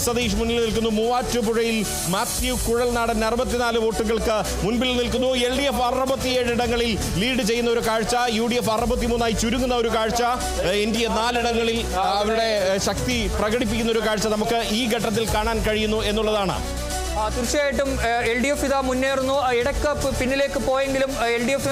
സതീഷ് മുന്നിൽ നിൽക്കുന്നു. മൂവാറ്റുപുഴയിൽ മാത്യു കുഴൽനാടൻ 64 വോട്ടുകൾക്ക് മുൻപിൽ നിൽക്കുന്നു. LDF 67 ഇടങ്ങളിൽ ലീഡ് ചെയ്യുന്ന ഒരു കാഴ്ച, UDF 63 ചുരുങ്ങുന്ന ഒരു കാഴ്ച, NDA 4 ഇടങ്ങളിൽ അവരുടെ ശക്തി പ്രകടിപ്പിക്കുന്ന ഒരു കാഴ്ച നമുക്ക് ഈ ഘട്ടത്തിൽ കാണാൻ കഴിയുന്നു എന്നുള്ളതാണ്. തീർച്ചയായിട്ടും LDF ഇതാ മുന്നേറുന്നു. ഇടയ്ക്ക് പിന്നിലേക്ക് പോയെങ്കിലും LDF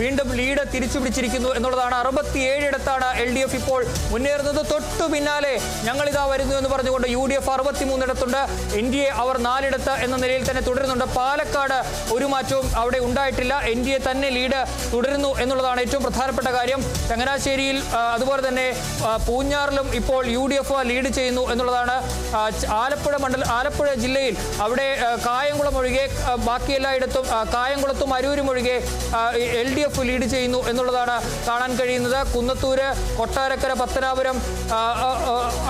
വീണ്ടും ലീഡ് തിരിച്ചു പിടിച്ചിരിക്കുന്നു എന്നുള്ളതാണ്. 67 ഇടത്താണ് LDF ഇപ്പോൾ മുന്നേറുന്നത്. തൊട്ടു പിന്നാലെ ഞങ്ങളിതാ വരുന്നു എന്ന് പറഞ്ഞുകൊണ്ട് UDF 63 ഇടത്തുണ്ട്. NDA അവർ 4 ഇടത്ത് എന്ന നിലയിൽ തന്നെ തുടരുന്നുണ്ട്. പാലക്കാട് ഒരു മാറ്റവും അവിടെ ഉണ്ടായിട്ടില്ല. NDA തന്നെ ലീഡ് തുടരുന്നു എന്നുള്ളതാണ് ഏറ്റവും പ്രധാനപ്പെട്ട കാര്യം. ചങ്ങനാശ്ശേരിയിൽ അതുപോലെ തന്നെ പൂഞ്ഞാറിലും ഇപ്പോൾ UDF ലീഡ് ചെയ്യുന്നു എന്നുള്ളതാണ്. ആലപ്പുഴ ജില്ലയിൽ അവിടെ കായംകുളം ഒഴികെ ബാക്കി എല്ലായിടത്തും കായംകുളത്തും അരൂരും ഒഴികെ LDF ലീഡ് ചെയ്യുന്നു എന്നുള്ളതാണ് കാണാൻ കഴിയുന്നത്. കുന്നത്തൂര്, കൊട്ടാരക്കര, പത്തനാപുരം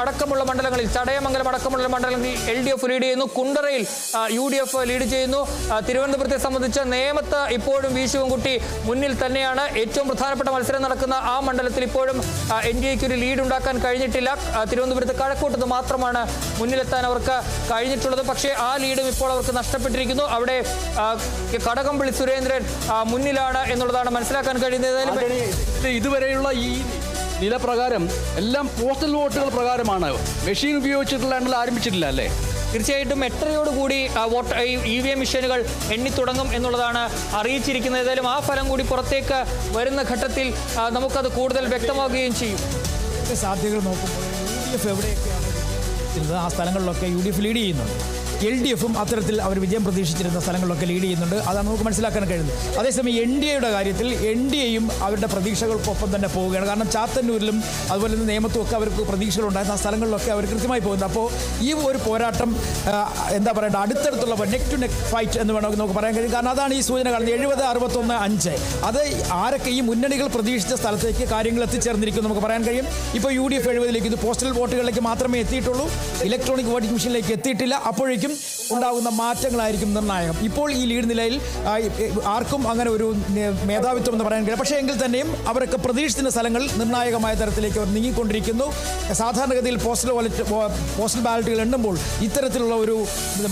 അടക്കമുള്ള മണ്ഡലങ്ങളിൽ, ചടയമംഗലം അടക്കമുള്ള മണ്ഡലങ്ങളിൽ LDF ലീഡ് ചെയ്യുന്നു. കുണ്ടറയിൽ UDF ലീഡ് ചെയ്യുന്നു. തിരുവനന്തപുരത്തെ സംബന്ധിച്ച് നേമത്ത് ഇപ്പോഴും വീശുവൻകുട്ടി മുന്നിൽ തന്നെയാണ്. ഏറ്റവും പ്രധാനപ്പെട്ട മത്സരം നടക്കുന്ന ആ മണ്ഡലത്തിൽ ഇപ്പോഴും NDAക്ക് ഒരു ലീഡ് ഉണ്ടാക്കാൻ കഴിഞ്ഞിട്ടില്ല. തിരുവനന്തപുരത്ത് കഴക്കൂട്ടത്ത് മാത്രമാണ് മുന്നിലെത്താൻ അവർക്ക് കഴിഞ്ഞിട്ടുള്ളത്. പക്ഷേ ആ ലീഡും ഇപ്പോൾ അവർക്ക് നഷ്ടപ്പെട്ടിരിക്കുന്നു. അവിടെ കടകംപള്ളി സുരേന്ദ്രൻ മുന്നിലാണ് എന്നുള്ളതാണ് മനസ്സിലാക്കാൻ കഴിയുന്നത്. ഇതുവരെയുള്ള ഈ നിലപ്രകാരം എല്ലാം പോസ്റ്റൽ വോട്ടുകൾ പ്രകാരമാണ്, മെഷീൻ ഉപയോഗിച്ചിട്ടുള്ള എണ്ണൽ ആരംഭിച്ചിട്ടില്ല അല്ലേ? തീർച്ചയായിട്ടും 8:30യോടുകൂടി EVM മെഷീനുകൾ എണ്ണി തുടങ്ങും എന്നുള്ളതാണ് അറിയിച്ചിരിക്കുന്നത്. ഏതായാലും ആ ഫലം കൂടി പുറത്തേക്ക് വരുന്ന ഘട്ടത്തിൽ നമുക്കത് കൂടുതൽ വ്യക്തമാവുകയും ചെയ്യും. സാധ്യതകൾ നോക്കുമ്പോൾ UDF എവിടെയൊക്കെയാണ് ആ സ്ഥലങ്ങളിലൊക്കെ UDF ലീഡ് ചെയ്യുന്നുണ്ട്. LDFും അത്തരത്തിൽ അവർ വിജയം പ്രതീക്ഷിച്ചിരുന്ന സ്ഥലങ്ങളിലൊക്കെ ലീഡ് ചെയ്യുന്നുണ്ട്. അതാണ് നമുക്ക് മനസ്സിലാക്കാൻ കഴിയുന്നത്. അതേസമയം NDAയുടെ കാര്യത്തിൽ NDAയും അവരുടെ പ്രതീക്ഷകൾക്കൊപ്പം തന്നെ പോവുകയാണ്. കാരണം ചാത്തന്നൂരിലും അതുപോലെ തന്നെ നേമത്തും ഒക്കെ അവർക്ക് പ്രതീക്ഷകളുണ്ടായിരുന്ന ആ സ്ഥലങ്ങളിലൊക്കെ അവർ കൃത്യമായി പോകുന്നത്. അപ്പോൾ ഈ ഒരു പോരാട്ടം എന്താ പറയേണ്ടത്, അടുത്തടുത്തുള്ള നെക്ക് ടു നെക്ക് ഫൈറ്റ് എന്ന് വേണമെങ്കിൽ നമുക്ക് പറയാൻ കഴിയും. കാരണം അതാണ് ഈ സൂചന കാണുന്നത്. 70-61-5 അത് ആരൊക്കെ ഈ മുന്നണികൾ പ്രതീക്ഷിച്ച സ്ഥലത്തേക്ക് കാര്യങ്ങൾ എത്തിച്ചേർന്നിരിക്കും നമുക്ക് പറയാൻ കഴിയും. ഇപ്പോൾ UDF 70ലേക്ക്, ഇത് പോസ്റ്റൽ വോട്ടുകളിലേക്ക് മാത്രമേ എത്തിയിട്ടുള്ളൂ, ഇലക്ട്രോണിക് വോട്ടിംഗ് മെഷീനിലേക്ക് എത്തിയിട്ടില്ല. അപ്പോഴേക്കും ഉണ്ടാകുന്ന മാറ്റങ്ങളായിരിക്കും നിർണായകം. ഇപ്പോൾ ഈ ലീഡ് നിലയിൽ ആർക്കും അങ്ങനെ ഒരു മേധാവിത്വം എന്ന് പറയാൻ കഴിയില്ല. പക്ഷേ എങ്കിൽ തന്നെയും അവരൊക്കെ പ്രതീക്ഷിക്കുന്ന സ്ഥലങ്ങൾ നിർണായകമായ തരത്തിലേക്ക് അവർ നീങ്ങിക്കൊണ്ടിരിക്കുന്നു. സാധാരണഗതിയിൽ പോസ്റ്റൽ ബാലറ്റുകൾ എണ്ണുമ്പോൾ ഇത്തരത്തിലുള്ള ഒരു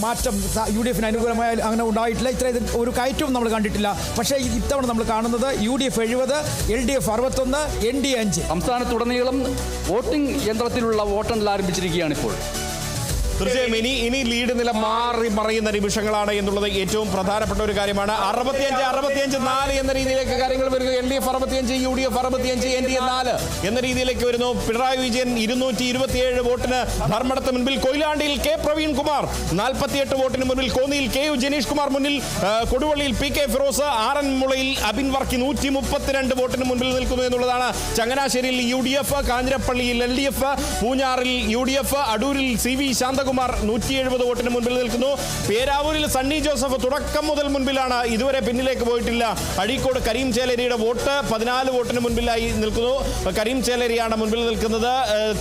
മാറ്റം UDFന് അനുകൂലമായ അങ്ങനെ ഉണ്ടായിട്ടില്ല. ഇത്ര ഒരു കയറ്റവും നമ്മൾ കണ്ടിട്ടില്ല. പക്ഷേ ഇത്തവണ നമ്മൾ കാണുന്നത് UDF 70, LDF 61, NDA 5. സംസ്ഥാനത്തുടനീളം വോട്ടിംഗ് യന്ത്രത്തിലുള്ള വോട്ടെണ്ണൽ ആരംഭിച്ചിരിക്കുകയാണ് ഇപ്പോൾ. തീർച്ചയായും ഇനി ലീഡ് നില മാറി മറയുന്ന നിമിഷങ്ങളാണ് എന്നുള്ളത് ഏറ്റവും പ്രധാനപ്പെട്ട ഒരു കാര്യമാണ്. 65-4 എന്ന രീതിയിലേക്ക് കാര്യങ്ങൾ വരുന്നു. LDF 65, UDF 65, NDA 4 എന്ന രീതിയിലേക്ക് വരുന്നു. പിണറായി വിജയൻ 227 വോട്ടിന് ധർമ്മടത്ത് മുൻപിൽ. കൊയിലാണ്ടിയിൽ K പ്രവീൺ കുമാർ 48 വോട്ടിന് മുൻപിൽ. കോന്നിയിൽ KU ജനീഷ് കുമാർ മുന്നിൽ. കൊടുവള്ളിയിൽ PK ഫിറോസ്, ആറന്മുളയിൽ അബിൻ വർക്കി 132 വോട്ടിന് മുൻപിൽ നിൽക്കുന്നു എന്നുള്ളതാണ്. ചങ്ങനാശ്ശേരിയിൽ UDF, കാഞ്ഞിരപ്പള്ളിയിൽ LDF, പൂഞ്ഞാറിൽ UDF, അടൂരിൽ CV ശാന്തകുമാർ 170 വോട്ടിന് മുൻപിൽ നിൽക്കുന്നു. പേരാവൂരിൽ സണ്ണി ജോസഫ് തുടക്കം മുതൽ മുൻപിലാണ്, ഇതുവരെ പിന്നിലേക്ക് പോയിട്ടില്ല. അഴീക്കോട് കരീം ചേലേരിയുടെ വോട്ട് 14 വോട്ടിന് മുൻപിലായി നിൽക്കുന്നു. കരീം ചേലേരിയാണ് മുൻപിൽ നിൽക്കുന്നത്.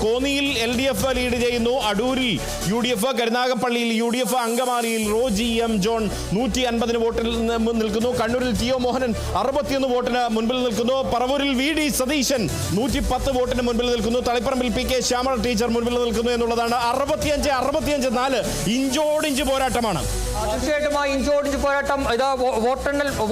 കോന്നിയിൽ LDF ലീഡ് ചെയ്യുന്നു. അടൂരിൽ UDF, കരുനാഗപ്പള്ളിയിൽ UDF, അങ്കമാലിയിൽ റോജി M ജോൺ 150 വോട്ടിൽ നിൽക്കുന്നു. കണ്ണൂരിൽ TO മോഹനൻ 61 വോട്ടിന് മുൻപിൽ നിൽക്കുന്നു. പറവൂരിൽ VD സതീശൻ 110 വോട്ടിന് മുൻപിൽ നിൽക്കുന്നു. തളിപ്പറമ്പിൽ PK ശ്യാമള ടീച്ചർ മുൻപിൽ നിൽക്കുന്നു എന്നുള്ളതാണ്. 65-65 ഇഞ്ചോടിഞ്ച് പോരാട്ടമാണ്. തീർച്ചയായിട്ടും ആ ഇഞ്ചോടിഞ്ച് പോരാട്ടം ഇതാ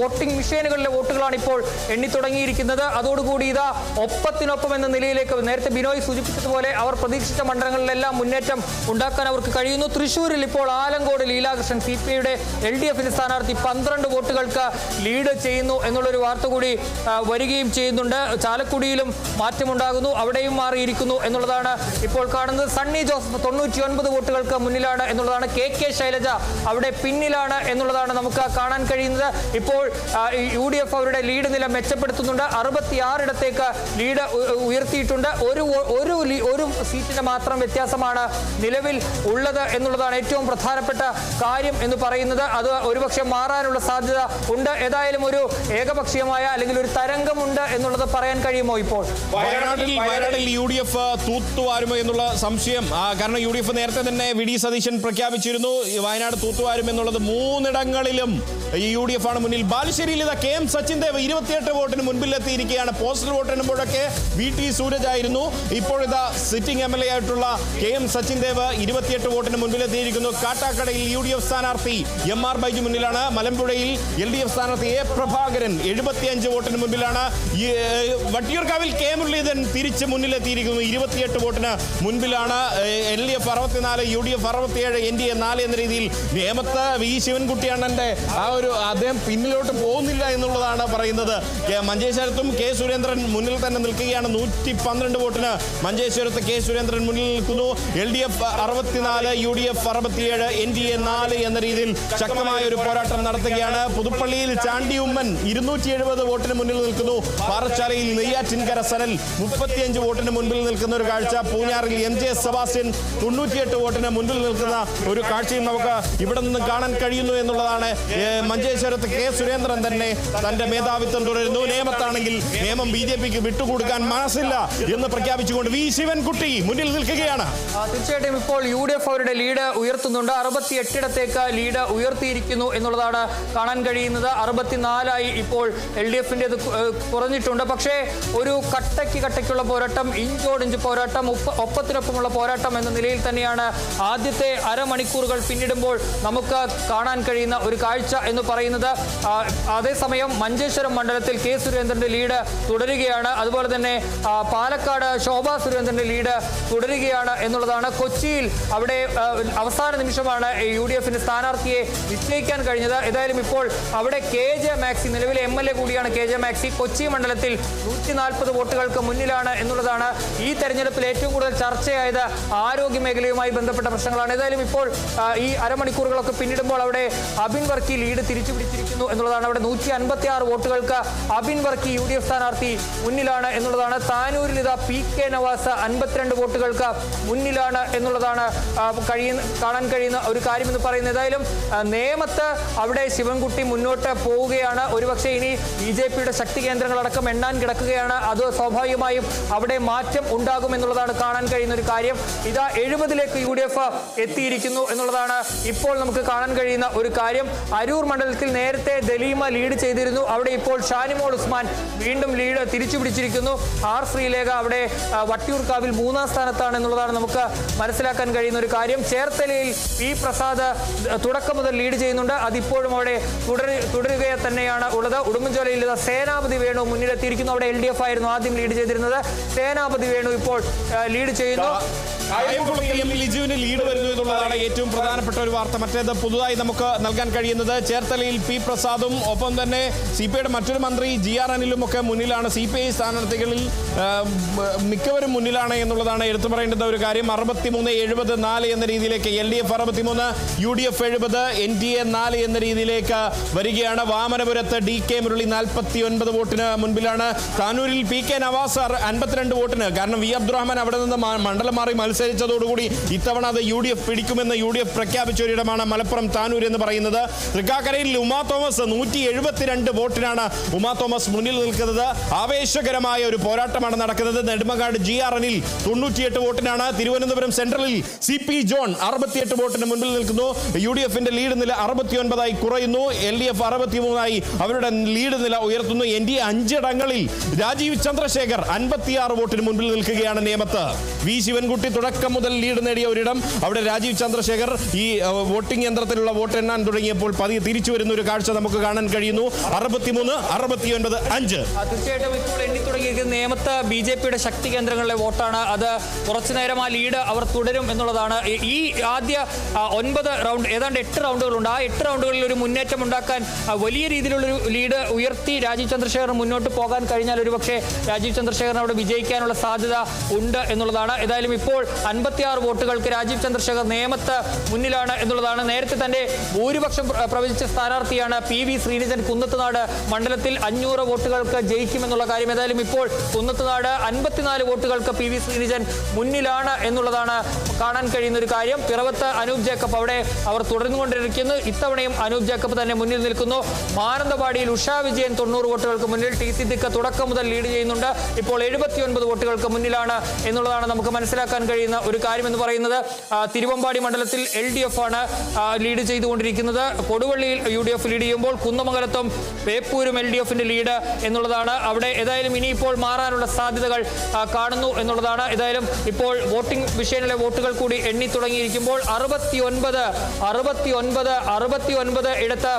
വോട്ടിംഗ് മെഷീനുകളിലെ വോട്ടുകളാണ് ഇപ്പോൾ എണ്ണി തുടങ്ങിയിരിക്കുന്നത്. അതോടുകൂടി ഇതാ ഒപ്പത്തിനൊപ്പം എന്ന നിലയിലേക്ക് നേരത്തെ ബിനോയ് സൂചിപ്പിച്ചതുപോലെ അവർ പ്രതീക്ഷിച്ച മണ്ഡലങ്ങളിലെല്ലാം മുന്നേറ്റം ഉണ്ടാക്കാൻ അവർക്ക് കഴിയുന്നു. തൃശ്ശൂരിൽ ഇപ്പോൾ ആലങ്കോട് ലീലാകൃഷ്ണൻ CPIയുടെ LDFന്റെ സ്ഥാനാർത്ഥി 12 വോട്ടുകൾക്ക് ലീഡ് ചെയ്യുന്നു എന്നുള്ളൊരു വാർത്ത കൂടി വരികയും ചെയ്യുന്നുണ്ട്. ചാലക്കുടിയിലും മാറ്റമുണ്ടാകുന്നു, അവിടെയും മാറിയിരിക്കുന്നു എന്നുള്ളതാണ് ഇപ്പോൾ കാണുന്നത്. സണ്ണി ജോസഫ് 99 വോട്ടുകൾക്ക് മുന്നിലാണ് എന്നുള്ളതാണ്. KK ശൈലജ അവിടെ പിന്നിലാണ് എന്നുള്ളതാണ് നമുക്ക് കാണാൻ കഴിയുന്നത്. ഇപ്പോൾ UDF അവരുടെ ലീഡ് നില മെച്ചപ്പെടുത്തുന്നുണ്ട്. 66 ഇടത്തേക്ക് ലീഡ് ഉയർത്തിയിട്ടുണ്ട്. ഒരു സീറ്റിന്റെ മാത്രം വ്യത്യാസമാണ് നിലവിൽ ഉള്ളത് എന്നുള്ളതാണ് ഏറ്റവും പ്രധാനപ്പെട്ട കാര്യം എന്ന് പറയുന്നത്. അത് ഒരുപക്ഷെ മാറാനുള്ള സാധ്യത ഉണ്ട്. ഏതായാലും ഒരു ഏകപക്ഷീയമായ അല്ലെങ്കിൽ ഒരു തരംഗമുണ്ട് എന്നുള്ളത് പറയാൻ കഴിയുമോ? ഇപ്പോൾ വയനാട്ടിൽ UDF തൂത്തുവാരുമോ എന്നുള്ള സംശയം. കാരണം UDF നേരത്തെ തന്നെ VD സതീശൻ പ്രഖ്യാപിച്ചിരുന്നു വയനാട് തൂത്തുവാരും എന്നുള്ളത് 3 ഇടങ്ങളിലും UDF ആണ് മുന്നിൽ. ബാലുശ്ശേരിയിൽ ഇതാ KM സച്ചിൻ ദേവ് 28 വോട്ടിന് മുൻപിലെത്തിയിരിക്കുകയാണ്. പോസ്റ്റൽ വോട്ട് എണ്ണുമ്പോഴൊക്കെ VT സൂരജ് ആയിരുന്നു. ഇപ്പോഴിതാ സിറ്റിംഗ് MLA ആയിട്ടുള്ള KM സച്ചിൻ ദേവ് 28 വോട്ടിന് മുൻപിലെത്തിയിരിക്കുന്നു. കാട്ടാക്കടയിൽ UDF സ്ഥാനാർത്ഥി MR ബൈജു മുന്നിലാണ്. മലമ്പുഴയിൽ LDF സ്ഥാനാർത്ഥി A പ്രഭാകരൻ 75 വോട്ടിന് മുൻപിലാണ്. വട്ടിയൂർക്കാവിൽ K മുരളീധരൻ തിരിച്ച് മുന്നിലെത്തിയിരിക്കുന്നു. 28 വോട്ടിന് മുൻപിലാണ്. LDF 64, UDF 67, NDA 4 എന്ന രീതിയിൽ. നേമത്ത് V ശിവൻകുട്ടിയണ്ണന്റെ അദ്ദേഹം പിന്നിലോട്ട് പോകുന്നില്ല എന്നുള്ളതാണ് പറയുന്നത്. മഞ്ചേശ്വരത്തും K സുരേന്ദ്രൻ മുന്നിൽ തന്നെ നിൽക്കുകയാണ്. 112 വോട്ടിന് മഞ്ചേശ്വരത്ത് K സുരേന്ദ്രൻ മുന്നിൽ നിൽക്കുന്നു. LDF 64, UDF 67, NDA 4 എന്ന രീതിയിൽ ശക്തമായ ഒരു പോരാട്ടം നടത്തുകയാണ്. പുതുപ്പള്ളിയിൽ ചാണ്ടി ഉമ്മൻ 270 വോട്ടിന് മുന്നിൽ നിൽക്കുന്നു. പാറശാലയിൽ നെയ്യാറ്റിൻകര സനൽ 35 വോട്ടിന് മുൻപിൽ നിൽക്കുന്ന ഒരു കാഴ്ച. പൂഞ്ഞാറിൽ MJ സെബാസ്റ്റ്യൻ 98 വോട്ടിന് മുൻപിൽ നിൽക്കുന്ന ഒരു കാഴ്ചയും നമുക്ക് ഇവിടെ നിന്ന് കാണാൻ കഴിയുന്നു എന്നുള്ളതാണ്. മഞ്ചേശ്വരത്ത് K സുരേന്ദ്രൻ തന്നെ തന്റെ മേധാവിത്വം തുടരുന്നു. നേമത്താണെങ്കിൽ നേമം BJPക്ക് വിട്ടുകൊടുക്കാൻ മനസ്സില്ല എന്ന് പ്രഖ്യാപിച്ചുകൊണ്ട് V ശിവൻകുട്ടി മുന്നിൽ നിൽക്കുകയാണ്. തീർച്ചയായിട്ടും ഇപ്പോൾ UDF അവരുടെ ലീഡ് ഉയർത്തുന്നുണ്ട്. 68 ലീഡ് ഉയർത്തിയിരിക്കുന്നു എന്നുള്ളതാണ് കാണാൻ കഴിയുന്നത്. 64 ഇപ്പോൾ LDF-ന്റെ കുറഞ്ഞിട്ടുണ്ട്. പക്ഷേ ഒരു കട്ടയ്ക്കുള്ള പോരാട്ടം, ഇഞ്ചോടിഞ്ച് പോരാട്ടം, ഒപ്പത്തിനൊപ്പമുള്ള പോരാട്ടം എന്ന നിലയിൽ തന്നെയാണ് ആദ്യത്തെ അരമണിക്കൂറുകൾ പിന്നിടുമ്പോൾ നമുക്ക് കാണാൻ കഴിയുന്ന ഒരു കാഴ്ച എന്ന് പറയുന്നത്. അതേസമയം മഞ്ചേശ്വരം മണ്ഡലത്തിൽ K സുരേന്ദ്രന്റെ ലീഡ് തുടരുകയാണ്. അതുപോലെ തന്നെ പാലക്കാട് ശോഭാ സുരേന്ദ്രന്റെ ലീഡ് തുടരുകയാണ് എന്നുള്ളതാണ്. കൊച്ചിയിൽ അവിടെ അവസാന നിമിഷമാണ് UDF-ന്റെ സ്ഥാനാർത്ഥിയെ നിശ്ചയിക്കാൻ കഴിഞ്ഞത്. ഏതായാലും ഇപ്പോൾ അവിടെ KJ മാക്സി, നിലവിലെ MLA കൂടിയാണ് KJ മാക്സി, കൊച്ചി മണ്ഡലത്തിൽ 140 വോട്ടുകൾക്ക് മുന്നിലാണ് എന്നുള്ളതാണ്. ഈ തെരഞ്ഞെടുപ്പിൽ ഏറ്റവും കൂടുതൽ ചർച്ചയായത് ആരോഗ്യ മേഖലയുമായി ബന്ധപ്പെട്ട പ്രശ്നങ്ങളാണ്. ഏതായാലും ഇപ്പോൾ ഈ അരമണിക്കൂറുകളൊക്കെ പിന്നിടുമ്പോൾ അവിടെ അബിൻ വർക്കി ലീഡ് തിരിച്ചു പിടിച്ചിരിക്കുന്നു എന്നുള്ളതാണ്. അവിടെ 156 വോട്ടുകൾക്ക് അബിൻ വർക്കി UDF സ്ഥാനാർത്ഥി മുന്നിലാണ് എന്നുള്ളതാണ്. താനൂരിൽ ഇതാ PK നവാസ് 52 വോട്ടുകൾക്ക് മുന്നിലാണ് എന്നുള്ളതാണ് കാണാൻ കഴിയുന്ന ഒരു കാര്യമെന്ന് പറയുന്നത്. ഏതായാലും നേമത്ത് അവിടെ ശിവൻകുട്ടി മുന്നോട്ട് പോവുകയാണ്. ഒരുപക്ഷെ ഇനി BJPയുടെ ശക്തി കേന്ദ്രങ്ങളടക്കം എണ്ണാൻ കിടക്കുകയാണ്. അത് സ്വാഭാവികമായും അവിടെ മാറ്റം ഉണ്ടാകും എന്നുള്ളതാണ് കാണാൻ കഴിയുന്ന ഒരു കാര്യം. ഇതാ 70ലേക്ക് UDF എത്തിയിരിക്കുന്നു എന്നുള്ളതാണ് ഇപ്പോൾ നമുക്ക് കാണാൻ കഴിയുന്ന ഒരു കാര്യം. അരൂർ മണ്ഡലത്തിൽ നേരത്തെ ദലീമ ലീഡ് ചെയ്തിരുന്നു. അവിടെ ഇപ്പോൾ ഷാനിമോൾ ഉസ്മാൻ വീണ്ടും ലീഡ് തിരിച്ചു പിടിച്ചിരിക്കുന്നു. R ശ്രീലേഖ അവിടെ വട്ടിയൂർക്കാവിൽ 3ാം സ്ഥാനത്താണ് എന്നുള്ളതാണ് നമുക്ക് മനസ്സിലാക്കാൻ കഴിയുന്ന ഒരു കാര്യം. ചേർത്തലയിൽ P പ്രസാദ് തുടക്കം മുതൽ ലീഡ് ചെയ്യുന്നുണ്ട്. അതിപ്പോഴും അവിടെ തുടരുക തന്നെയാണ് ഉള്ളത്. ഉടുമ്പൻചോലയിൽ സേനാപതി വേണു മുന്നിലെത്തിയിരിക്കുന്നു. അവിടെ LDF ആയിരുന്നു ആദ്യം ലീഡ് ചെയ്തിരുന്നത്. സേനാപതി വേണു ഇപ്പോൾ ലീഡ് ചെയ്യുന്നു. ലിജുവിന് ലീഡ് വരുന്നു എന്നുള്ളതാണ് ഏറ്റവും പ്രധാനപ്പെട്ട ഒരു വാർത്ത. മറ്റേത് പുതുതായി നമുക്ക് നൽകാൻ കഴിയുന്നത് ചേർത്തലയിൽ P പ്രസാദും ഒപ്പം തന്നെ CPIയുടെ മറ്റൊരു മന്ത്രി GR അനിലും ഒക്കെ മുന്നിലാണ്. CPI സ്ഥാനാർത്ഥികളിൽ മിക്കവരും മുന്നിലാണ് എന്നുള്ളതാണ് എടുത്തു പറയേണ്ടുന്ന ഒരു കാര്യം. 63-74 എന്ന രീതിയിലേക്ക് LDF 63, UDF 70, NDA 4 എന്ന രീതിയിലേക്ക് വരികയാണ്. വാമനപുരത്ത് DK മുരളി 49 വോട്ടിന് മുൻപിലാണ്. താനൂരിൽ PK നവാസ് 52 വോട്ടിന്. കാരണം V അബ്ദുറഹ്മാൻ അവിടെ നിന്ന് മണ്ഡലം മാറി മത്സരിച്ചതോടുകൂടി ഇത്തവണ അത് UDF പിടിക്കുമെന്ന് UDF പ്രഖ്യാപിച്ച ഒരിടമാണ് മലപ്പുറം താനൂർ എന്ന് പറയുന്നത്. തൃക്കാക്കരയിൽ ഉമാ തോമസ് 172 വോട്ടിനാണ് ഉമാ തോമസ് മുന്നിൽ നിൽക്കുന്നത്. ആവേശകരമായ ഒരു പോരാട്ടമാണ് നടക്കുന്നത്. നെടുമങ്ങാട് GR അനിൽ 98 വോട്ടിനാണ്. തിരുവനന്തപുരം സെൻട്രലിൽ CP ജോൺ 68 വോട്ടിന് മുൻപിൽ നിൽക്കുന്നു. UDF-ന്റെ ലീഡ് നില 69 കുറയുന്നു. LDF 63 അവരുടെ ലീഡ് നില ഉയർത്തുന്നു. NDA 5 ഇടങ്ങളിൽ രാജീവ് ചന്ദ്രശേഖർ 56 വോട്ടിന് മുൻപിൽ നിൽക്കുകയാണ്. നേമത്ത് V ശിവൻകുട്ടി തുടക്കം മുതൽ ലീഡ് നേടിയ ഒരിടം. അവിടെ രാജീവ് ചന്ദ്രശേഖർ ഈ വോട്ടിംഗ് യന്ത്രത്തിലുള്ള വോട്ട് എണ്ണാൻ തുടങ്ങിയപ്പോൾ പതിയെ തിരിച്ചു വരുന്ന ഒരു കാഴ്ച നമുക്ക് കാണാൻ കഴിയുന്നു. 63, 69, 5. തീർച്ചയായിട്ടും ഇപ്പോൾ എണ്ണി തുടങ്ങിയിരിക്കുന്ന നേമത്ത് BJPയുടെ ശക്തി കേന്ദ്രങ്ങളിലെ വോട്ടാണ്. അത് കുറച്ചു നേരം ആ ലീഡ് അവർ തുടരും എന്നുള്ളതാണ്. ഈ ആദ്യ 9 റൗണ്ട്, ഏതാണ്ട് 8 റൗണ്ടുകളുണ്ട്. ആ 8 റൗണ്ടുകളിൽ ഒരു മുന്നേറ്റം ഉണ്ടാക്കാൻ വലിയ രീതിയിലുള്ളൊരു ലീഡ് ഉയർത്തി രാജീവ് ചന്ദ്രശേഖർ മുന്നോട്ട് പോകാൻ കഴിഞ്ഞാൽ ഒരുപക്ഷെ രാജീവ് ചന്ദ്രശേഖറിന് അവിടെ വിജയിക്കാനുള്ള സാധ്യത ഉണ്ട് എന്നുള്ളതാണ്. ഏതായാലും ഇപ്പോൾ 56 വോട്ടുകൾക്ക് രാജീവ് ചന്ദ്രശേഖർ നേമത്ത് മുന്നിലാണ് എന്നുള്ളതാണ്. നേരത്തെ തന്റെ ഭൂരിപക്ഷം പ്രവചിച്ച സ്ഥാനാർത്ഥിയാണ് PV ശ്രീനിധൻ കുന്നത്തുനാട്. മണ്ഡലത്തിൽ 500 വോട്ടുകൾക്ക് ജയിക്കുമെന്നുള്ള കാര്യം. ഏതായാലും ഇപ്പോൾ ഇപ്പോൾ കുന്നത്തുനാട് 54 വോട്ടുകൾക്ക് PV ശ്രീനിജൻ മുന്നിലാണ് എന്നുള്ളതാണ് കാണാൻ കഴിയുന്ന ഒരു കാര്യം. പിറവത്ത് അനൂപ് ജേക്കബ് അവിടെ അവർ തുടർന്നുകൊണ്ടിരിക്കുന്നു. ഇത്തവണയും അനൂപ് ജേക്കബ് തന്നെ മുന്നിൽ നിൽക്കുന്നു. മാനന്തവാടിയിൽ ഉഷ വിജയൻ 90 വോട്ടുകൾക്ക് മുന്നിൽ. ടി സിദ്ദിഖ് തുടക്കം മുതൽ ലീഡ് ചെയ്യുന്നുണ്ട്. ഇപ്പോൾ 79 വോട്ടുകൾക്ക് മുന്നിലാണ് എന്നുള്ളതാണ് നമുക്ക് മനസ്സിലാക്കാൻ കഴിയുന്ന ഒരു കാര്യം എന്ന് പറയുന്നത്. തിരുവമ്പാടി മണ്ഡലത്തിൽ LDF ആണ് ലീഡ് ചെയ്തുകൊണ്ടിരിക്കുന്നത്. കൊടുവള്ളിയിൽ UDF ലീഡ് ചെയ്യുമ്പോൾ കുന്നമംഗലത്തും വേപ്പൂരും LDFന്റെ ലീഡ് എന്നുള്ളതാണ്. അവിടെ ഏതായാലും ഇനിയിപ്പോൾ മാറാനുള്ള സാധ്യതകൾ കാണുന്നു എന്നുള്ളതാണ്. ഏതായാലും ഇപ്പോൾ വോട്ടിംഗ് മെഷീനിലെ വോട്ടുകൾ കൂടി എണ്ണി തുടങ്ങിയിരിക്കുമ്പോൾ 69 ഇടത്ത്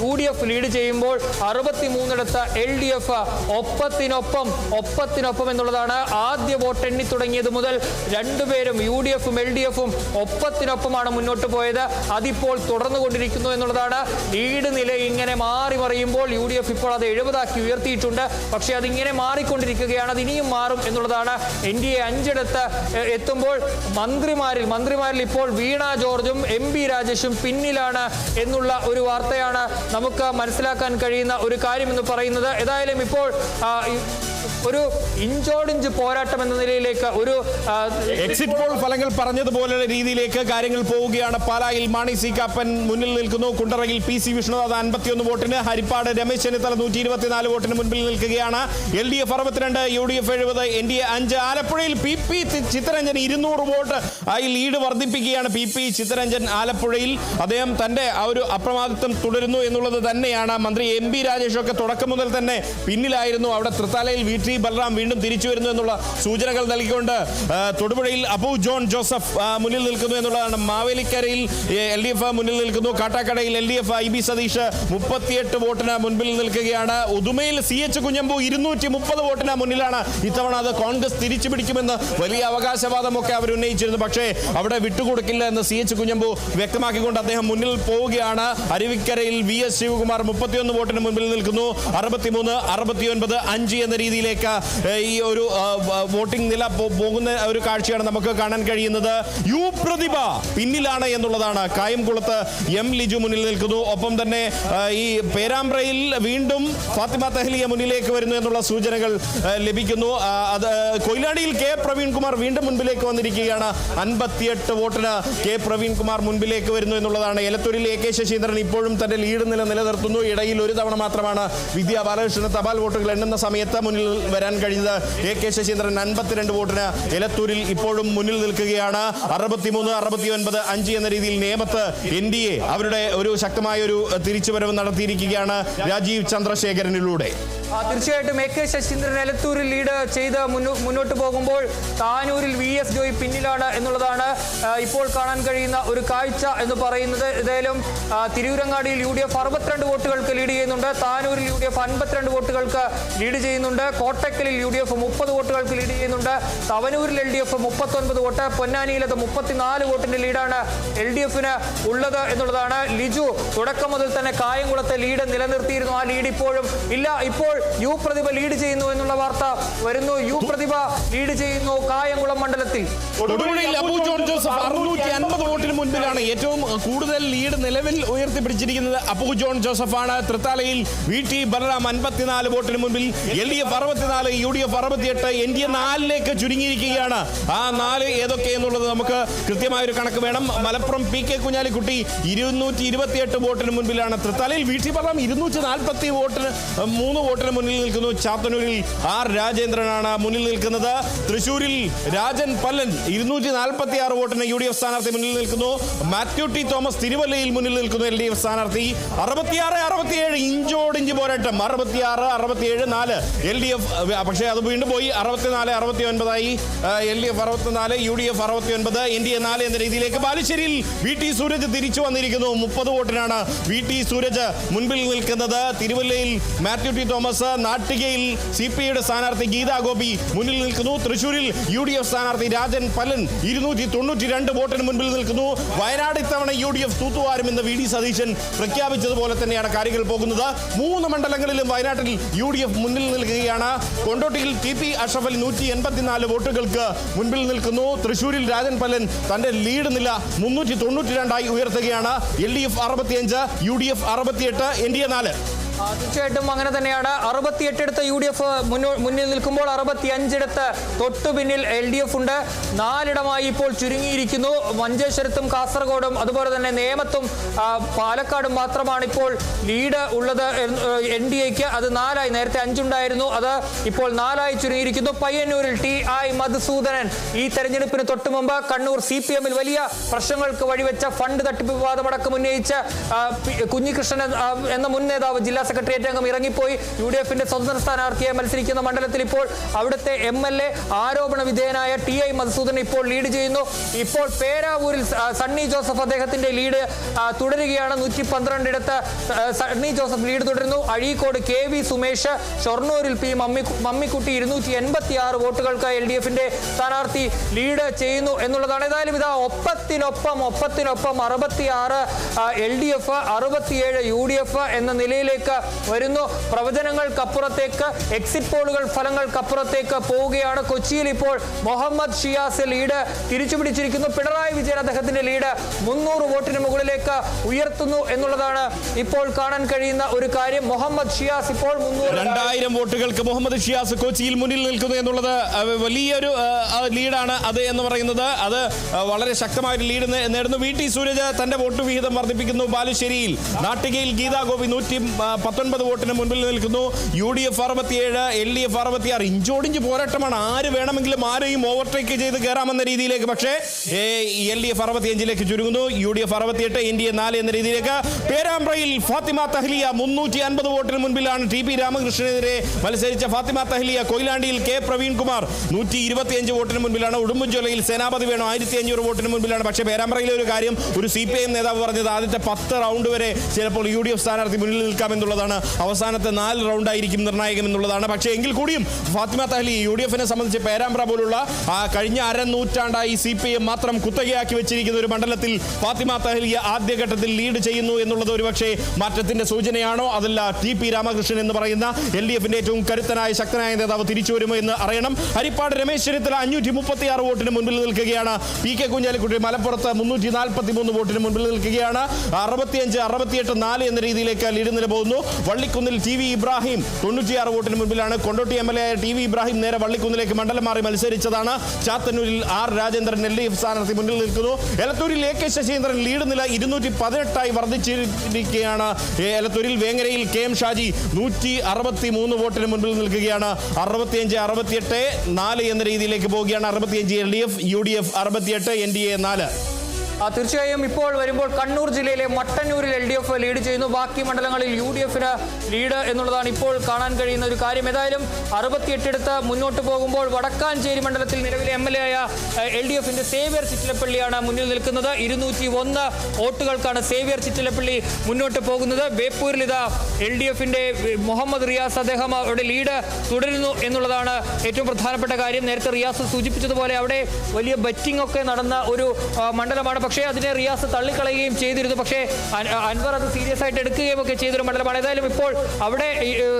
UDF ലീഡ് ചെയ്യുമ്പോൾ 63 ഇടത്ത് LDF ഒപ്പത്തിനൊപ്പം എന്നുള്ളതാണ്. ആദ്യ വോട്ട് എണ്ണി തുടങ്ങിയത് മുതൽ രണ്ടുപേരും UDFും LDFും ഒപ്പത്തിനൊപ്പമാണ് മുന്നോട്ട് പോയത്. അതിപ്പോൾ തുടർന്നുകൊണ്ടിരിക്കുന്നു എന്നുള്ളതാണ്. ലീഡ് നില ഇങ്ങനെ മാറി മറിയുമ്പോൾ UDF ഇപ്പോൾ അത് 70 ഉയർത്തിയിട്ടുണ്ട്. പക്ഷേ അതിങ്ങനെ മാറിക്കൊണ്ടിരിക്കുകയാണ്. അത് ഇനിയും മാറും എന്നുള്ളതാണ്. NDA 5 ഇടത്ത് എത്തുമ്പോൾ മന്ത്രിമാരിൽ ഇപ്പോൾ വീണ ജോർജും MP രാജേഷും പിന്നിലാണ് എന്നുള്ള ഒരു വാർത്തയാണ് നമുക്ക് മനസ്സിലാക്കാൻ കഴിയുന്ന ഒരു കാര്യം എന്ന് പറയുന്നത്. ഏതായാലും ഇപ്പോൾ ഒരു ഇഞ്ചോടിഞ്ച് പോരാട്ടം എന്ന നിലയിലേക്ക് ഒരു എക്സിറ്റ് പോൾ ഫലങ്ങൾ പറഞ്ഞതുപോലെ രീതിയിലേക്ക് കാര്യങ്ങൾ പോവുകയാണ്. പാലായിൽ മാണി സി കാപ്പൻ മുന്നിൽ നിൽക്കുന്നു. കുണ്ടറയിൽ PC വിഷ്ണുനാഥ് 51 വോട്ടിന്, ഹരിപ്പാട് രമേശ് ചെന്നിത്തല 124 വോട്ടിന് മുൻപിൽ നിൽക്കുകയാണ്. LDF 62, UDF 70, NDA 5. ആലപ്പുഴയിൽ PP ചിത്തരഞ്ജൻ 200 വോട്ട് ആയി ലീഡ് വർദ്ധിപ്പിക്കുകയാണ്. PP ചിത്തരഞ്ജൻ ആലപ്പുഴയിൽ അദ്ദേഹം തന്റെ ആ ഒരു അപ്രമാദിത്വം തുടരുന്നു എന്നുള്ളത് തന്നെയാണ്. മന്ത്രി MP രാജേഷ് ഒക്കെ തുടക്കം മുതൽ തന്നെ പിന്നിലായിരുന്നു. അവിടെ തൃത്താലയിൽ VT ബൽറാം വീണ്ടും തിരിച്ചു വരുന്നു എന്നുള്ള സൂചനകൾ നൽകിക്കൊണ്ട് തൊടുപുഴയിൽ അബു ജോൺ ജോസഫ് മുന്നിൽ നിൽക്കുന്നു എന്നുള്ളതാണ്. മാവേലിക്കരയിൽ LDF മുന്നിൽ നിൽക്കുന്നു. കാട്ടാക്കടയിൽ LDF IB സതീഷ് 38 വോട്ടിന് മുൻപിൽ നിൽക്കുകയാണ്. ഉദുമയിൽ CH കുഞ്ഞമ്പു 230 വോട്ടിന് മുന്നിലാണ്. ഇത്തവണ അത് കോൺഗ്രസ് തിരിച്ചു പിടിക്കുമെന്ന് വലിയ അവകാശവാദമൊക്കെ അവർ ഉന്നയിച്ചിരുന്നു. പക്ഷേ അവിടെ വിട്ടുകൊടുക്കില്ല എന്ന് CH കുഞ്ഞമ്പു വ്യക്തമാക്കിക്കൊണ്ട് അദ്ദേഹം മുന്നിൽ പോവുകയാണ്. അരുവിക്കരയിൽ VS ശിവകുമാർ 31 വോട്ടിന് മുൻപിൽ നിൽക്കുന്നു. 63, 69, 5 എന്ന രീതിയിലേക്ക് ഈ ഒരു വോട്ടിംഗ് നില പോകുന്ന ഒരു കാഴ്ചയാണ് നമുക്ക് കാണാൻ കഴിയുന്നത്. പ്രതിഭ പിന്നിലാണ് എന്നുള്ളതാണ്. കായംകുളത്ത് M ലിജു മുന്നിൽ നിൽക്കുന്നു. ഒപ്പം തന്നെ ഈ പേരാമ്പ്രയിൽ വീണ്ടും ഫാത്തിമ തഹ്ലിയ മുന്നിലേക്ക് വരുന്നു എന്നുള്ള സൂചനകൾ ലഭിക്കുന്നു. അത് കൊയിലാണ്ടിയിൽ K പ്രവീൺകുമാർ വീണ്ടും മുൻപിലേക്ക് വന്നിരിക്കുകയാണ്. 58 വോട്ടിന് K പ്രവീൺകുമാർ മുൻപിലേക്ക് വരുന്നു എന്നുള്ളതാണ്. എലത്തൂരിൽ AK ശശീന്ദ്രൻ ഇപ്പോഴും തന്റെ ലീഡ് നിലനിർത്തുന്നു. ഇടയിൽ ഒരു തവണ മാത്രമാണ് വിദ്യാ ബാലകൃഷ്ണൻ തപാൽ വോട്ടുകൾ എണ്ണുന്ന സമയത്ത് മുന്നിൽ വരാൻ കഴിഞ്ഞത്. AK ശശീന്ദ്രൻ 52 വോട്ടിന് എലത്തൂരിൽ ഇപ്പോഴും മുന്നിൽ നിൽക്കുകയാണ്. 63, 69, 5 എന്ന രീതിയിൽ നേമത്ത് NDA അവരുടെ ഒരു ശക്തമായ ഒരു തിരിച്ചുവരവ് നടത്തിയിരിക്കുകയാണ് രാജീവ് ചന്ദ്രശേഖരനിലൂടെ. തീർച്ചയായിട്ടും AK ശശീന്ദ്രൻ എലത്തൂരിൽ ലീഡ് ചെയ്ത് മുന്നോട്ട് പോകുമ്പോൾ താനൂരിൽ VS ജോയ് പിന്നിലാണ് എന്നുള്ളതാണ് ഇപ്പോൾ കാണാൻ കഴിയുന്ന ഒരു കാഴ്ച എന്ന് പറയുന്നത്. ഏതായാലും തിരൂരങ്ങാടിയിൽ UDF 62 വോട്ടുകൾക്ക് ലീഡ് ചെയ്യുന്നുണ്ട്. താനൂരിൽ UDF 52 വോട്ടുകൾക്ക് ലീഡ് ചെയ്യുന്നുണ്ട്. കോട്ടക്കലിൽ UDF 30 വോട്ടുകൾക്ക് ലീഡ് ചെയ്യുന്നുണ്ട്. തവനൂരിൽ LDF 39 വോട്ട്. പൊന്നാനിയിൽ അത് 34 വോട്ടിന്റെ ലീഡാണ് LDFന് ഉള്ളത് എന്നുള്ളതാണ്. ലിജു തുടക്കം മുതൽ തന്നെ കായംകുളത്തെ ലീഡ് നിലനിർത്തിയിരുന്നു. ആ ലീഡ് ഇപ്പോഴും ഇല്ല. ഇപ്പോൾ പ്രതിഭ ലീഡ് ചെയ്യുന്നു എന്നുള്ള വാർത്ത വരുന്നു. പ്രതിഭ ലീഡ് ചെയ്യുന്നു കായംകുളം മണ്ഡലത്തിൽ. അബു ജോൺ ജോസഫ് 650 വോട്ടിന് മുൻപിലാണ്. ഏറ്റവും കൂടുതൽ ലീഡ് നിലവിൽ ഉയർത്തിപ്പിടിച്ചിരിക്കുന്നത് അബു ജോൺ ജോസഫ് ആണ്. തൃത്താലയിൽ VT ബൽറാം 54 വോട്ടിന് മുൻപിൽ. LDF 64, UDF 68, NDA 4ലേക്ക് ചുരുങ്ങിയിരിക്കുകയാണ്. ആ 4 ഏതൊക്കെ എന്നുള്ളത് നമുക്ക് കൃത്യമായൊരു കണക്ക് വേണം. മലപ്പുറം PK കുഞ്ഞാലിക്കുട്ടി 228 വോട്ടിന് മുൻപിലാണ്. തൃത്താലയിൽ VT ബൽറാം 240 വോട്ടിന് 3 വോട്ടിന് മുന്നിൽ നിൽക്കുന്നു. ചാത്തന്നൂരിൽ R രാജേന്ദ്രനാണ് മുന്നിൽ നിൽക്കുന്നത്. തൃശൂരിൽ രാജൻ പല്ലൻ 246 വോട്ടിന് UDF സ്ഥാനാർത്ഥി മുന്നിൽ നിൽക്കുന്നു. മാത്യു T തോമസ് തിരുവല്ലയിൽ മുന്നിൽ നിൽക്കുന്നു LDF സ്ഥാനാർത്ഥി. 66, 67 ഇഞ്ചോടിഞ്ച് പോരാട്ടം. 66, 67, 4 LDF. പക്ഷേ അത് വീണ്ടും പോയി 64, 69 LDF 64, UDF 69, NDA 4 എന്ന രീതിയിലേക്ക്. ബാലുശ്ശേരിയിൽ VT സൂരജ് തിരിച്ചു വന്നിരിക്കുന്നു. 30 വോട്ടിനാണ് VT സൂരജ് മുൻപിൽ നിൽക്കുന്നത്. തിരുവല്ലയിൽ മാത്യു T തോമസ്. നാട്ടികയിൽ CPIയുടെ സ്ഥാനാർത്ഥി ഗീതാ ഗോപി മുന്നിൽ നിൽക്കുന്നു. തൃശൂരിൽ UDF സ്ഥാനാർത്ഥി രാജൻ പല്ലൻ 292 വോട്ടിന് മുൻപിൽ നിൽക്കുന്നു. വയനാട് ഇത്തവണ UDF തൂത്തുവാരുമെന്ന് VD സതീശൻ പ്രഖ്യാപിച്ചതുപോലെ തന്നെയാണ് കാര്യങ്ങൾ പോകുന്നത്. 3 മണ്ഡലങ്ങളിലും വയനാട്ടിൽ UDF മുന്നിൽ നിൽക്കുകയാണ്. കൊണ്ടോട്ടിയിൽ TP അഷ്റഫൽ 184 വോട്ടുകൾക്ക് മുൻപിൽ നിൽക്കുന്നു. തൃശൂരിൽ രാജൻ പല്ലൻ തന്റെ ലീഡ് നില 392 ഉയർത്തുകയാണ്. LDF 65, UDF 68, NDA 4. തീർച്ചയായിട്ടും അങ്ങനെ തന്നെയാണ്. 68 യു ഡി എഫ് മുന്നിൽ നിൽക്കുമ്പോൾ 65 തൊട്ടു പിന്നിൽ LDF ഉണ്ട്. 4 ഇപ്പോൾ ചുരുങ്ങിയിരിക്കുന്നു. മഞ്ചേശ്വരത്തും കാസർഗോഡും അതുപോലെ തന്നെ നേമത്തും പാലക്കാടും മാത്രമാണ് ഇപ്പോൾ ലീഡ് ഉള്ളത് NDAക്ക്. അത് 4 നേരത്തെ 5 ഉണ്ടായിരുന്നു, അത് ഇപ്പോൾ 4 ചുരുങ്ങിയിരിക്കുന്നു. പയ്യന്നൂരിൽ TI മധുസൂദനൻ ഈ തെരഞ്ഞെടുപ്പിന് തൊട്ടു മുമ്പ് കണ്ണൂർ CPM-ൽ വലിയ പ്രശ്നങ്ങൾക്ക് വഴിവെച്ച ഫണ്ട് തട്ടിപ്പ് വിവാദമടക്കം ഉന്നയിച്ച കുഞ്ഞികൃഷ്ണൻ എന്ന മുൻ നേതാവ് ജില്ലാ സെക്രട്ടേറിയറ്റ് അംഗം ഇറങ്ങിപ്പോയി. UDFന്റെ സ്വതന്ത്ര സ്ഥാനാർത്ഥിയായി മത്സരിക്കുന്ന മണ്ഡലത്തിൽ ഇപ്പോൾ അവിടുത്തെ MLA ആരോപണ വിധേയനായ TI മധുസൂദനൻ ഇപ്പോൾ ലീഡ് ചെയ്യുന്നു. ഇപ്പോൾ പേരാവൂരിൽ സണ്ണി ജോസഫ് അദ്ദേഹത്തിന്റെ ലീഡ് തുടരുകയാണ്. 112 സണ്ണി ജോസഫ് ലീഡ് തുടരുന്നു. അഴീക്കോട് KV സുമേഷ്, ഷൊർണൂരിൽ P മമ്മിക്കുട്ടി 286 വോട്ടുകൾക്ക് LDFന്റെ സ്ഥാനാർത്ഥി ലീഡ് ചെയ്യുന്നു എന്നുള്ളതാണ്. ഏതായാലും ഇതാ ഒപ്പത്തിനൊപ്പം 66 LDF, 67 UDF എന്ന നിലയിലേക്ക് വരുന്നു. പ്രവചനങ്ങൾക്കപ്പുറത്തേക്ക്, എക്സിറ്റ് പോളുകൾ ഫലങ്ങൾക്കപ്പുറത്തേക്ക് പോവുകയാണ്. കൊച്ചിയിൽ ഇപ്പോൾ മുഹമ്മദ് ഷിയാസ് ലീഡ് തിരിച്ചുപിടിച്ചിരിക്കുന്നു. പിണറായി വിജയൻ അദ്ദേഹത്തിന്റെ ലീഡ് 300 വോട്ടിന് മുകളിലേക്ക് ഉയർത്തുന്നു എന്നുള്ളതാണ് ഇപ്പോൾ കാണാൻ കഴിയുന്ന ഒരു കാര്യം. മുഹമ്മദ് ഷിയാസ് ഇപ്പോൾ 2000 വോട്ടുകൾക്ക് മുഹമ്മദ് ഷിയാസ് കൊച്ചിയിൽ മുന്നിൽ നിൽക്കുന്നു എന്നുള്ളത് വലിയൊരു ലീഡാണ്. അത് എന്ന് പറയുന്നത് അത് വളരെ ശക്തമായ ഒരു ലീഡ് നേടുന്നു. VT സൂരജ് തന്റെ വോട്ട് വിഹിതം വർദ്ധിപ്പിക്കുന്നു. ബാലുശ്ശേരിയിൽ നാട്ടികയിൽ ഗീതാ ഗോപി 119 വോട്ടിന് മുൻപിൽ നിൽക്കുന്നു. UDF 67, LDF 66. ഇഞ്ചോടിഞ്ച് പോരാട്ടമാണ്. ആര് വേണമെങ്കിലും ആരെയും ഓവർടേക്ക് ചെയ്ത് കയറാമെന്ന രീതിയിലേക്ക്. പക്ഷേ LDF 65ലേക്ക് ചുരുങ്ങുന്നു. UDF 68, NDA 4 എന്ന രീതിയിലേക്ക്. പേരാമ്പ്രയിൽ ഫാത്തിമ തഹ്ലിയ 350 വോട്ടിന് മുൻപിലാണ്. TP രാമകൃഷ്ണനെതിരെ മത്സരിച്ച ഫാത്തിമ തഹ്ലിയ. കൊയിലാണ്ടിയിൽ K പ്രവീൺകുമാർ 125 വോട്ടിന് മുൻപിലാണ്. ഉടുമ്പൻചോലയിൽ സേനാപതി വേണു 1500 വോട്ടിന് മുൻപിലാണ്. പക്ഷേ പേരാമ്പ്രയിലെ ഒരു കാര്യം ഒരു CPM നേതാവ് പറഞ്ഞത് ആദ്യത്തെ 10 റൗണ്ട് വരെ ചിലപ്പോൾ UDF സ്ഥാനാർത്ഥി മുന്നിൽ നിൽക്കാമെന്നുള്ളതാണ്. അവസാനത്തെ 4 റൗണ്ടായിരിക്കും നിർണായകം എന്നുള്ളതാണ്. പക്ഷേ എങ്കിൽ കൂടിയും ഫാത്തിമ തഹ്ലി UDFനെ സംബന്ധിച്ച് പേരാമ്പ്ര പോലുള്ള കഴിഞ്ഞ അരനൂറ്റാണ്ടായി CPM മാത്രം കുത്തകയാക്കി വെച്ചിരിക്കുന്ന ഒരു മണ്ഡലത്തിൽ ഫാത്തിമ തഹ്ലിയ ആദ്യഘട്ടത്തിൽ ലീഡ് ചെയ്യുന്നു എന്നുള്ളത് ഒരുപക്ഷെ മാറ്റത്തിന്റെ സൂചനയാണോ? അതല്ല TP രാമകൃഷ്ണൻ എന്ന് പറയുന്ന LDFന്റെ ഏറ്റവും കരുത്തനായ ശക്തനായ നേതാവ് തിരിച്ചു വരുമോ എന്ന് അറിയണം. ഹരിപ്പാട് രമേശ് ചെന്നിത്തല 536 വോട്ടിന് മുൻപിൽ നിൽക്കുകയാണ്. PK കുഞ്ഞാലിക്കുട്ടി മലപ്പുറത്ത് 343 വോട്ടിന് മുൻപിൽ നിൽക്കുകയാണ്. 65, 68, 4 എന്ന രീതിയിലേക്ക് ലീഡ് നില പോകുന്നു. വള്ളിക്കുന്നിൽ TV ഇബ്രാഹിം 96 വോട്ടിന് മുൻപിലാണ്. കൊണ്ടോട്ടി MLA ആയ TV ഇബ്രാഹിം നേരെ വള്ളിക്കുന്നിലേക്ക് മണ്ഡലം മാറി മത്സരിച്ചതാണ്. ചാത്തന്നൂരിൽ R രാജേന്ദ്രൻ LDF സ്ഥാനാർത്ഥി മുന്നിൽ നിൽക്കുന്നു. എലത്തൂരിൽ AK ശശീന്ദ്രൻ ലീഡ് നില 218 വർദ്ധിച്ചിരിക്കുകയാണ്. എലത്തൂരിൽ വേങ്ങരയിൽ KM ഷാജി 163 വോട്ടിന് മുൻപിൽ നിൽക്കുകയാണ്. 65, 68, 4 എന്ന രീതിയിലേക്ക് പോവുകയാണ്. 65 LDF, UDF 68, NDA 4. തീർച്ചയായും ഇപ്പോൾ വരുമ്പോൾ കണ്ണൂർ ജില്ലയിലെ മട്ടന്നൂരിൽ LDF ലീഡ് ചെയ്യുന്നു. ബാക്കി മണ്ഡലങ്ങളിൽ UDFന് ലീഡ് എന്നുള്ളതാണ് ഇപ്പോൾ കാണാൻ കഴിയുന്ന ഒരു കാര്യം. ഏതായാലും 68 മുന്നോട്ട് പോകുമ്പോൾ വടക്കാഞ്ചേരി മണ്ഡലത്തിൽ നിലവിലെ MLA ആയ LDFന്റെ സേവ്യർ ചിറ്റിലപ്പള്ളിയാണ് മുന്നിൽ നിൽക്കുന്നത്. 201 വോട്ടുകൾക്കാണ് സേവ്യർ ചിറ്റിലപ്പള്ളി മുന്നോട്ട് പോകുന്നത്. ബേപ്പൂരിൽ ഇതാ LDFന്റെ മുഹമ്മദ് റിയാസ്, അദ്ദേഹം അവിടെ ലീഡ് തുടരുന്നു എന്നുള്ളതാണ് ഏറ്റവും പ്രധാനപ്പെട്ട കാര്യം. നേരത്തെ റിയാസ് സൂചിപ്പിച്ചതുപോലെ അവിടെ വലിയ ബെറ്റിംഗ് ഒക്കെ നടന്ന ഒരു മണ്ഡലമാണ്. പക്ഷേ അതിനെ റിയാസ് തള്ളിക്കളയുകയും ചെയ്തിരുന്നു. പക്ഷേ അൻവർ അത് സീരിയസ് ആയിട്ട് എടുക്കുകയും ഒക്കെ ചെയ്തൊരു മണ്ഡലമാണ്. ഏതായാലും ഇപ്പോൾ അവിടെ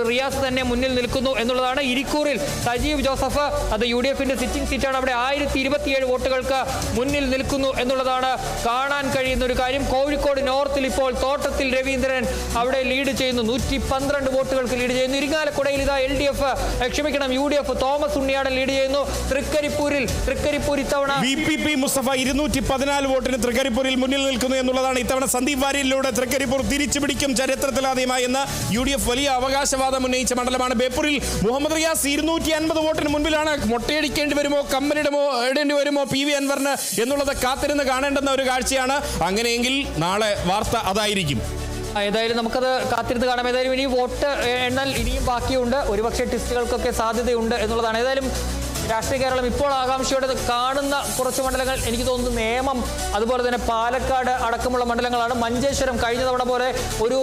റിയാസ് തന്നെ മുന്നിൽ നിൽക്കുന്നു എന്നുള്ളതാണ്. ഇരിക്കൂറിൽ സജീവ് ജോസഫ്, അത് UDFന്റെ സിറ്റിംഗ് സീറ്റാണ്, അവിടെ 1027 വോട്ടുകൾക്ക് മുന്നിൽ നിൽക്കുന്നു എന്നുള്ളതാണ് കാണാൻ കഴിയുന്ന ഒരു കാര്യം. കോഴിക്കോട് നോർത്തിൽ ഇപ്പോൾ തോട്ടത്തിൽ രവീന്ദ്രൻ അവിടെ ലീഡ് ചെയ്യുന്നു. 112 വോട്ടുകൾക്ക് ലീഡ് ചെയ്യുന്നു. ഇരിങ്ങാലക്കുടയിൽ ഇതാ UDF തോമസ് ഉണ്ണിയാടൻ ലീഡ് ചെയ്യുന്നു. തൃക്കരിപ്പൂർ ഇത്തവണ VPP മുസ്തഫ 214 വോട്ടിന് തൃക്കരിപ്പൂരിൽ മുന്നിൽ നിൽക്കുന്നു എന്നുള്ളതാണ്. ഇത്തവണ സന്ദീപ് വാര്യലിലൂടെ തൃക്കരിപ്പൂർ തിരിച്ചുപിടിക്കും ചരിത്രത്തിലാദ്യമായി എന്ന് UDF വലിയ അവകാശവാദം ഉന്നയിച്ച മണ്ഡലമാണ്. ബേപ്പൂരിൽ മുഹമ്മദ് റിയാസ് 250 വോട്ടിന് മുൻപിലാണ്. മൊട്ടയടിക്കേണ്ടി വരുമോ, കമ്മലിടേണ്ടി വരുമോ PV അൻവറിന് എന്നുള്ളത് കാത്തിരുന്ന് കാണേണ്ടുന്ന ഒരു കാഴ്ചയാണ്. അങ്ങനെയെങ്കിൽ നാളെ വാർത്ത അതായിരിക്കും. ഏതായാലും നമുക്കത് കാത്തിരുന്ന് കാണാം. ഏതായാലും ഇനി വോട്ട് എണ്ണൽ ഇനിയും ബാക്കിയുണ്ട്. ഒരുപക്ഷെ ടെസ്റ്റുകൾക്കൊക്കെ സാധ്യതയുണ്ട് എന്നുള്ളതാണ്. ഏതായാലും രാഷ്ട്രീയ കേരളം ഇപ്പോൾ ആകാംക്ഷയോടെ കാണുന്ന കുറച്ച് മണ്ഡലങ്ങൾ എനിക്ക് തോന്നുന്നു നേമം, അതുപോലെ തന്നെ പാലക്കാട് അടക്കമുള്ള മണ്ഡലങ്ങളാണ്. മഞ്ചേശ്വരം കഴിഞ്ഞ തവണ പോലെ ഒരു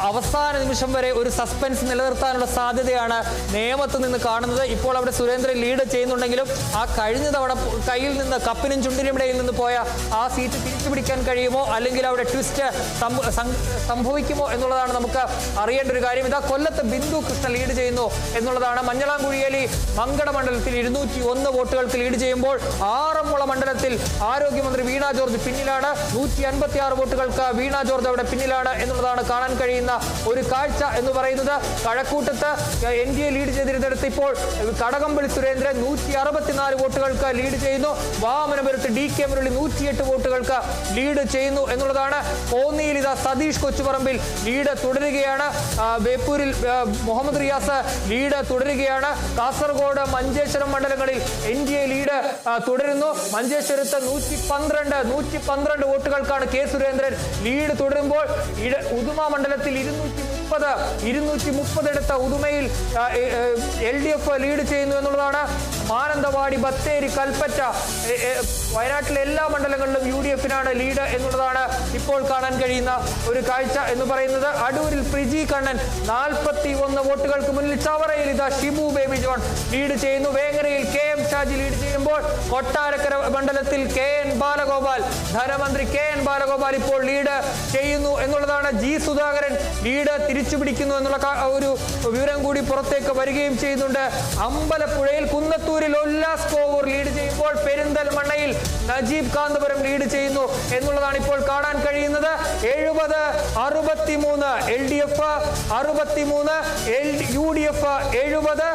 അവസാന നിമിഷം വരെ ഒരു സസ്പെൻസ് നിലനിർത്താനുള്ള സാധ്യതയാണ് നേമത്ത് നിന്ന് കാണുന്നത്. ഇപ്പോൾ അവിടെ സുരേന്ദ്രൻ ലീഡ് ചെയ്യുന്നുണ്ടെങ്കിലും ആ കഴിഞ്ഞ തവണ കയ്യിൽ നിന്ന് കപ്പിനും ചുണ്ടിനും ഇടയിൽ നിന്ന് പോയ ആ സീറ്റ് തിരിച്ചു പിടിക്കാൻ കഴിയുമോ, അല്ലെങ്കിൽ അവിടെ ട്വിസ്റ്റ് സംഭവിക്കുമോ എന്നുള്ളതാണ് നമുക്ക് അറിയേണ്ട ഒരു കാര്യം. ഇതാ കൊല്ലത്ത് ബിന്ദു കൃഷ്ണ ലീഡ് ചെയ്യുന്നു എന്നുള്ളതാണ്. മഞ്ഞളാംകുഴിയേലി മങ്കട മണ്ഡലത്തിൽ 201 വോട്ടുകൾക്ക് ലീഡ് ചെയ്യുമ്പോൾ ആറന്മുള മണ്ഡലത്തിൽ ആരോഗ്യമന്ത്രി വീണ ജോർജ് പിന്നിലാണ്. 156 വോട്ടുകൾക്ക് വീണ ജോർജ് അവിടെ പിന്നിലാണ് എന്നുള്ളതാണ് കാണാൻ കഴിയുന്ന ഒരു കാഴ്ച എന്ന് പറയുന്നത്. കഴക്കൂട്ടത്ത് NDA ലീഡ് ചെയ്തിരുന്നിടത്ത് ഇപ്പോൾ കടകംപള്ളി സുരേന്ദ്രൻ 164 വോട്ടുകൾക്ക് ലീഡ് ചെയ്യുന്നു. വാമനപുരത്ത് DK മുരളി 108 വോട്ടുകൾക്ക് ലീഡ് ചെയ്യുന്നു എന്നുള്ളതാണ്. കോന്നിയിൽ ഇതാ സതീഷ് കൊച്ചുപറമ്പിൽ ലീഡ് തുടരുകയാണ്. ബേപ്പൂരിൽ മുഹമ്മദ് റിയാസ് ലീഡ് തുടരുകയാണ്. കാസർഗോഡ് മഞ്ചേശ്വരം മണ്ഡലങ്ങളിൽ NDA ലീഡ് തുടരുന്നു. മഞ്ചേശ്വരത്ത് 112 വോട്ടുകൾക്കാണ് K സുരേന്ദ്രൻ ലീഡ് തുടരുമ്പോൾ ഉദുമ മണ്ഡലത്തിൽ 230 എടുത്ത ഉദുമയിൽ LDF ലീഡ് ചെയ്യുന്നു എന്നുള്ളതാണ്. മാനന്തവാടി, ബത്തേരി, കൽപ്പറ്റ, വയനാട്ടിലെ എല്ലാ മണ്ഡലങ്ങളിലും UDF-നാണ് ലീഡ് എന്നുള്ളതാണ് ഇപ്പോൾ കാണാൻ കഴിയുന്ന ഒരു കാഴ്ച എന്ന് പറയുന്നത്. അടൂരിൽ പ്രിജി കണ്ണൻ 41 വോട്ടുകൾക്ക് മുന്നിൽ. ചവറയിൽ ഇതാ ഷിബു ബേബി ജോൺ ലീഡ് ചെയ്യുന്നു. വേങ്ങരയിൽ KM ഷാജി ലീഡ് ചെയ്യുമ്പോൾ കൊട്ടാരക്കര മണ്ഡലത്തിൽ KN ബാലഗോപാൽ, ധനമന്ത്രി KN ബാലഗോപാൽ ഇപ്പോൾ ലീഡ് ചെയ്യുന്നു എന്നുള്ളതാണ്. G സുധാകരൻ ലീഡ് തിരിച്ചു പിടിക്കുന്നു എന്നുള്ള ഒരു വിവരം കൂടി പുറത്തേക്ക് വരികയും ചെയ്യുന്നുണ്ട്. അമ്പലപ്പുഴയിൽ കുന്നത്തൂരിൽ ഉല്ലാസ് കോവൂർ ലീഡ് ചെയ്യുമ്പോൾ പെരിന്തൽമണ്ണയിൽ നജീബ് കാന്തപുരം ലീഡ് ചെയ്യുന്നു എന്നുള്ളതാണ് ഇപ്പോൾ കാണാൻ കഴിയുന്നത്. 70-63 LDF, 63 UDF, 70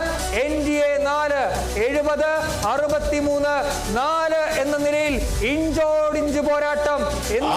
NDA 4, 70-63-4 എന്ന നിലയിൽ ഇഞ്ചോടിഞ്ച് പോരാട്ടം,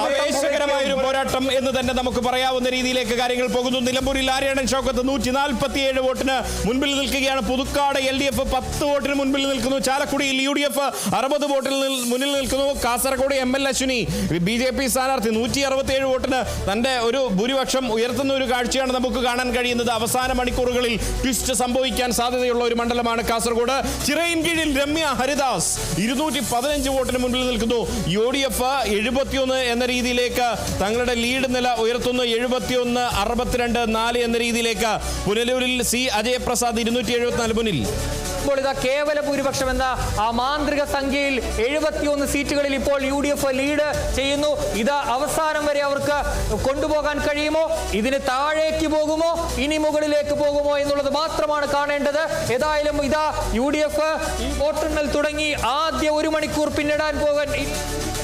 ആവേശകരമായ ഒരു പോരാട്ടം എന്ന് തന്നെ നമുക്ക് പറയാവുന്ന രീതിയിലേക്ക് കാര്യങ്ങൾ പോകുന്നു. നിലമ്പൂരിൽ ആര്യാടൻ ഷൗക്കത്ത് 147 വോട്ടിന് മുൻപിൽ നിൽക്കുകയാണ്. പുതുക്കാട് LDF 10 വോട്ടിന് മുൻപിൽ നിൽക്കുന്നു. ചാലക്കുടിയിൽ UDF 60 വോട്ടിൽ മുന്നിൽ നിൽക്കുന്നു. കാസർഗോഡ് ML അശ്വിനി BJP സ്ഥാനാർത്ഥി 167 വോട്ടിന് തന്റെ ഒരു ഭൂരിപക്ഷം ഉയർത്തുന്ന ഒരു കാഴ്ചയാണ് നമുക്ക് കാണാൻ കഴിയുന്നത്. അവസാന മണിക്കൂറുകളിൽ ട്വിസ്റ്റ് സംഭവിക്കാൻ സാധ്യതയുള്ള ഒരു മണ്ഡലമാണ് കാസർഗോഡ്. ചിറയിൻകീഴിൽ രമ്യ ഹരിദാസ് 215 വോട്ടിന് മുൻപിൽ നിൽക്കുന്നു. UDF 71 എന്ന രീതിയിലേക്ക് തങ്ങളുടെ ലീഡ് നില ഉയർത്തുന്നു. 71-62-4 എന്ന രീതിയിലേക്ക്. പുനലൂരിൽ C അജയപ്രസാദ് 274 മുന്നിൽ. ഇപ്പോൾ ഇതാ കേവല ഭൂരിപക്ഷം എന്ന ആ മാന്ത്രിക സംഖ്യയിൽ 71 സീറ്റുകളിൽ ഇപ്പോൾ UDF ലീഡ് ചെയ്യുന്നു. ഇത് അവസാനം വരെ അവർക്ക് കൊണ്ടുപോകാൻ കഴിയുമോ, ഇതിന് താഴേക്ക് പോകുമോ, ഇനി മുകളിലേക്ക് പോകുമോ എന്നുള്ളത് മാത്രമാണ് കാണേണ്ടത്. ഏതായാലും ഇതാ UDF ഈ വോട്ടെണ്ണൽ തുടങ്ങി. ആദ്യ 1 മണിക്കൂർ പിന്നിടാൻ പോകാൻ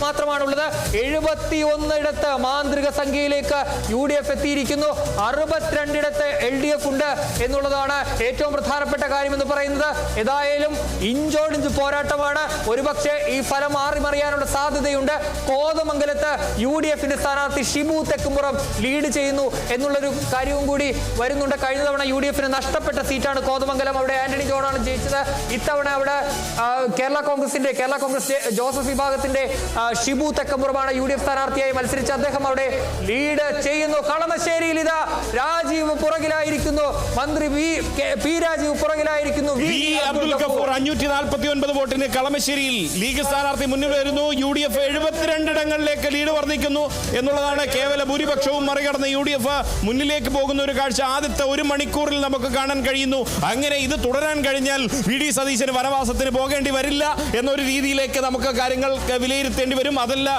മാത്രമാണുള്ളത്. 71 ഇടത്ത് മാന്ത്രിക സംഖ്യയിലേക്ക് UDF എത്തിയിരിക്കുന്നു. 62 ഇടത്ത് LDF ഉണ്ട് എന്നുള്ളതാണ് ഏറ്റവും പ്രധാനപ്പെട്ട കാര്യം എന്ന് പറയുന്നത്. ഏതായാലും ഇഞ്ചോടിഞ്ച് പോരാട്ടമാണ്. ഒരുപക്ഷെ ഈ ഫലം മാറിമറിയാനുള്ള സാധ്യതയുണ്ട്. കോതമംഗലത്ത് UDF-ന്റെ സ്ഥാനാർത്ഥി ഷിബു തെക്കുംപുറം ലീഡ് ചെയ്യുന്നു എന്നുള്ളൊരു കാര്യവും കൂടി വരുന്നുണ്ട്. കഴിഞ്ഞ തവണ UDF-ന് നഷ്ടപ്പെട്ട സീറ്റാണ് കോതമംഗലം. അവിടെ ആന്റണി ജോണാണ് ജയിച്ചത്. ഇത്തവണ അവിടെ കേരള കോൺഗ്രസ് ജോസഫ് വിഭാഗത്തിന്റെ ഷിബു തെക്കമ്പുറമാണ് UDF സ്ഥാനാർത്ഥിയായി മത്സരിച്ച് അദ്ദേഹം അവിടെ ലീഡ് ചെയ്യുന്നു. കളമശ്ശേരിയിൽ ഇതാ രാജീവ് പുറകിലായിരിക്കുന്നു. മന്ത്രി P രാജീവ് പുറകിലായിരിക്കുന്നു. അബ്ദുൽ ഗഫൂർ 549 വോട്ടിന് കളമശ്ശേരിയിൽ ലീഗ് സ്ഥാനാർത്ഥി മുന്നിൽ വരുന്നു. UDF 72 ഇടങ്ങളിലേക്ക് ലീഡ് വർദ്ധിക്കുന്നു എന്നുള്ളതാണ്. കേവല ഭൂരിപക്ഷവും മറികടന്ന് UDF മുന്നിലേക്ക് പോകുന്ന ഒരു കാഴ്ച ആദ്യത്തെ 1 മണിക്കൂറിൽ നമുക്ക് കാണാൻ കഴിയുന്നു. അങ്ങനെ ഇത് തുടരാൻ കഴിഞ്ഞാൽ VD സതീശന് വനവാസത്തിന് പോകേണ്ടി വരില്ല എന്നൊരു രീതിയിലേക്ക് നമുക്ക് കാര്യങ്ങൾ വിലയിരുത്തേണ്ടി വരും. അതല്ല,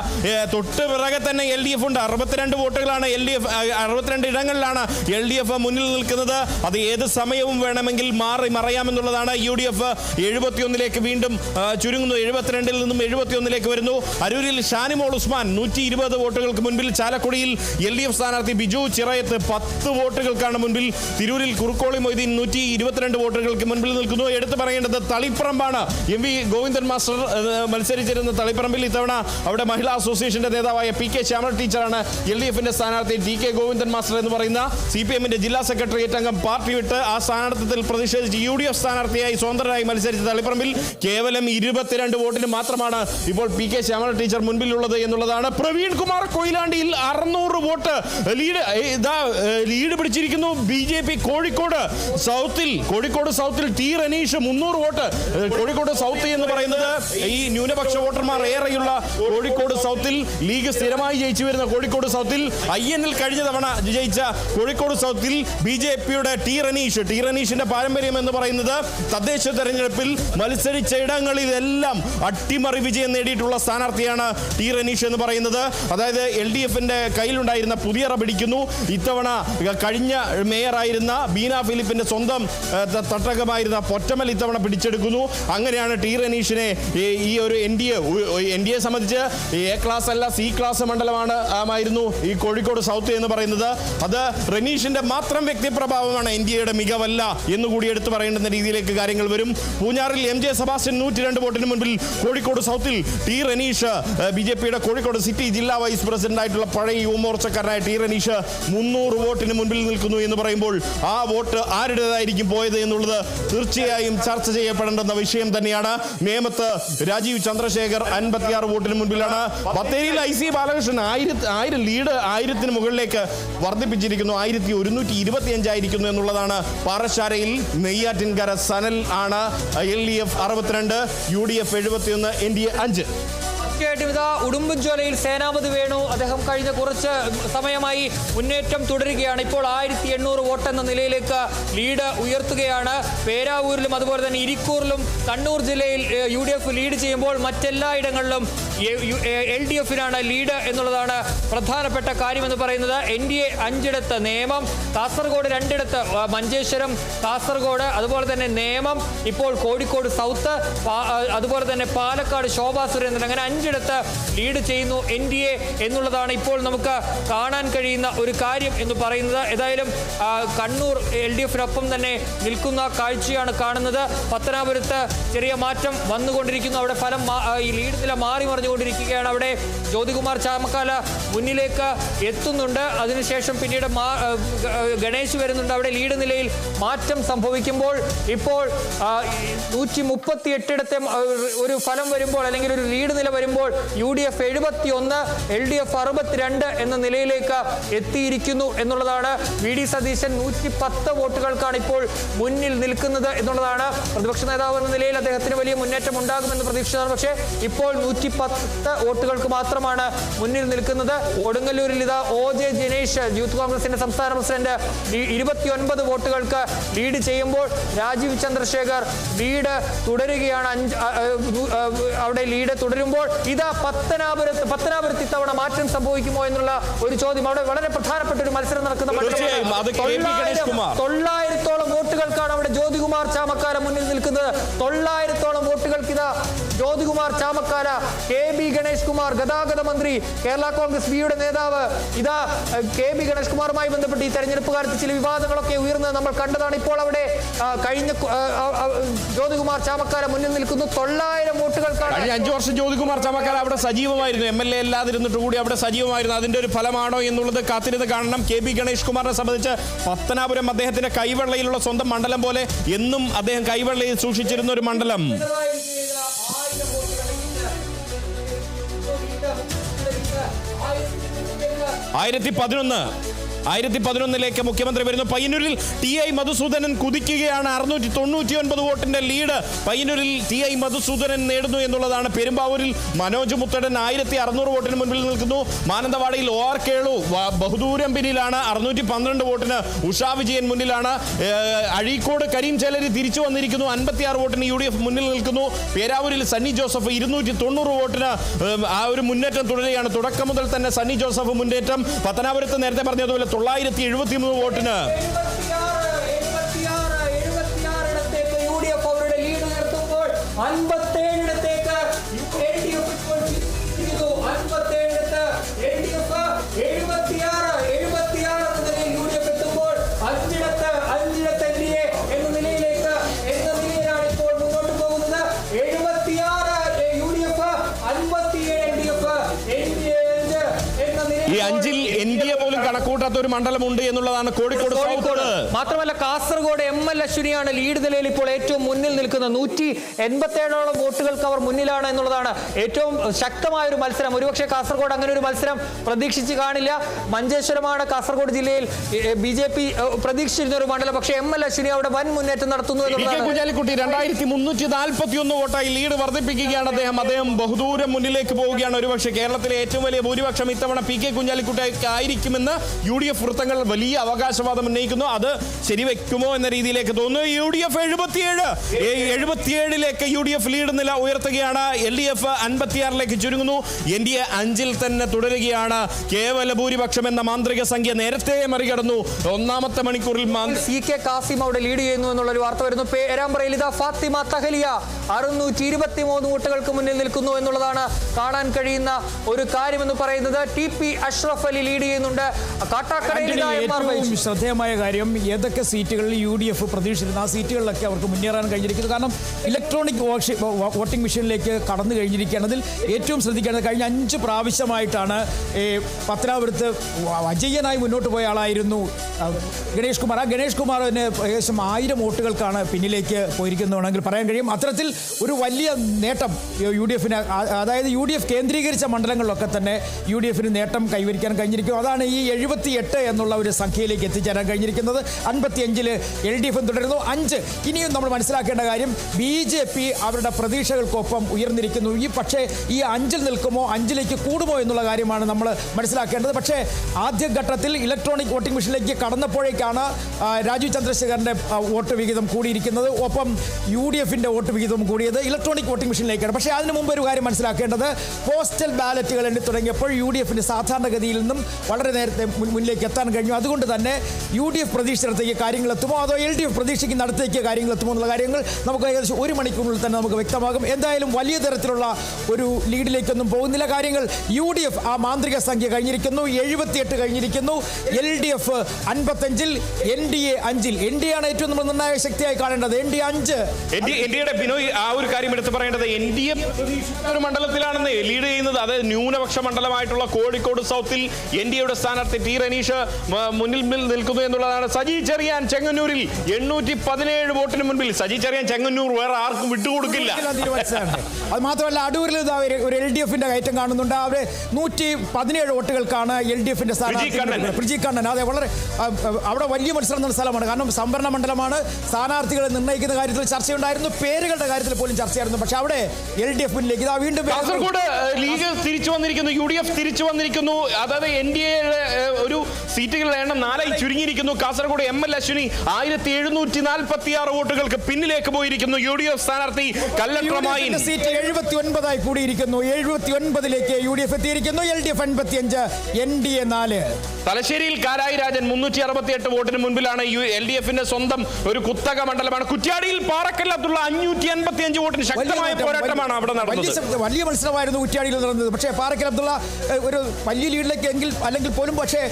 തൊട്ട് പിറകെ തന്നെ LDF ഉണ്ട്. 62 വോട്ടുകളാണ് 62 ഇടങ്ങളിലാണ് LDF മുന്നിൽ നിൽക്കുന്നത്. അത് ഏത് സമയവും വേണമെങ്കിൽ മറയാമെന്നുള്ളതാണ്. UDF 71 വീണ്ടും ചുരുങ്ങുന്നു. 72 നിന്നും 71 വരുന്നു. അരൂരിൽ ഷാനിമോൾ ഉസ്മാൻ 120 വോട്ടുകൾക്ക് മുൻപിൽ. ചാലക്കുടിയിൽ LDF സ്ഥാനാർത്ഥി ബിജു ചിറയത്ത് 10 വോട്ടുകൾക്കാണ് മുൻപിൽ. തിരൂരിൽ കുറുക്കോളി മൊയ്തീൻ 122 വോട്ടുകൾക്ക് മുൻപിൽ നിൽക്കുന്നു. എടുത്തു പറയേണ്ടത് തളിപ്പറമ്പാണ്. MV ഗോവിന്ദൻ മാസ്റ്റർ മത്സരിച്ചിരുന്ന തളിപ്പറമ്പിൽ ഇത്തവണ അവിടെ മഹിളാ അസോസിയേഷന്റെ നേതാവായ PK ശ്യാമള ടീച്ചറാണ് LDF-ന്റെ സ്ഥാനാർത്ഥി. TK ഗോവിന്ദൻ മാസ്റ്റർ എന്ന് പറയുന്ന CPM-ന്റെ ജില്ലാ സെക്രട്ടേറിയറ്റ് അംഗം പാർട്ടി വിട്ട് ആ സ്ഥാനാർത്ഥത്തിൽ പ്രതിഷേധിച്ച് UDF സ്ഥാനാർത്ഥിയായി സ്വതന്ത്രരായി മത്സരിച്ച തളിപ്പറമ്പിൽ കേവലം 22 വോട്ടിന് മാത്രമാണ് ഇപ്പോൾ PK ശ്യാമള ടീച്ചർ മുൻപിലുള്ളത് എന്നുള്ളതാണ്. പ്രവീൺ കുമാർ കൊയിലാണ്ടിയിൽ 600 വോട്ട് ലീഡ് പിടിച്ചിരിക്കുന്നു. BJP കോഴിക്കോട് സൗത്തിൽ T Ranish 300 vote. Kozhikode south എന്ന് പറയുന്നത് ഈ ന്യൂനപക്ഷ വോട്ടർമാർ ഏറെയുള്ള കോഴിക്കോട് സൗത്തിൽ ലീഗ് സ്ഥിരമായി ജയിച്ചു വരുന്ന കോഴിക്കോട് സൗത്തിൽ INL കഴിഞ്ഞ തവണ ജയിച്ച കോഴിക്കോട് സൗത്തിൽ BJPയുടെ ടി റനീഷിന്റെ പാരമ്പര്യം എന്ന് പറയുന്നത് തദ്ദേശ തെരഞ്ഞെടുപ്പിൽ മത്സരിച്ച ഇടങ്ങളിലെല്ലാം അട്ടിമറി വിജയം നേടിയിട്ടുള്ള സ്ഥാനാർത്ഥിയാണ് ടി റനീഷ് എന്ന് പറയുന്നത്. അതായത് LDFന്റെ കയ്യിലുണ്ടായിരുന്ന പുതിയറ പിടിക്കുന്നു. ഇത്തവണ കഴിഞ്ഞ മേയറായിരുന്ന ബീന ഫിലിപ്പിന്റെ സ്വന്തം തട്ടകമായിരുന്ന പൊറ്റമൽ ഇത്തവണ പിടിച്ചെടുക്കുന്നു. അങ്ങനെയാണ് ടി റനീഷിനെ ഈ ഒരു NDA സംബന്ധിച്ച് A ക്ലാസ് അല്ല C ക്ലാസ് മണ്ഡലമാണ് ആയിരുന്നു ഈ കോഴിക്കോട് സൗത്ത് എന്ന് പറയുന്നത്. അത് റനീഷിന്റെ മാത്രം വ്യക്തിപ്രഭാവമാണ്, NDAയുടെ മികവല്ല എന്നുകൂടി എടുത്തു പറയേണ്ടുന്ന രീതിയിലേക്ക് കാര്യങ്ങൾ വരും. പൂഞ്ഞാറിൽ MJ സെബാസ്റ്റ്യൻ 102 വോട്ടിന് മുൻപിൽ കോഴിക്കോട് സൗത്തിൽ ടി റനീഷ് BJPയുടെ കോഴിക്കോട് സിറ്റി ജില്ലാ വൈസ് പ്രസിഡന്റ് ആയിട്ടുള്ള പഴയ യുവമോർച്ചക്കാരനായ ടി റനീഷ് 300 വോട്ടിന് മുൻപിൽ നിൽക്കുന്നു എന്ന് പറയുമ്പോൾ ആ വോട്ട് ആരുടേതായിരിക്കും പോയത് എന്നുള്ളത് തീർച്ചയായും ചർച്ച ചെയ്യപ്പെടേണ്ടുന്ന വിഷയം തന്നെയാണ്. നേമത്ത് രാജീവ് ചന്ദ്രശേഖർ 56 വോട്ടിന് മുൻപിലാണ്. ബത്തേരിയിൽ IC ബാലകൃഷ്ണൻ 1000 ലീഡ് 1000-ന് മുകളിലേക്ക് വർദ്ധിപ്പിച്ചിരിക്കുന്നു. 1125 ആയിരിക്കുന്നു എന്നുള്ളതാണ്. പാറശാലയിൽ നെയ്യാറ്റിൻകര സനൽ ആണ്. LDF 62, UDF 71, NDA 5. തീർച്ചയായിട്ടും ഇതാ ഉടുമ്പൻചോലയിൽ സേനാപതി വേണു അദ്ദേഹം കഴിഞ്ഞ കുറച്ച് സമയമായി മുന്നേറ്റം തുടരുകയാണ്. ഇപ്പോൾ 1800 വോട്ട് എന്ന നിലയിലേക്ക് ലീഡ് ഉയർത്തുകയാണ്. പേരാവൂരിലും അതുപോലെ തന്നെ ഇരിക്കൂറിലും കണ്ണൂർ ജില്ലയിൽ UDF ലീഡ് ചെയ്യുമ്പോൾ മറ്റെല്ലായിടങ്ങളിലും LDFനാണ് ലീഡ് എന്നുള്ളതാണ് പ്രധാനപ്പെട്ട കാര്യമെന്ന് പറയുന്നത്. NDA 5 നേമം, കാസർഗോഡ് 2 മഞ്ചേശ്വരം, കാസർഗോഡ്, അതുപോലെ തന്നെ നേമം, ഇപ്പോൾ കോഴിക്കോട് സൗത്ത്, അതുപോലെ തന്നെ പാലക്കാട് ശോഭാ സുരേന്ദ്രൻ, അങ്ങനെ 5 ലീഡ് ചെയ്യുന്നു NDA എന്നുള്ളതാണ് ഇപ്പോൾ നമുക്ക് കാണാൻ കഴിയുന്ന ഒരു കാര്യം എന്ന് പറയുന്നത്. ഏതായാലും കണ്ണൂർ LDFനൊപ്പം തന്നെ നിൽക്കുന്ന കാഴ്ചയാണ് കാണുന്നത്. പത്തനാപുരത്ത് ചെറിയ മാറ്റം വന്നുകൊണ്ടിരിക്കുന്നു. അവിടെ ഫലം ഈ ലീഡ് നില മാറി മറിഞ്ഞുകൊണ്ടിരിക്കുകയാണ്. അവിടെ ജ്യോതികുമാർ ചാമക്കാല മുന്നിലേക്ക് എത്തുന്നുണ്ട്. അതിനുശേഷം പിന്നീട് ഗണേശ് വരുന്നുണ്ട്. അവിടെ ലീഡ് നിലയിൽ മാറ്റം സംഭവിക്കുമ്പോൾ ഇപ്പോൾ 138 ഒരു ഫലം വരുമ്പോൾ അല്ലെങ്കിൽ ഒരു ലീഡ് നില വരുമ്പോൾ UDF 71, LDF 62 എന്ന നിലയിലേക്ക് എത്തിയിരിക്കുന്നു എന്നുള്ളതാണ്. VD സതീശൻ 110 വോട്ടുകൾക്കാണ് ഇപ്പോൾ മുന്നിൽ നിൽക്കുന്നത് എന്നുള്ളതാണ്. പ്രതിപക്ഷ നേതാവ് എന്ന നിലയിൽ അദ്ദേഹത്തിന് വലിയ മുന്നേറ്റം ഉണ്ടാകുമെന്ന് പ്രതീക്ഷിച്ചതാണ്. പക്ഷേ ഇപ്പോൾ 110 വോട്ടുകൾക്ക് മാത്രമാണ് മുന്നിൽ നിൽക്കുന്നത്. കൊടുങ്ങല്ലൂരിൽ ഇതാ OJ ജിനേഷ് യൂത്ത് കോൺഗ്രസിന്റെ സംസ്ഥാന പ്രസിഡന്റ് 29 വോട്ടുകൾക്ക് ലീഡ് ചെയ്യുമ്പോൾ രാജീവ് ചന്ദ്രശേഖർ ലീഡ് തുടരുകയാണ്. അവിടെ ലീഡ് തുടരുമ്പോൾ ഇതാ പത്തനാപുരത്ത് ഇത്തവണ മാറ്റം സംഭവിക്കുമോ എന്നുള്ള ഒരു ചോദ്യം. അവിടെ വളരെ പ്രധാനപ്പെട്ട ഒരു മത്സരം നടക്കുന്ന 900-ഓളം വോട്ടുകൾക്കാണ് അവിടെ ജ്യോതികുമാർ ചാമക്കാല മുന്നിൽ നിൽക്കുന്നത്. 900-ഓളം വോട്ടുകൾക്ക് ഇതാ ജ്യോതികുമാർ ചാമക്കാല, KB ഗണേഷ് കുമാർ ഗതാഗത മന്ത്രി, കേരള കോൺഗ്രസ് ബിയുടെ നേതാവ്, ഇതാ KB ഗണേഷ് കുമാറുമായി ബന്ധപ്പെട്ട് ഈ തെരഞ്ഞെടുപ്പ് കാലത്ത് ചില വിവാദങ്ങളൊക്കെ ഉയർന്നത് നമ്മൾ കണ്ടതാണ്. ഇപ്പോൾ അവിടെ കഴിഞ്ഞ ജ്യോതികുമാർ ചാമക്കാല മുന്നിൽ നിൽക്കുന്നു. 900 വോട്ടുകൾക്കാണ്. 5 വർഷം ജ്യോതികുമാർ ചാമക്കാല അവിടെ സജീവമായിരുന്നു. MLA അല്ലാതിരുന്നിട്ട് കൂടി അവിടെ സജീവമായിരുന്നു. അതിന്റെ ഒരു ഫലമാണോ എന്നുള്ളത് കാത്തിരുന്ന് കാണണം. KB ഗണേഷ് കുമാറിനെ സംബന്ധിച്ച് പത്തനാപുരം അദ്ദേഹത്തിന്റെ കൈവെള്ളയിലുള്ള സ്വന്തം മണ്ഡലം പോലെ എന്നും അദ്ദേഹം കൈവെള്ളയിൽ സൂക്ഷിച്ചിരുന്ന ഒരു മണ്ഡലം. 1011 മുഖ്യമന്ത്രി വരുന്നു. പയ്യന്നൂരിൽ TI മധുസൂദനൻ കുതിക്കുകയാണ്. 699 വോട്ടിന്റെ ലീഡ് പയ്യന്നൂരിൽ TI മധുസൂദനൻ നേടുന്നു എന്നുള്ളതാണ്. പെരുമ്പാവൂരിൽ മനോജ് മുത്തടൻ 1600 വോട്ടിന് മുൻപിൽ നിൽക്കുന്നു. മാനന്തവാടിയിൽ OR കേളു ബഹുദൂരം പിന്നിലാണ്. 612 വോട്ടിന് ഉഷാ വിജയൻ മുന്നിലാണ്. അഴീക്കോട് കരീം ചേലരി തിരിച്ചു വന്നിരിക്കുന്നു. 56 വോട്ടിന് UDF മുന്നിൽ നിൽക്കുന്നു. പേരാവൂരിൽ സണ്ണി ജോസഫ് 290 വോട്ടിന് ആ ഒരു മുന്നേറ്റം തുടരുകയാണ്. തുടക്കം മുതൽ തന്നെ സണ്ണി ജോസഫ് മുന്നേറ്റം. പത്തനാപുരത്ത് നേരത്തെ പറഞ്ഞതുപോലെ 973 വോട്ടിന് UDF അവരുടെ ലീഡ് ഉയർത്തുമ്പോൾ 57-ഇടത്തേക്ക് LDF ഇപ്പോൾ 57-ഇടത്ത് LDF 76 എന്ന നിലയിൽ UDF എത്തുമ്പോൾ 5-ഇടത്ത് NDA എന്ന നിലയിലാണ് ഇപ്പോൾ മുന്നോട്ട് പോകുന്നത്. 76 UDF, 57 LDF, NDA 5 എന്ന നിലയിൽ അഞ്ചിൽ NDA പോലും കണക്കൂട്ടാത്ത ഒരു മണ്ഡലമുണ്ട് എന്നുള്ളതാണ് കോഴിക്കോട് സൗത്ത്. മാത്രമല്ല കാസർഗോഡ് ML അശ്വിനിയാണ് ലീഡ് നിലയിൽ ഇപ്പോൾ ഏറ്റവും മുന്നിൽ നിൽക്കുന്നത്. 187ഓളം വോട്ടുകൾക്ക് അവർ മുന്നിലാണ് എന്നുള്ളതാണ് ഏറ്റവും ശക്തമായ ഒരു മത്സരം. ഒരുപക്ഷെ കാസർഗോഡ് അങ്ങനെ ഒരു മത്സരം പ്രതീക്ഷിച്ച് കാണില്ല. മഞ്ചേശ്വരമാണ് കാസർഗോഡ് ജില്ലയിൽ BJP പ്രതീക്ഷിച്ചിരുന്ന ഒരു മണ്ഡലം. പക്ഷേ ML അശ്വിനി അവിടെ വൻ മുന്നേറ്റം നടത്തുന്നു എന്നുള്ളതാണ്. കുഞ്ഞാലിക്കുട്ടി 2341 വോട്ടായി ലീഡ് വർദ്ധിപ്പിക്കുകയാണ് അദ്ദേഹം ബഹുദൂരം മുന്നിലേക്ക് പോവുകയാണ്. ഒരുപക്ഷെ കേരളത്തിലെ ഏറ്റവും വലിയ ഭൂരിപക്ഷം ഇത്തവണ PK കുഞ്ഞാലിക്കുട്ടി ആയിരിക്കുമെന്ന് UDF വൃത്തങ്ങൾ വലിയ അവകാശവാദം ഉന്നയിക്കുന്നു. അത് ശരിവെക്കുമോ എന്ന രീതിയിലേക്ക് തോന്നുന്നു. UDF 77ലേക്ക് UDF ലീഡ് നില ഉയർത്തുകയാണ്. LDF 56ലേക്ക് ചുരുങ്ങുന്നു. NDA 5ൽ തന്നെ തുടരുകയാണ്. കേവല ഭൂരിപക്ഷം എന്ന മാന്ത്രിക സംഖ്യ നേരത്തെ മറികടന്നു. ഒന്നാമത്തെ മണിക്കൂറിൽ CK കാസിം അവിടെ ലീഡ് ചെയ്യുന്നു എന്നുള്ളൊരു വാർത്ത വരുന്നു. പേരാമ്പ്രയിൽ ഇതാ ഫാത്തിമ തഹലിയ 623 വോട്ടുകൾക്ക് മുന്നിൽ നിൽക്കുന്നു എന്നുള്ളതാണ് കാണാൻ കഴിയുന്ന ഒരു കാര്യമെന്ന് പറയുന്നത്. TP അഷ്റഫ് അലി ലീഡ് ചെയ്യുന്നുണ്ട്. ഏറ്റവും ശ്രദ്ധേയമായ കാര്യം ഏതൊക്കെ സീറ്റുകളിൽ UDF പ്രതീക്ഷിച്ചിരുന്നു ആ സീറ്റുകളിലൊക്കെ അവർക്ക് മുന്നേറാൻ കഴിഞ്ഞിരിക്കുന്നു. കാരണം ഇലക്ട്രോണിക് വോട്ടിംഗ് മെഷീനിലേക്ക് കടന്നു കഴിഞ്ഞിരിക്കുകയാണ്. അതിൽ ഏറ്റവും ശ്രദ്ധിക്കേണ്ടത് കഴിഞ്ഞ 5 പ്രാവശ്യമായിട്ടാണ് പത്തനാപുരത്ത് അജയ്യനായി മുന്നോട്ട് പോയ ആളായിരുന്നു ഗണേഷ് കുമാർ. ആ ഗണേഷ് കുമാറിന് ഏകദേശം 1000 വോട്ടുകൾക്കാണ് പിന്നിലേക്ക് പോയിരിക്കുന്നതാണെങ്കിൽ പറയാൻ കഴിയും. അത്തരത്തിൽ ഒരു വലിയ നേട്ടം UDFന്, അതായത് UDF കേന്ദ്രീകരിച്ച മണ്ഡലങ്ങളിലൊക്കെ തന്നെ UDFന് നേട്ടം കൈവരിക്കാൻ കഴിഞ്ഞിരിക്കും. അതാണ് ഈ 78 എന്നുള്ള ഒരു സംഖ്യയിലേക്ക് എത്തിച്ചേരാൻ കഴിഞ്ഞിരിക്കുന്നത്. 55-ൽ LDF തുടരുന്നു. 5 ഇനിയും നമ്മൾ മനസ്സിലാക്കേണ്ട കാര്യം BJP അവരുടെ പ്രതീക്ഷകൾക്കൊപ്പം ഉയർന്നിരിക്കുന്നു. പക്ഷേ ഈ 5-ൽ നിൽക്കുമോ 5ലേക്ക് കൂടുമോ എന്നുള്ള കാര്യമാണ് നമ്മൾ മനസ്സിലാക്കേണ്ടത്. പക്ഷേ ആദ്യഘട്ടത്തിൽ ഇലക്ട്രോണിക് വോട്ടിംഗ് മെഷീനിലേക്ക് കടന്നപ്പോഴേക്കാണ് രാജീവ് ചന്ദ്രശേഖരന്റെ വോട്ട് വിഹിതം കൂടിയിരിക്കുന്നത്. ഒപ്പം UDFന്റെ വോട്ട് വിഹിതം കൂടിയത് ഇലക്ട്രോണിക് വോട്ടിംഗ് മെഷീനിലേക്കാണ്. പക്ഷേ അതിനു മുമ്പ് ഒരു കാര്യം മനസ്സിലാക്കേണ്ടത് പോസ്റ്റൽ ബാലറ്റുകൾ എണ്ണി തുടങ്ങിയപ്പോൾ UDFന് സാധാരണഗതിയിൽ നിന്നും വളരെ നേരത്തെ മുന്നിലേക്ക് എത്താൻ കഴിഞ്ഞു. അതുകൊണ്ട് തന്നെ UDF പ്രതീക്ഷിച്ചിടത്തേക്ക് കാര്യങ്ങൾ എത്തുമോ അതോ LDF പ്രതീക്ഷിക്കുന്ന അടുത്തേക്ക് കാര്യങ്ങൾ എത്തുമോ എന്നുള്ള കാര്യങ്ങൾ നമുക്ക് ഏകദേശം 1 മണിക്കൂറിനുള്ളിൽ തന്നെ നമുക്ക് വ്യക്തമാകും. എന്തായാലും വലിയ തരത്തിലുള്ള ഒരു ലീഡിലേക്കൊന്നും പോകുന്നില്ല. കാര്യങ്ങൾ UDF ആ മാന്ത്രിക സംഖ്യ കഴിഞ്ഞിരിക്കുന്നു. 78 കഴിഞ്ഞിരിക്കുന്നു. LDF 55-ൽ NDA 5-ൽ. NDA ആണ് ഏറ്റവും നമ്മൾ നിർണായക ശക്തിയായി കാണേണ്ടത്. NDA 5. NDAയുടെ ബിനോയ് ആ ഒരു കാര്യം എടുത്ത് പറയേണ്ടത് NDA ഒരു മണ്ഡലത്തിലാണെന്ന് ലീഡ് ചെയ്യുന്നത്. അത് ന്യൂനപക്ഷ മണ്ഡലമായിട്ടുള്ള കോഴിക്കോട് സൗത്തിൽ NDAയുടെ സ്ഥാനാർത്ഥി T റനീഷ് മുന്നിൽ നിൽക്കുന്നു എന്നുള്ളതാണ്. സജി ചെറിയാൻ ചെങ്ങന്നൂരിൽ 817 വോട്ടിന് മുൻപിൽ. സജി ചെറിയാൻ ചെങ്ങന്നൂർ വേറെ ആർക്കും വിട്ടുകൊടുക്കില്ല. അത് മാത്രമല്ല അടൂരിൽ ഒരു LDFന്റെ കയറ്റം കാണുന്നുണ്ട്. അവര് 117 വോട്ടുകൾക്കാണ് LDFന്റെ സ്ഥാനാർത്ഥി പ്രജി കണ്ണൻ. അതെ, വളരെ അവിടെ വലിയ മത്സരം നടന്ന സ്ഥലമാണ്. കാരണം സംവരണ മണ്ഡലമാണ്. സ്ഥാനാർത്ഥികളെ നിർണ്ണയിക്കുന്ന കാര്യത്തിൽ ചർച്ചയുണ്ടായിരുന്നു. പേരുകളുടെ കാര്യത്തിൽ പോലും ചർച്ചയായിരുന്നു. പക്ഷെ അവിടെ LDFിലേക്ക് ഇതാ വീണ്ടും കാസർഗോഡ് ലീഗ് തിരിച്ചു വന്നിരിക്കുന്നു. UDF തിരിച്ചു വന്നിരിക്കുന്നു. അതായത് NDAയുടെ ഒരു സീറ്റുകളുടെ എണ്ണം 4ആയി ചുരുങ്ങിയിരിക്കുന്നു. കാസർഗോഡ് ML അശ്വിനി 1746 വോട്ടുകൾക്ക് പിന്നിലേക്ക് പോയിരിക്കുന്നു. UDF സ്ഥാനാർത്ഥി കല്ലട്രമായി സീറ്റ് 79ആയി കൂടിയിരിക്കുന്നു. 79ലേക്ക് UDF എത്തിയിരിക്കുന്നു. LDF 55, NDA 4. തലശ്ശേരിയിൽ കാരായി രാജൻ 368 വോട്ടിന് മുൻപിലാണ്. LDFന്റെ സ്വന്തം ഒരു കുത്തക മണ്ഡലമാണ്. കുറ്റ്യാടിയിൽ പാറക്കൽ അബ്ദുള്ള 585 വോട്ടിന് ശക്തമായ പോരാട്ടമാണ് അവിടെ നടന്നത്. വലിയ മത്സരമായിരുന്നു കുറ്റ്യാടിയിൽ നടന്നത്. പക്ഷേ പാറക്കൽ അബ്ദുള്ള ഒരു വലിയ ലീഡിലേക്ക് അല്ലെങ്കിൽ പോലും പക്ഷേ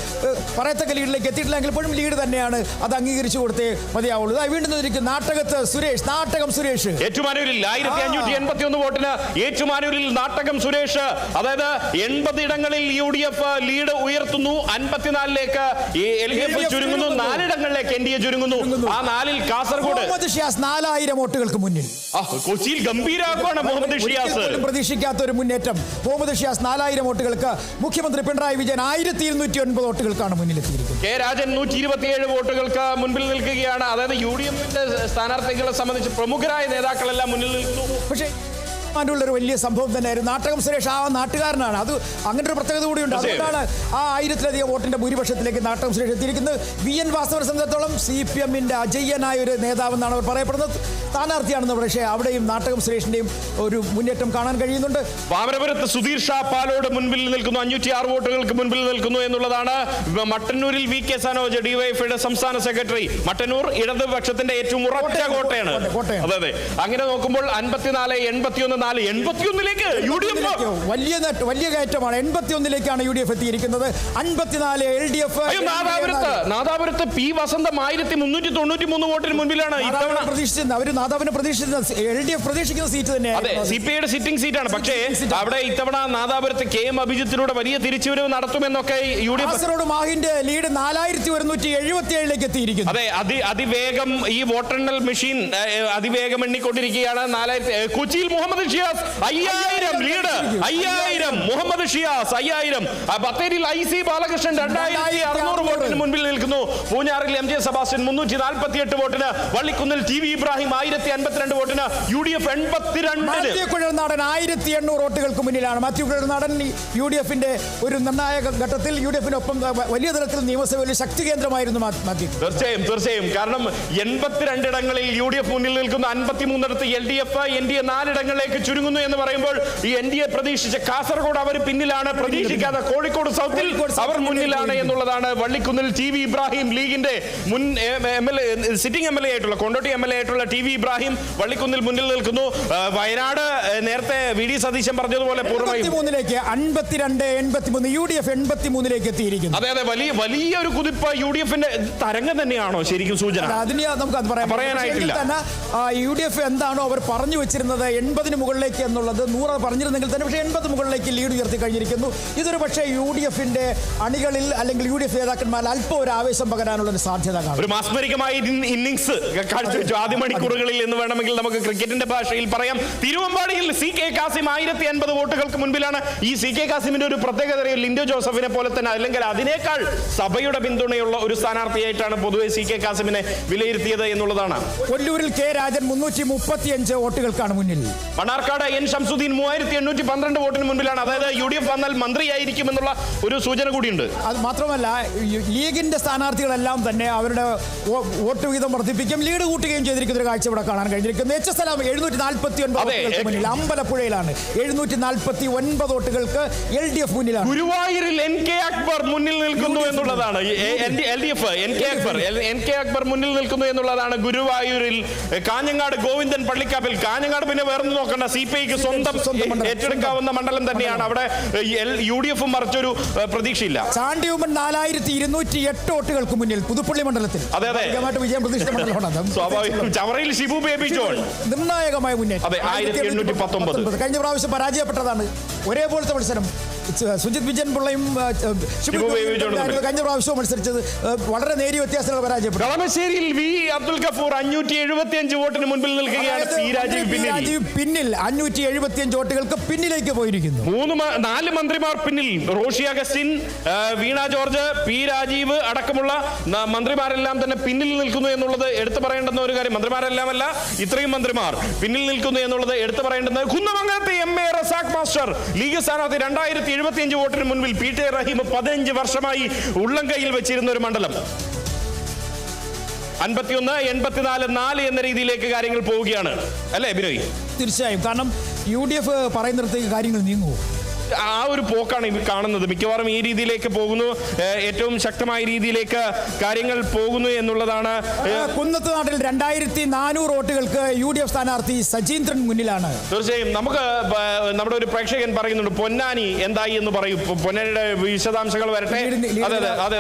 പറയത്തക്ക ലീഡിലേക്ക് എത്തിയിട്ടില്ലെങ്കിൽ പോലും ലീഡ് തന്നെയാണ്. അത് അംഗീകരിച്ചു കൊടുത്തേ മതിയാവുള്ളൂ. വീണ്ടും നാട്ടകം സുരേഷ് ഏറ്റുമാനൂരിൽ 1581 വോട്ടിന് ഏറ്റുമാനൂരിൽ നാട്ടകം സുരേഷ്. അതായത് 80 ഇടങ്ങളിൽ UDF ലീഡ് ഉയർത്തുന്നു. 54ലേക്ക് LDF ചുരുങ്ങുന്നു. 4 ഇടങ്ങളിലേക്ക് NDA ചുരുങ്ങുന്നു. ആ 4-ൽ കാസർഗോഡ് 4000 വോട്ടുകൾക്ക് മുന്നിൽ. കൊച്ചിയിൽ ഗംഭീരമാണ് മുഹമ്മദ് ഷിയാസ്. പ്രതീക്ഷിക്കാത്ത ഒരു മുന്നേറ്റം. മുഹമ്മദ് ഷിയാസ് 4000 വോട്ടുകൾക്ക്. മുഖ്യമന്ത്രി പിണറായി വിജയൻ 1209 വോട്ടുകൾക്കാണ് മുന്നിലെത്തിയിരിക്കുന്നത്. K രാജൻ 127 വോട്ടുകൾക്ക് മുൻപിൽ നിൽക്കുകയാണ്. അതായത് UDFന്റെ സ്ഥാനാർത്ഥികളെ സംബന്ധിച്ച് പ്രമുഖരായ നേതാക്കളെല്ലാം മുന്നിൽ നിൽക്കുന്നു. പക്ഷേ ഒരു വലിയ സംഭവം തന്നെയായിരുന്നു. നാട്ടകം സുരേഷ് ആ നാട്ടുകാരനാണ്. അത് അങ്ങനെ ഒരു പ്രത്യേകത കൂടിയുണ്ട്. അതുകൊണ്ടാണ് ആ 1000-ലധികം വോട്ടിന്റെ ഭൂരിപക്ഷത്തിലേക്ക് നാട്ടകം സുരേഷ് എത്തിയിരിക്കുന്നത്. VN വാസവനെ സംബന്ധിച്ചിടത്തോളം CPMന്റെ അജയ്യനായ ഒരു നേതാവെന്നാണ് അവർ പറയപ്പെടുന്നത്. സ്ഥാനാർത്ഥിയാണെന്ന്. പക്ഷേ അവിടെയും നാട്ടകം സുരേഷിന്റെയും ഒരു മുന്നേറ്റം കാണാൻ കഴിയുന്നുണ്ട്. വാമനപുരത്ത് സുധീർ ഷാ പാലോട് മുൻപിൽ നിൽക്കുന്നു. 506 വോട്ടുകൾക്ക് മുൻപിൽ നിൽക്കുന്നു എന്നുള്ളതാണ്. മട്ടന്നൂരിൽ VK സനോജ് DYFയുടെ സംസ്ഥാന സെക്രട്ടറി. മട്ടന്നൂർ ഇടതുപക്ഷത്തിന്റെ ഏറ്റവും ഉറച്ച കോട്ടയാണ്. അതെ, അങ്ങനെ നോക്കുമ്പോൾ 54, 81, 84 81ലേക്ക് യു ഡി എഫ് വലിയ കയറ്റമാണ്. 81ലേക്കാണ് UDF എത്തിയിരിക്കുന്നത്. 54 LDF. നാദാപുരത്ത് പി വസന്തം 1393 വോട്ടിന് മുൻപിലാണ് ഇത്തവണ LDF പ്രതീക്ഷിക്കുന്ന സീറ്റ് തന്നെയാണ്. CPIയുടെ സിറ്റിംഗ് സീറ്റാണ്. പക്ഷേ അവിടെ ഇത്തവണ നാദാപുരത്ത് KM അഭിജിത്തിലൂടെ വലിയ തിരിച്ചുവരവ് നടത്തുമെന്നൊക്കെ UDF. കാസർഗോഡ് മാഹിന്റെ ലീഡ് 4177ലേക്ക് എത്തിയിരിക്കുന്നു. അതെ, അതിവേഗം ഈ വോട്ടെണ്ണൽ മെഷീൻ അതിവേഗം എണ്ണിക്കൊണ്ടിരിക്കുകയാണ്. 4000. കൊച്ചിയിൽ മുഹമ്മദ് ഷിയാസ് 5000 ലീഡ്. 5000 മുഹമ്മദ് ഷിയാസ് 5000. ബത്തേരിയിൽ IC ബാലകൃഷ്ണൻ 2600 വോട്ടിന് മുൻപിൽ നിൽക്കുന്നു. പൂഞ്ഞാറിൽ MJ സെബാസ്റ്റ്യൻ 348 വോട്ടിന്. വള്ളിക്കുന്നിൽ TV ഇബ്രാഹിം 1052 വോട്ടിന്. UDF 82. കുഴൽനാടൻ 1800 വോട്ടുകൾക്ക് മുന്നിലാണ്. മാത്യു കുഴൽനാടൻ UDFന്റെ ഒരു നിർണായക ഘട്ടത്തിൽ UDFിനൊപ്പം വലിയ തലത്തിൽ നിയമസഭയിൽ ശക്തി കേന്ദ്രമായിരുന്നു മാത്യു. തീർച്ചയായും. കാരണം 82 ഇടങ്ങളിൽ UDF മുന്നിൽ നിൽക്കുന്നു. 53 ഇടത്ത് LDF. NDA 4 ഇടങ്ങളിലേക്ക് ചുരുങ്ങുന്നു എന്ന് പറയുമ്പോൾ ഈ NDA പ്രതീക്ഷിച്ച കാസർഗോഡ് അവർ പിന്നിലാണ്. പ്രതീക്ഷിക്കാതെ കോഴിക്കോട് സൗത്തിൽ അവർ മുന്നിലാണ് എന്നുള്ളതാണ്. വള്ളിക്കുന്നിൽ TV ഇബ്രാഹിം ലീഗിന്റെ മുൻ സിറ്റിംഗ് MLA ആയിട്ടുള്ള കൊണ്ടോട്ടി MLA ആയിട്ടുള്ള TV ഇബ്രാഹിം വള്ളിക്കുന്നിൽ മുന്നിൽ നിൽക്കുന്നു. വയനാട് നേരത്തെ VD സതീശൻ പറഞ്ഞതുപോലെ പൂർണ്ണമായും 82-83 UDF 83ലേക്ക് എത്തിയിരിക്കുന്നു. അതെ, വലിയൊരു കുതിപ്പ് UDFന്റെ തരംഗം തന്നെയാണോ ശരിക്കും സൂചന? അതിന് നമുക്ക് അത് പറയാനായിട്ടില്ല. UDF എന്താണോ അവർ പറഞ്ഞു വെച്ചിരുന്നത് 80 മുകളിലേക്ക് എന്നുള്ളത് 100 പറഞ്ഞിരുന്നെങ്കിൽ തന്നെ പക്ഷേ 80 മുകളിലേക്ക് ലീഡ് ഉയർത്തി കഴിഞ്ഞിരിക്കുന്നു. ഇതൊരു പക്ഷേ UDFന്റെ അണികളിൽ അല്ലെങ്കിൽ UDF നേതാക്കന്മാർ അല്പം ഒരു ആവേശം പകരാനുള്ള ഒരു സാധ്യത കാണും. ഒരു മാസ്മരികമായ ഇന്നിംഗ്സ് കാഴ്ചവെച്ചു ആദ്യ മണിക്കൂറുകളിൽ എന്ന് വേണമെങ്കിൽ നമുക്ക് ക്രിക്കറ്റിന്റെ ഭാഷയിൽ പറയാം. തിരുവമ്പാടിയിൽ CK കാസിം 1050 വോട്ടുകൾക്ക് മുൻപിലാണ്. ഈ CK കാസിമിന്റെ ഒരു പ്രത്യേകത ലിൻഡോ ജോസഫിനെ പോലെ തന്നെ അല്ലെങ്കിൽ അതിനേക്കാൾ സഭയുടെ പിന്തുണയുള്ള ഒരു സ്ഥാനാർത്ഥിയായിട്ടാണ് പൊതുവെ CK കാസിമിനെ വിലയിരുത്തിയത് എന്നുള്ളതാണ്. കൊല്ലൂരിൽ K രാജൻ 335 വോട്ടുകൾക്കാണ് മുന്നിൽ. മണ്ണാർക്കാട് N ഷംസുദ്ദീൻ 3812 വോട്ടിന് മുൻപിലാണ്. അതായത് UDF വന്നാൽ മന്ത്രിയായിരിക്കും എന്നുള്ള ഒരു സൂചന കൂടിയുണ്ട്. അത് മാത്രമല്ല ലീഗിന്റെ സ്ഥാനാർത്ഥികളെല്ലാം തന്നെ അവരുടെ വോട്ട് വിഹിതം വർദ്ധിപ്പിക്കും, ലീഡ് കൂട്ടുകയും ചെയ്തിരിക്കുന്ന ഒരു കാഴ്ച ഇവിടെ കാണാൻ കഴിഞ്ഞിരിക്കുന്നു. HSLM 749 വോട്ടുകൾക്ക് മുന്നിൽ. അമ്പലപ്പുഴയിലാണ് 749 വോട്ടുകൾക്ക് LDF മുന്നിലാണ്. ഗുരുവായൂരിൽ NK അക്ബർ മുന്നിൽ നിൽക്കുന്നു എന്നുള്ളതാണ്. LDF NK അക്ബർ മുന്നിൽ നിൽക്കുന്നു എന്നുള്ളതാണ്. ഗുരുവായൂരിൽ കാഞ്ഞങ്ങാട് ഗോവിന്ദൻ പള്ളിക്കാപ്പിൽ. കാഞ്ഞങ്ങാട് പിന്നെ വേറെ നോക്കണ്ട, CPIക്ക് സ്വന്തം ഏറ്റെടുക്കാവുന്ന മണ്ഡലം തന്നെയാണ്. അവിടെ UDF മറിച്ചൊരു പ്രതീക്ഷയില്ല. ചാണ്ടിയുമ്മൻ 4208 വോട്ടുകൾക്ക് മുന്നിൽ പുതുപ്പള്ളി മണ്ഡലത്തിൽ. അതെ, വിജയം പ്രതീക്ഷിച്ച മണ്ഡലമാണ്. സ്വാഭാവികം. ചവറയിൽ ഷിബു ബേബി ജോൺ നിർണായകമായ മുന്നേറ്റം. 1819. കഴിഞ്ഞ പ്രാവശ്യം പരാജയപ്പെട്ടതാണ്. ഒരേപോലത്തെ മത്സരം സുജിത് വിജയൻ പിള്ളയും കഴിഞ്ഞ പ്രാവശ്യവും മത്സരിച്ചത് വളരെ നേരിയ വ്യത്യാസങ്ങൾ പരാജയപ്പെട്ടു. കളമശ്ശേരിയിൽ V അബ്ദുൽ ഗഫൂർ 575 വോട്ടിന് മുൻപിൽ നിൽക്കുകയാണ്. രാജീവ് പിന്നിൽ 575 വോട്ടുകൾക്ക് പിന്നിലേക്ക് പോയിരിക്കുന്നു. 4 മന്ത്രിമാർ പിന്നിൽ. റോഷി അഗസ്റ്റിൻ, വീണ ജോർജ്, P രാജീവ് അടക്കമുള്ള മന്ത്രിമാരെല്ലാം തന്നെ പിന്നിൽ നിൽക്കുന്നു എന്നുള്ളത് എടുത്തു പറയേണ്ടുന്ന ഒരു കാര്യം. മന്ത്രിമാരെല്ലാം അല്ല, ഇത്രയും മന്ത്രിമാർ പിന്നിൽ നിൽക്കുന്നു എന്നുള്ളത് എടുത്തു പറയേണ്ടുന്നത്. കുന്നമംഗലത്തെ MA റസാഖ് മാസ്റ്റർ ലീഗ് സ്ഥാനാർത്ഥി 2075 വോട്ടിന് മുൻപിൽ. PT റഹീം 15 വർഷമായി ഉള്ളം കയ്യിൽ വെച്ചിരുന്ന ഒരു മണ്ഡലം. 51, 84, 4 എന്ന രീതിയിലേക്ക് കാര്യങ്ങൾ പോവുകയാണ് അല്ലേ ബിനോയ്? തീർച്ചയായും. കാരണം UDF പറയുന്നിടത്തേക്ക് കാര്യങ്ങൾ നീങ്ങുമോ? ആ ഒരു പോക്കാണ് ഇവർ കാണുന്നത്. മിക്കവാറും ഈ രീതിയിലേക്ക് പോകുന്നു, ഏറ്റവും ശക്തമായ രീതിയിലേക്ക് കാര്യങ്ങൾ പോകുന്നു എന്നുള്ളതാണ്. കുന്നത്ത് നാട്ടിൽ 2400 വോട്ടുകൾക്ക് UDF സ്ഥാനാർത്ഥി സജീന്ദ്രൻ മുന്നിലാണ്. തീർച്ചയായും. നമുക്ക് നമ്മുടെ ഒരു പ്രേക്ഷകൻ പറയുന്നുണ്ട് പൊന്നാനി എന്തായി എന്ന് പറയും. പൊന്നാനിയുടെ വിശദാംശങ്ങൾ വരട്ടെ. അതെ,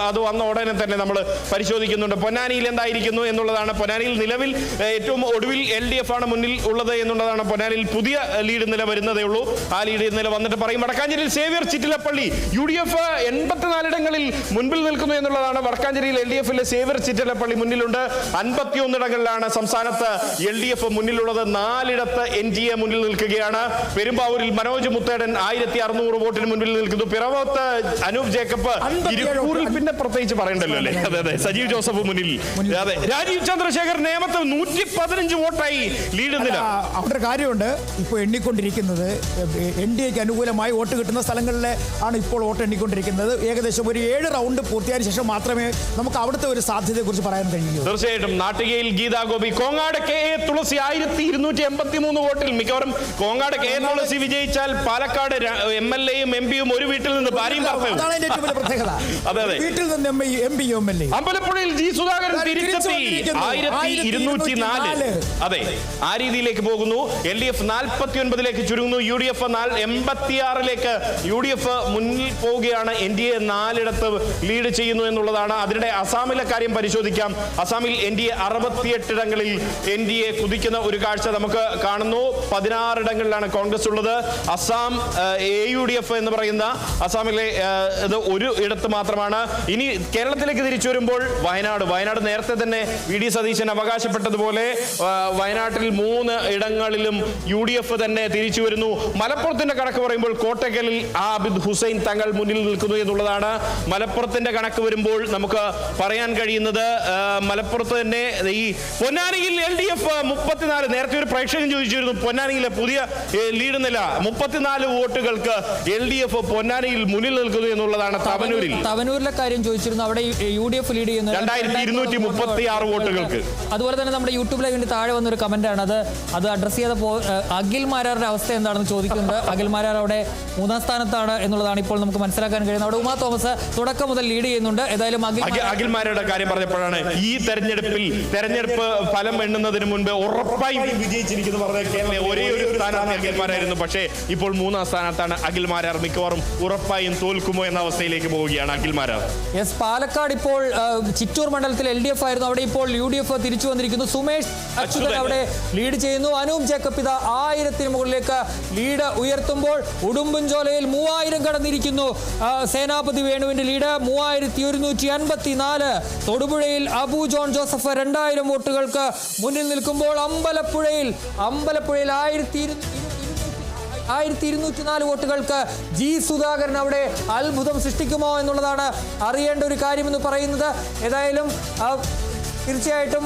അത് വന്ന ഉടനെ തന്നെ നമ്മൾ പരിശോധിക്കുന്നുണ്ട്. പൊന്നാനിയിൽ എന്തായിരിക്കുന്നു എന്നുള്ളതാണ്. പൊന്നാനിയിൽ നിലവിൽ ഏറ്റവും ഒടുവിൽ LDF ആണ് മുന്നിൽ ഉള്ളത് എന്നുള്ളതാണ്. പൊന്നാനിയിൽ പുതിയ ലീഡ് നില വരുന്നതേ ഉള്ളൂ. ആ ലീഡ് നില വന്നിട്ട് പറയും. വടക്കാഞ്ചേരിയിൽ സേവ്യർ ചിറ്റിലപ്പള്ളി UDF 84 ഇടങ്ങളിൽ മുൻപിൽ നിൽക്കുന്നു എന്നുള്ളതാണ്. വടക്കാഞ്ചേരിയിൽ LDFിലെ സേവ്യർ ചിറ്റിലപ്പള്ളി മുന്നിലുണ്ട്. 51 ഇടങ്ങളിലാണ് സംസ്ഥാനത്ത് LDF മുന്നിലുള്ളത്. 4 ഇടത്ത് NGA മുന്നിൽ നിൽക്കുകയാണ്. പെരുമ്പാവൂരിൽ മനോജ് മുത്തേടൻ 1600 വോട്ടിന് മുൻപിൽ നിൽക്കുന്നു. പിറവത്ത് അനൂപ് ജേക്കബ്. ഇരുക്കൂറിൽ പിന്നെ പ്രത്യേകിച്ച് പറയണ്ടല്ലോ അല്ലേ? അതെ. സജീവ് ജോസഫ് മുന്നിൽ. അതെ. രാജീവ് ചന്ദ്രശേഖർ നേമത്ത് 115 വോട്ടായി ലീഡ് നില. അവിടെ കാര്യമുണ്ട്. ഇപ്പോൾ എണ്ണിക്കൊണ്ടിരിക്കുന്നത് NDAക്ക് അനുകൂലമായി വോട്ട് കിട്ടുന്ന സ്ഥലങ്ങളിലെ ആണ് ഇപ്പോൾ വോട്ട് എണ്ണിക്കൊണ്ടിരിക്കുന്നത്. ഏകദേശം ഒരു 7 റൗണ്ട് പൂർത്തിയായ ശേഷം മാത്രമേ നമുക്ക് അവിടുത്തെ ഒരു സാധ്യതയെക്കുറിച്ച് പറയാൻ കഴിയൂ. തീർച്ചയായിട്ടും നാട്ടികയിൽ ഗീതാ ഗോപി, കോങ്ങാട് കെ എ തുളസി 1283 വോട്ടിൽ, മിക്കവാറും കോങ്ങാട് കെ എ തുളസി വിജയിച്ചാൽ പാലക്കാട് MLA-യും MP-യും ഒരു വീട്ടിൽ നിന്ന് ഭാര്യയും ഭർത്താവും. അതാണ് അതിന്റെ ഏറ്റവും വലിയ പ്രത്യേകത. അതെ അതെ, വീട്ടിൽ നിന്ന് MP-യും MLA. അമ്പലപ്പുഴയിൽ ജി സുധാകരൻ തിരിച്ചെത്തി 1224. അതെ, ആ രീതിയിലേക്ക് പോകുന്നു. LDF 49ലേക്ക് ചുരുങ്ങുന്നു. UDF 86ലേക്ക് UDF മുന്നിൽ പോവുകയാണ്. NDA 4 ലീഡ് ചെയ്യുന്നു എന്നുള്ളതാണ്. അതിനിടെ അസാമിലെ കാര്യം പരിശോധിക്കാം. അസാമിൽ NDA 68 ഇടങ്ങളിൽ NDA കുതിക്കുന്ന ഒരു കാഴ്ച നമുക്ക് കാണുന്നു. 16 ഇടങ്ങളിലാണ് കോൺഗ്രസ് ഉള്ളത്. അസാം AUDF എന്ന് പറയുന്ന അസാമിലെ ഇത് ഒരു ഇടത്ത് മാത്രമാണ്. ഇനി കേരളത്തിലേക്ക് തിരിച്ചു വരുമ്പോൾ വയനാട് നേരത്തെ തന്നെ VD സതീശൻ അവകാശപ്പെട്ടതുപോലെ വയനാട്ടിൽ 3 ഇടങ്ങളിലും UDF തന്നെ തിരിച്ചു വരുന്നു. മലപ്പുറത്തിന്റെ കണക്ക് പറയുമ്പോൾ കോട്ടക്കലിൽ ആബിദ് ഹുസൈൻ തങ്ങൾ മുന്നിൽ നിൽക്കുന്നു എന്നുള്ളതാണ്. മലപ്പുറത്തിന്റെ കണക്ക് വരുമ്പോൾ നമുക്ക് പറയാൻ കഴിയുന്നത് മലപ്പുറത്ത് തന്നെ ഈ പൊന്നാനിയിൽ LDF 34, നേരത്തെ ഒരു പ്രേക്ഷകൻ ചോദിച്ചിരുന്നു പൊന്നാനിയിലെ പുതിയ ലീഡ് നില 34 വോട്ടുകൾക്ക് LDF പൊന്നാനിയിൽ മുന്നിൽ നിൽക്കുന്നു എന്നുള്ളതാണ്. തവനൂരിലെ കാര്യം ചോദിച്ചിരുന്നു. അവിടെ UDF ലീഡ് ചെയ്യുന്നു 2236 വോട്ടുകൾക്ക്. അതുപോലെ തന്നെ നമ്മുടെ യൂട്യൂബ് ലൈവിന്റെ താഴെ വന്നൊരു കമന്റാണ് അത് അഡ്രസ് ചെയ്ത അഖിൽ മാരാരുടെ അവസ്ഥ എന്താണെന്ന് ചോദിക്കുന്നത്. അഖിൽ മാരാർ അവിടെ 3ാം സ്ഥാനത്താണ് എന്നുള്ളതാണ് ഇപ്പോൾ നമുക്ക് മനസ്സിലാക്കാൻ കഴിയുന്നത്. അവിടെ ഉമാ തോമസ് തുടക്കം മുതൽ ലീഡ് ചെയ്യുന്നുണ്ട്. ഏതായാലും അഖിൽ മാരാരുടെ കാര്യം പറഞ്ഞപ്പോഴാണ് ഈ തെരഞ്ഞെടുപ്പ് ഫലം എണ്ണുന്നതിന് മുൻപ് ഉറപ്പായി വിജയിച്ചിരിക്കുന്നു പറഞ്ഞ ഒരേ ഒരു സ്ഥാനാർത്ഥി അഖിൽമാരായിരുന്നു. പക്ഷേ ഇപ്പോൾ 3ാം സ്ഥാനത്താണ് അഖിൽമാരാർ. മിക്കവാറും ഉറപ്പായും തോൽക്കുമോ എന്ന അവസ്ഥയിലേക്ക് പോവുകയാണ് അഖിൽമാരാർ. യെസ്, പാലക്കാട് ഇപ്പോൾ ചിറ്റൂർ മണ്ഡലത്തിൽ LDF ആയിരുന്നു. അവിടെ ഇപ്പോൾ UDF തിരിച്ചു വന്നിരിക്കുന്നു. സുമേഷ് അച്യുതൻ അവിടെ ലീഡ് ചെയ്യുന്നു. അനൂപ് ജേക്കബ് ഇതാ 1000 മുകളിലേക്ക് ലീഡ് ഉയർത്തുമ്പോൾ ഉടുമ്പൻചോലയിൽ 3000 കടന്നിരിക്കുന്നു. സേനാപതി വേണുവിന്റെ ലീഡ് 3154. തൊടുപുഴയിൽ അബു ജോൺ ജോസഫ് 2000 വോട്ടുകൾക്ക് മുന്നിൽ നിൽക്കുമ്പോൾ അമ്പലപ്പുഴയിൽ 1204 വോട്ടുകൾക്ക് ജി സുധാകരൻ അവിടെ അത്ഭുതം സൃഷ്ടിക്കുമോ എന്നുള്ളതാണ് അറിയേണ്ട ഒരു കാര്യമെന്ന് പറയുന്നത്. ഏതായാലും തീർച്ചയായിട്ടും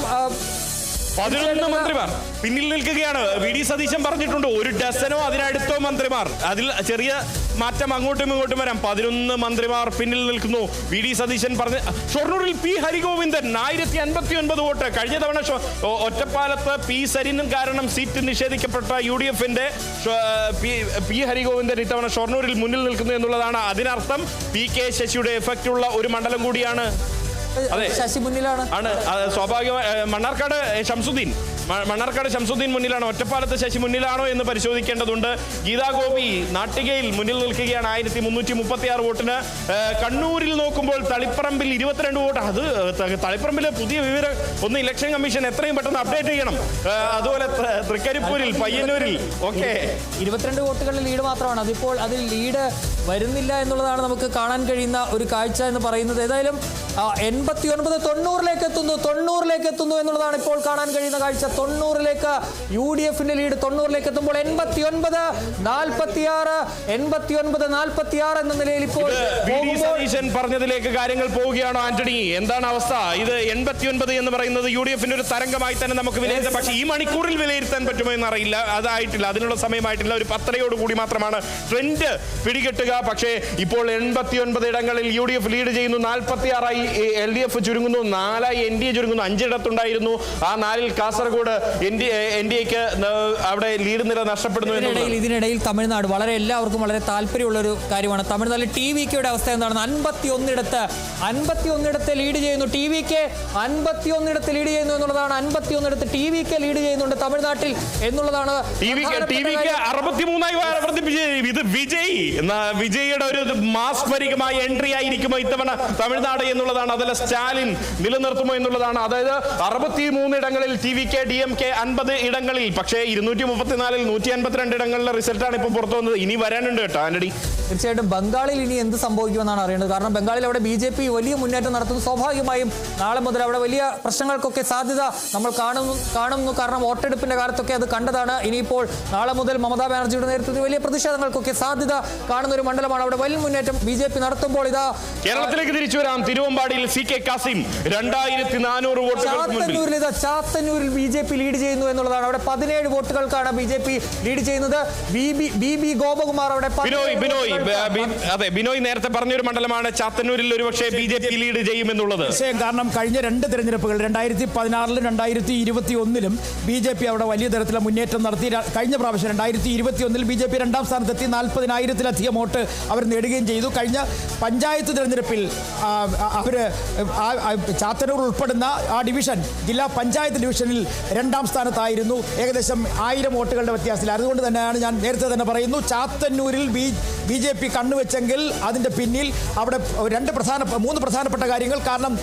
11 മന്ത്രിമാർ പിന്നിൽ നിൽക്കുകയാണ്. VD സതീശൻ പറഞ്ഞിട്ടുണ്ട് 1 ഡസനോ അതിനടുത്തോ മന്ത്രിമാർ. അതിൽ ചെറിയ മാറ്റം അങ്ങോട്ടും ഇങ്ങോട്ടും വരാം. 11 മന്ത്രിമാർ പിന്നിൽ നിൽക്കുന്നു. VD സതീശൻ പറഞ്ഞ ഷൊർണൂരിൽ P ഹരിഗോവിന്ദൻ 1059 വോട്ട്. കഴിഞ്ഞ തവണ ഒറ്റപ്പാലത്ത് P സരിനും കാരണം സീറ്റ് നിഷേധിക്കപ്പെട്ട UDF-ന്റെ P ഹരിഗോവിന്ദൻ ഇത്തവണ ഷൊർണൂരിൽ മുന്നിൽ നിൽക്കുന്നു എന്നുള്ളതാണ്. അതിനർത്ഥം PK ശശിയുടെ എഫക്റ്റ് ഉള്ള ഒരു മണ്ഡലം കൂടിയാണ്. ശശി മുന്നിലാണ്. സ്വാഭാവികമായി മണ്ണാർക്കാട് ശംസുദ്ദീൻ മുന്നിലാണ്. ഒറ്റപ്പാലത്ത് ശശി മുന്നിലാണോ എന്ന് പരിശോധിക്കേണ്ടതുണ്ട്. ഗീതാ ഗോപി നാട്ടികയിൽ മുന്നിൽ നിൽക്കുകയാണ് 1336 വോട്ടിന്. കണ്ണൂരിൽ നോക്കുമ്പോൾ തളിപ്പറമ്പിൽ 22 വോട്ട്. അത് തളിപ്പറമ്പിലെ പുതിയ വിവരം ഒന്ന് ഇലക്ഷൻ കമ്മീഷൻ എത്രയും പെട്ടെന്ന് അപ്ഡേറ്റ് ചെയ്യണം. അതുപോലെ തൃക്കരിപ്പൂരിൽ പയ്യന്നൂരിൽ ഒക്കെ 22 വോട്ടുകളുടെ ലീഡ് മാത്രമാണ്. അതിൽ ലീഡ് വരുന്നില്ല എന്നുള്ളതാണ് നമുക്ക് കാണാൻ കഴിയുന്ന ഒരു കാഴ്ച എന്ന് പറയുന്നത്. ഏതായാലും 89 90ലേക്ക് എത്തുന്നു എന്നുള്ളതാണ് ഇപ്പോൾ കാണാൻ കഴിയുന്ന കാഴ്ച. 90ലേക്ക് UDF-ന്റെ ലീഡ് 90ലേക്ക് എത്തുമ്പോൾ 89 46 എന്ന നിലയിൽ ഇപ്പോൾ VD സതീശൻ പറഞ്ഞതിലേക്ക് കാര്യങ്ങൾ പോവുകയാണോ ആന്റണി? എന്താണ് അവസ്ഥ? ഇത് 89 എന്ന് പറയുന്നത് UDF-ന്റെ ഒരു തരംഗമായി തന്നെ നമുക്ക് വിലയിരുത്താം. പക്ഷേ ഈ മണിക്കൂറിൽ വിലയിരുത്താൻ പറ്റുമോ എന്നറിയില്ല. അതായിട്ടില്ല, അതിനുള്ള സമയമായിട്ടില്ല. ഒരു 10:30 കൂടി മാത്രമാണ് ട്രെൻഡ് പിടികെട്ടുക. പക്ഷേ ഇപ്പോൾ 89 ഇടങ്ങളിൽ UDF ലീഡ് ചെയ്യുന്നു. 46 LDF ചുരുങ്ങുന്നു. 4 NDA ചുരുങ്ങുന്നു. 5 ഇടത്തുണ്ടായിരുന്നു. ആ 4-ൽ കാസർഗോഡ് NDAക്ക് അവിടെ ലീഡ് നില നഷ്ടപ്പെടുന്നു. ഇതിനിടയിൽ തമിഴ്നാട് എല്ലാവർക്കും വളരെ താല്പര്യമുള്ള ഒരു കാര്യമാണ്. തമിഴ്നാട്ടിൽ TVKയുടെ അവസ്ഥ എന്താണ്? 51 ലീഡ് ചെയ്യുന്നു. TVK 51 ലീഡ് ചെയ്യുന്നു എന്നുള്ളതാണ്. 51 TVK ലീഡ് ചെയ്യുന്നുണ്ട് തമിഴ്നാട്ടിൽ എന്നുള്ളതാണ്. TVK 63 വർദ്ധിപ്പിച്ച് ഇത് വിജയുടെ ഒരു മാസ്മരികമായ എൻട്രി ആയിരിക്കുമോ ഇത്തവണ തമിഴ്നാട് എന്നുള്ളതാണ്. അതല്ല സ്റ്റാലിൻ നിലനിർത്തുമോ എന്നുള്ളതാണ്. അതായത് 63 ഇടങ്ങളിൽ TVK DMK 50 ഇടങ്ങളിൽ. പക്ഷേ 234-ൽ 152 ഇടങ്ങളിലെ റിസൾട്ടാണ് ഇപ്പോൾ പുറത്തു വന്നത്. ഇനി വരാനുണ്ട് കേട്ടോ ആന്റണി. തീർച്ചയായിട്ടും ബംഗാളിൽ ഇനി എന്ത് സംഭവിക്കുമെന്നാണ് അറിയേണ്ടത്. കാരണം ബംഗാളിൽ അവിടെ BJP വലിയ മുന്നേറ്റം നടത്തുന്നു. സ്വാഭാവികമായും നാളെ മുതൽ അവിടെ വലിയ പ്രശ്നങ്ങൾക്കൊക്കെ സാധ്യത നമ്മൾ കാണുന്നു. കാരണം വോട്ടെടുപ്പിന്റെ കാലത്തൊക്കെ അത് കണ്ടതാണ്. ഇനിയിപ്പോൾ നാളെ മുതൽ മമതാ ബാനർജിയുടെ നേതൃത്വത്തിൽ വലിയ പ്രതിഷേധങ്ങൾക്കൊക്കെ സാധ്യത കാണുന്ന ഒരു മണ്ഡലമാണ്. അവിടെ വലിയ മുന്നേറ്റം BJP നടത്തുമ്പോൾ ഇതാ കേരളത്തിലേക്ക് തിരിച്ചു വരാം. തിരുവമ്പാടിയിൽ CK കാസിം 2400 വോട്ടുകൾ. ചാത്തന്നൂരിൽ BJP പി ലീഡ് ചെയ്യുന്നു എന്നുള്ളതാണ്. അവിടെ 17 വോട്ടുകൾക്കാണ് BJP ലീഡ് ചെയ്യുന്നത്. ബി ഗോപകുമാർ അവിടെ ബിനോയ് നേരത്തെ പറഞ്ഞൊരു മണ്ഡലമാണ് ചാത്തന്നൂരിൽ ഒരുപക്ഷെ BJP ലീഡ് ചെയ്യുമെന്നുള്ളത്. കാരണം കഴിഞ്ഞ 2 തെരഞ്ഞെടുപ്പുകൾ 2014 2021 BJP അവിടെ വലിയ തരത്തിലുള്ള മുന്നേറ്റം നടത്തി. കഴിഞ്ഞ പ്രാവശ്യം 2021 BJP 2ാം സ്ഥാനത്തെത്തി 40,000-ലധികം വോട്ട് അവർ നേടുകയും ചെയ്തു. കഴിഞ്ഞ പഞ്ചായത്ത് തെരഞ്ഞെടുപ്പിൽ അവർ ചാത്തന്നൂർ ഉൾപ്പെടുന്ന ആ ഡിവിഷൻ, ജില്ലാ പഞ്ചായത്ത് ഡിവിഷനിൽ 2ാം സ്ഥാനത്തായിരുന്നു, ഏകദേശം 1000 വോട്ടുകളുടെ വ്യത്യാസത്തിൽ. അതുകൊണ്ട് തന്നെയാണ് ഞാൻ നേരത്തെ തന്നെ പറയുന്നു, ചാത്തന്നൂരിൽ BJP കണ്ണുവെച്ചെങ്കിൽ അതിൻ്റെ പിന്നിൽ അവിടെ 3 പ്രധാനപ്പെട്ട കാര്യങ്ങൾ. കാരണം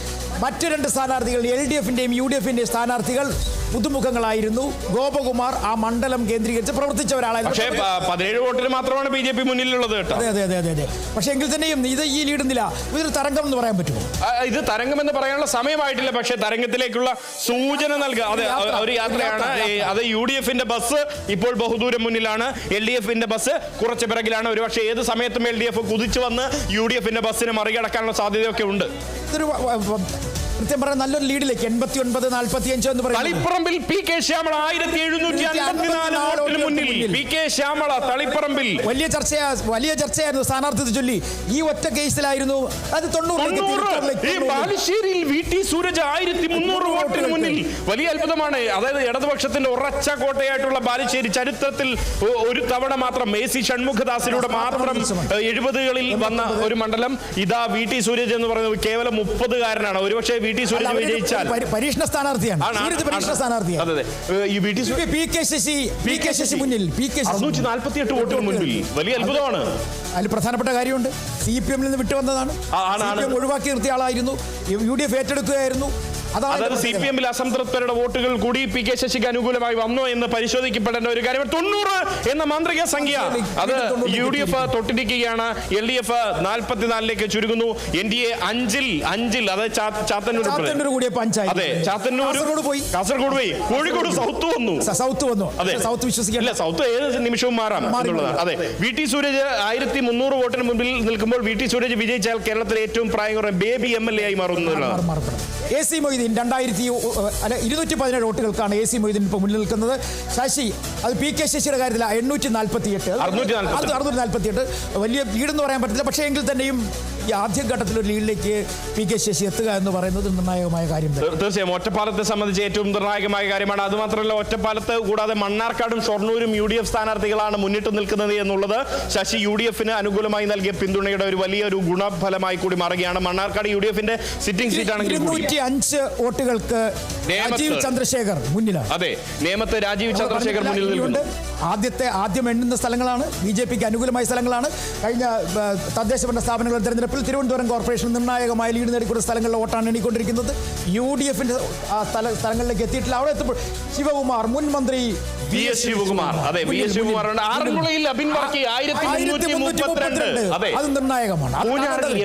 മറ്റു 2 സ്ഥാനാർത്ഥികൾ, LDFിൻ്റെയും UDFിൻ്റെയും സ്ഥാനാർത്ഥികൾ പുതുമുഖങ്ങളായിരുന്നു. ഗോപകുമാർ ആ മണ്ഡലം കേന്ദ്രീകരിച്ച് പ്രവർത്തിച്ച ഒരാളായിരുന്നു. പക്ഷേ 17 വോട്ടിന് മാത്രമാണ് BJP മുന്നിലുള്ളത് കേട്ടോ. അതെ. പക്ഷേ എങ്കിൽ തന്നെയും ഇത് ഈ ലീഡുന്നില്ല. ഇതൊരു തരംഗം എന്ന് പറയാൻ പറ്റുമോ? ഇത് തരംഗം എന്ന് പറയാനുള്ള സമയമായിട്ടില്ല. പക്ഷേ തരംഗത്തിലേക്കുള്ള സൂചന നൽകുക, അത് ഒരു യാത്രയാണ്. അത് UDFിന്റെ ബസ് ഇപ്പോൾ ബഹുദൂരം മുന്നിലാണ്, LDFിന്റെ ബസ് കുറച്ച് പിറകിലാണ്. ഒരുപക്ഷെ ഏത് സമയത്തും LDF കുതിച്ചു വന്ന് UDFിന്റെ ബസ്സിനെ മറികടക്കാനുള്ള സാധ്യതയൊക്കെ ഉണ്ട്. ഇതൊരു കൃത്യം പറഞ്ഞ നല്ലൊരു ലീഡിലേക്ക് 89-45 എന്ന് പറയുന്നത്. തളിപ്പറമ്പിൽ PK ശ്യാമള 1754 വോട്ടിന് മുന്നിൽ. PK ശ്യാമള തളിപ്പറമ്പിൽ വലിയ ചർച്ചയായിരുന്നു സ്ഥാനാർത്ഥിത്വം ചൊല്ലി. ഈ ഒറ്റ കേസിലായിരുന്നു അത് 90. ബാലുശ്ശേരിയിൽ VT സൂരജ് 1300 വോട്ടിന് മുന്നിൽ. വലിയ അത്ഭുതമാണ്. അതായത് ഇടതുപക്ഷത്തിന്റെ ഉറച്ച കോട്ടയായിട്ടുള്ള ബാലുശ്ശേരി ചരിത്രത്തിൽ ഒരു തവണ മാത്രം AC ഷൺമുഖദാസിലൂടെ മാത്രം 70കളിൽ വന്ന ഒരു മണ്ഡലം. ഇതാ VT സൂരജ് എന്ന് പറയുന്നത് കേവലം 30കാരനാണ്. ഒരുപക്ഷെ VT സൂരജ് വിജയിച്ചാൽ പരീക്ഷണ സ്ഥാനാർത്ഥിയാണ്. PK ശശി മുന്നിൽ 648 വോട്ടിന് മുന്നിൽ. വലിയ അത്ഭുതമാണ്. അതിൽ പ്രധാനപ്പെട്ട കാര്യമുണ്ട്, CPM നിന്ന് വിട്ടുവന്നതാണ്. ഒഴിവാക്കി നിർത്തിയ ആളായിരുന്നു. UDF ഏറ്റെടുക്കുകയായിരുന്നു. അതായത് CPM-ൽ അസംതൃപ്തരുടെ വോട്ടുകൾ കൂടി PK ശശിക്ക് അനുകൂലമായി വന്നോ എന്ന് പരിശോധിക്കപ്പെടേണ്ട ഒരു കാര്യം. 90 എന്ന മാന്ത്രിക സംഖ്യ അത് UDF തൊട്ടിരിക്കുകയാണ്. LDF 44ലേക്ക് ചുരുങ്ങുന്നു. NDA 5-ൽ അതായത് ചാത്തന്നൂർ കൂടിയ പഞ്ചായത്ത്. അതെ, ചാത്തന്നൂർ കാസർഗോഡ് പോയി. കോഴിക്കോട് സൗത്ത് വന്നു. അതെ, സൗത്ത് വിശ്വസിക്കില്ല. സൗത്ത് ഏത് നിമിഷവും മാറാം എന്നുള്ളതാണ്. അതെ, VT സൂരജ് 1300 വോട്ടിന് മുമ്പിൽ നിൽക്കുമ്പോൾ VT സൂരജ് വിജയിച്ചാൽ കേരളത്തിലെ ഏറ്റവും പ്രായം കുറഞ്ഞ ബേബി MLA ആയി മാറുന്നതാണ്. AC മൊയ്തീൻ 217 വോട്ടുകൾക്കാണ് AC മൊയ്തീൻ ഇപ്പോൾ മുന്നിൽ നിൽക്കുന്നത്. ശശി അത് PK ശശിയുടെ കാര്യത്തിൽ 648 വലിയ ലീഡെന്ന് പറയാൻ പറ്റില്ല. പക്ഷേ എങ്കിൽ തന്നെയും ഈ ആദ്യഘട്ടത്തിൽ ഒരു ലീഡിലേക്ക് PK ശശി എത്തുക എന്ന് പറയുന്നത് നിർണായകമായ കാര്യം. തീർച്ചയായും ഒറ്റപ്പാലത്തെ സംബന്ധിച്ച് ഏറ്റവും നിർണായകമായ കാര്യമാണ്. അതുമാത്രമല്ല, ഒറ്റപ്പാലത്ത് കൂടാതെ മണ്ണാർക്കാടും ഷൊർണൂരും UDF സ്ഥാനാർത്ഥികളാണ് മുന്നിട്ട് നിൽക്കുന്നത് എന്നുള്ളത് ശശി UDFന് അനുകൂലമായി നൽകിയ പിന്തുണയുടെ ഒരു വലിയൊരു ഗുണഫലമായി കൂടി മാറുകയാണ്. മണ്ണാർക്കാട് UDFിന്റെ സിറ്റിംഗ് സീറ്റാണെങ്കിൽ 205 വോട്ടുകൾക്ക് രാജീവ് ചന്ദ്രശേഖർ മുന്നിലാണ്. അതെ, നേമത്ത് രാജീവ് ചന്ദ്രശേഖർ മുന്നിൽ നിൽക്കുന്നു. ആദ്യം എണ്ണുന്ന സ്ഥലങ്ങളാണ്, BJPക്ക് അനുകൂലമായ സ്ഥലങ്ങളാണ്. കഴിഞ്ഞ തദ്ദേശ ഭരണ സ്ഥാപനങ്ങളുടെ തെരഞ്ഞെടുപ്പിൽ തിരുവനന്തപുരം കോർപ്പറേഷൻ നിർണായകമായ ലീഡ് നേടിക്കൊടുത്ത സ്ഥലങ്ങളിലെ വോട്ടാണ് എണ്ണിക്കൊണ്ടിരിക്കുന്നത്. UDFിന്റെ സ്ഥലങ്ങളിലേക്ക് എത്തിയിട്ടില്ല. അവിടെ എത്തുമ്പോൾ ശിവകുമാർ, മുൻ മന്ത്രി VS ശിവകുമാർ, അതെ, VS ശിവകുമാർ ആറന്മുളയിൽ അബിൻ വർക്കി 1332. അത് നിർണായകമാണ്.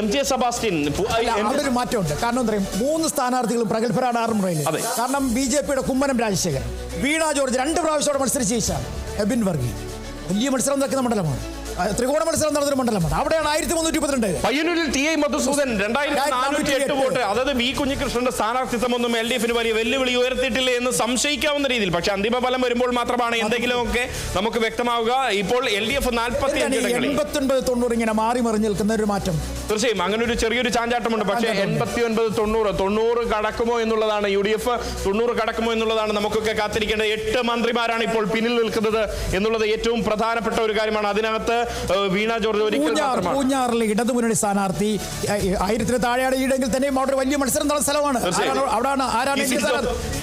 MJ സെബാസ്റ്റ്യൻ അവിടെ ഒരു മാറ്റമുണ്ട്. കാരണം എന്താ പറയുക, 3 സ്ഥാനാർത്ഥികളും പ്രഗത്ഭരാണ് ആറന്മുളയിൽ. കാരണം BJPയുടെ കുമ്മനം രാജശേഖരൻ, വീണ ജോർജ് 2 പ്രാവശ്യം മത്സരിച്ച എബിൻ വർഗി. വലിയ മത്സരം നടക്കുന്ന മണ്ഡലമാണ്. ത്രികോണ മത്സരം നടന്നൊരു മണ്ഡലമാണ്. അവിടെയാണ് 1332. പയ്യന്നൂരിൽ TI മധുസൂദൻ 2408 വോട്ട്. അതായത് V കുഞ്ഞികൃഷ്ണന്റെ സ്ഥാനാർത്ഥിത്വമൊന്നും LDFിന് വലിയ വെല്ലുവിളി ഉയർത്തിയിട്ടില്ല എന്ന് സംശയിക്കാവുന്ന രീതിയിൽ. പക്ഷെ അന്തിമ ഫലം വരുമ്പോൾ മാത്രമാണ് എന്തെങ്കിലുമൊക്കെ നമുക്ക് വ്യക്തമാവുക. ഇപ്പോൾ LDF 89-90 ഇങ്ങനെ മാറി മറിഞ്ഞ് നിൽക്കുന്ന ഒരു മാറ്റം. തീർച്ചയായും അങ്ങനെ ഒരു ചെറിയൊരു ചാഞ്ചാട്ടമുണ്ട്. പക്ഷേ 89-90 കടക്കുമോ എന്നുള്ളതാണ് UDF 90 കടക്കുമോ എന്നുള്ളതാണ് നമുക്കൊക്കെ കാത്തിരിക്കേണ്ടത്. 8 മന്ത്രിമാരാണ് ഇപ്പോൾ പിന്നിൽ നിൽക്കുന്നത് എന്നുള്ളത് ഏറ്റവും പ്രധാനപ്പെട്ട ഒരു കാര്യമാണ്. അതിനകത്ത് വീണ ജോർജ് ഒരിക്കൽ പൂഞ്ഞാറിലെ ഇടതുമുന്നണി സ്ഥാനാർത്ഥി 1000-ന് താഴെയാണ് ഈടെങ്കിൽ തന്നെയും അവിടെ വലിയ മത്സരം നടന്ന സ്ഥലമാണ്. അവിടെയാണ് ആരാണ്